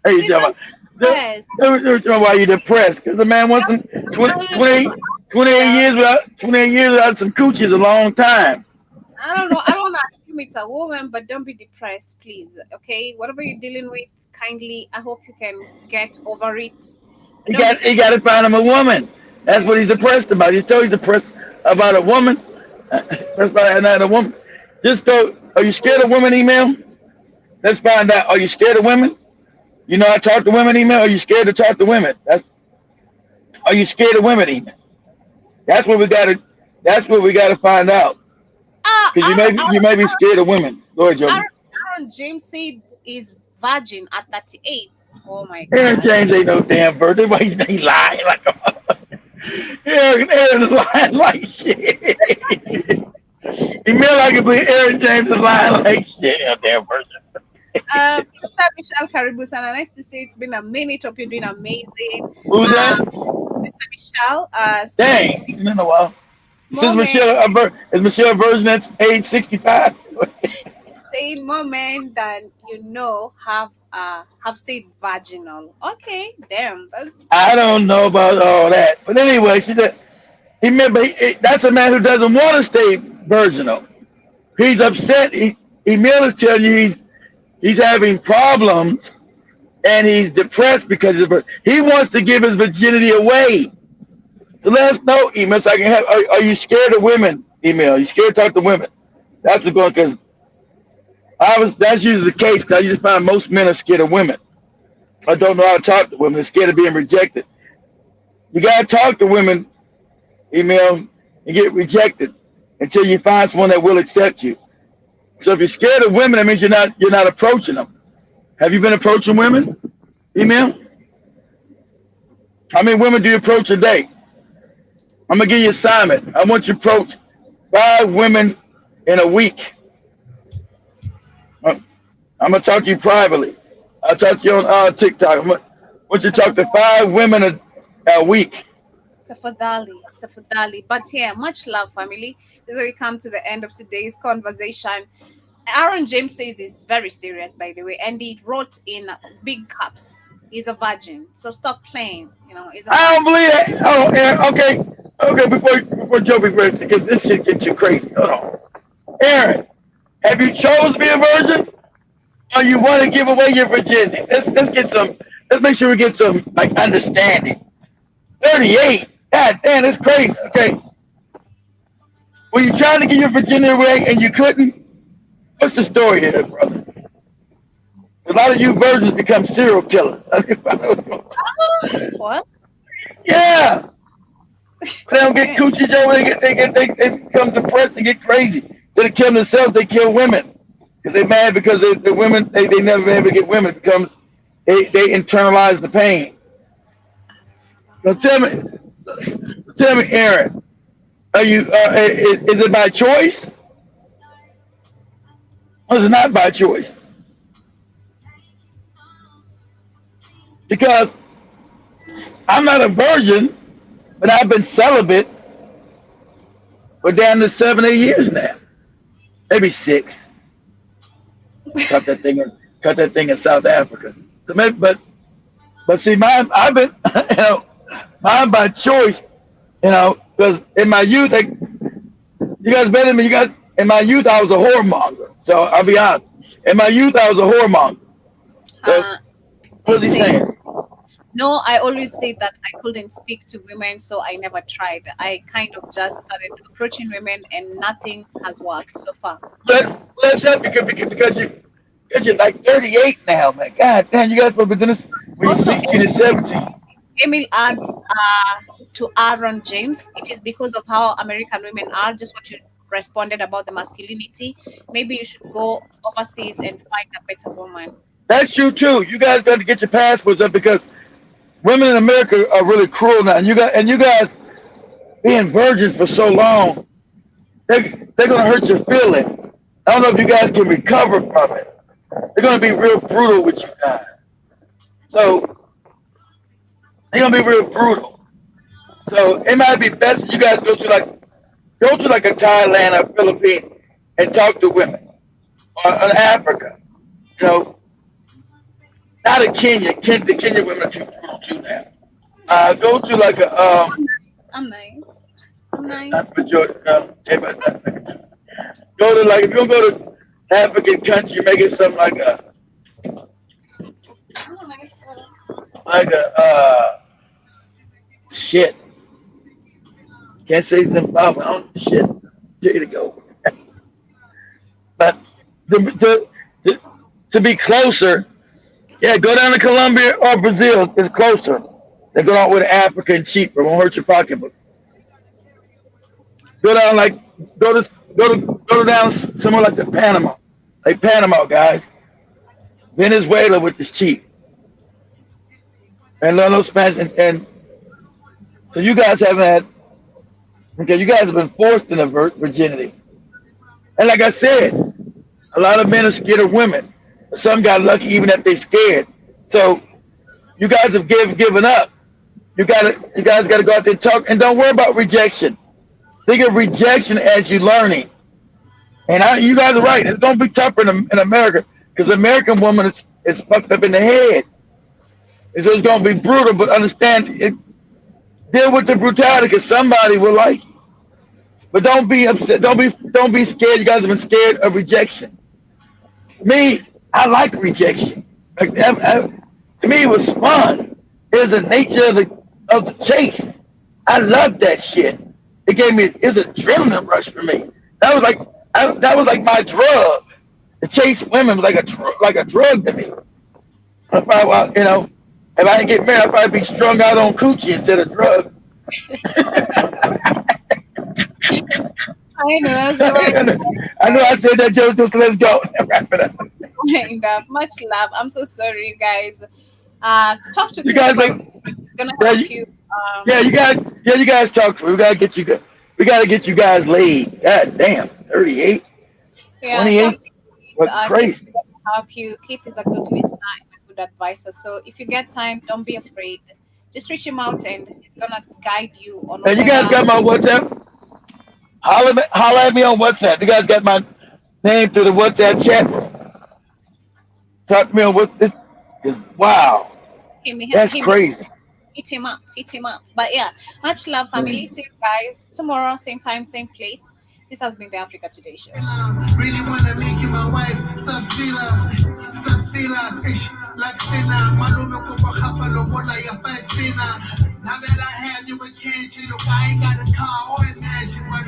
Hey, tell me why you depressed? Because the man wants some 28 years without some coochie is a long time. I don't know. I don't assume it's a woman, but don't be depressed, please. Okay, whatever you're dealing with, kindly. I hope you can get over it. He got to find him a woman. That's what he's depressed about. He's depressed about a woman. That's about not a woman. Just go. Are you scared of women? Email. Let's find out. Are you scared of women? You know, I talk to women. Email. Are you scared to talk to women? Are you scared of women? Email. That's what we got to. That's what we got to find out. Because you may be scared of women. Go ahead, Joe. Aaron James said is virgin at 38. Oh my God. Aaron James ain't no damn virgin. Why he lying like a motherfucker? Aaron is lying like shit. He may like it, but Aaron James is lying like shit. Damn virgin. Sister Michelle Caribusana, nice to see. It's been a minute. Hope you're doing amazing. Who's that? Sister Michelle. Dang, it's been a while. Is Michelle Virgin at age 65? Saying more men than you know have said vaginal. Okay, damn. I don't know about all that, but anyway, that's a man who doesn't want to stay virginal. He's upset. Emil is telling you he's having problems, and he's depressed because he wants to give his virginity away. So let us know, Emil, so I can have. Are you scared of women, Emil? Are you scared to talk to women? That's the going because that's usually the case. Because I just find most men are scared of women. I don't know how to talk to women. They're scared of being rejected. You gotta talk to women, Emil, and get rejected until you find someone that will accept you. So if you're scared of women, that means you're not approaching them. Have you been approaching women, Emil? How many women do you approach a day? I'm gonna give you an assignment. I want you to approach 5 women in a week. I'm gonna talk to you privately. I'll talk to you on TikTok. I want you to talk to 5 women a week. Tafadhali. But yeah, much love, family. As we come to the end of today's conversation, Aaron James says he's very serious, by the way, and he wrote in big caps. He's a virgin, so stop playing. You know, I don't believe that. Oh, Aaron, okay. Before Joe be crazy, because this shit gets you crazy. Hold on, Aaron, have you chose to be a virgin, or you want to give away your virginity? Let's get some. Let's make sure we get some understanding. 38. God damn, that's crazy. Okay. Were you trying to give your virginity away and you couldn't? What's the story here, brother? A lot of you virgins become serial killers. What? Yeah. They don't get coochie, Joe. They become depressed and get crazy. Instead of killing themselves, they kill women because they're mad because the women they never been able to get women. It becomes they internalize the pain. So tell me, Aaron, are you? Is it by choice? Or is it not by choice? Because I'm not a virgin, but I've been celibate for down to 7, 8 years now, maybe 6. Cut that thing in South Africa. So maybe, but see, I've been, mine by choice, because in my youth, you guys better than me. You guys, in my youth, I was a whoremonger. So I'll be honest. In my youth, I was a whoremonger. So what's he saying? No, I always say that I couldn't speak to women, so I never tried. I kind of just started approaching women, and nothing has worked so far. Let's help you because you're like 38 now, man. God damn, you guys were doing this when you're 16 and 17. Emil adds to Aaron James, it is because of how American women are, just what you responded about the masculinity. Maybe you should go overseas and find a better woman. That's true too. You guys got to get your passports up because women in America are really cruel now. And you guys being virgins for so long, they're gonna hurt your feelings. I don't know if you guys can recover from it. They're gonna be real brutal with you guys. So they're gonna be real brutal. So it might be best if you guys go to like a Thailand or Philippines and talk to women or Africa. You know, not a Kenya. The Kenya women are too brutal too now. Go to like a I'm nice. Go to like if you're gonna go to African country, make it something like a shit. Can't say Zimbabwe. I don't shit. There you go. But to be closer, yeah, go down to Colombia or Brazil. It's closer. They go out with Africa and cheaper. Won't hurt your pocketbook. Go down somewhere like Panama, guys. Venezuela, which is cheap. And learn those Spanish and so you guys haven't had. Okay, you guys have been forced into virginity. And like I said, a lot of men are scared of women. Some got lucky even if they're scared. So you guys have given up. You guys got to go out there and talk. And don't worry about rejection. Think of rejection as you learning. And you guys are right. It's going to be tougher in America because the American woman is fucked up in the head. So it's going to be brutal, but understand it. Deal with the brutality because somebody will like you. But don't be upset. Don't be scared. You guys have been scared of rejection. Me, I like rejection. Like to me, it was fun. It was the nature of the chase. I loved that shit. It was an adrenaline rush for me. That was like my drug. To chase women was like a drug to me. If I didn't get married, I'd probably be strung out on coochie instead of drugs. I know. I know I said that joke, so let's go. Wrap it up. Much love. I'm so sorry, you guys. Talk to you guys. It's gonna help you. You guys talk to me. We gotta get you guys laid. God damn, 38, 28. What crazy? Keith help you. Keith is a good listener and a good advisor. So if you get time, don't be afraid. Just reach him out, and he's gonna guide you on. And you guys got my WhatsApp? Holla at me on WhatsApp. You guys got my name through the WhatsApp chat room. Talk to me on what this is. Wow, that's crazy. Hit him up. But yeah, much love, family. See you guys tomorrow, same time, same place. This has been the Africa Today Show. Really wanna make you my wife. Subsidies, like Sina. Now that I have you a chance, you look, I ain't got a car or imagine what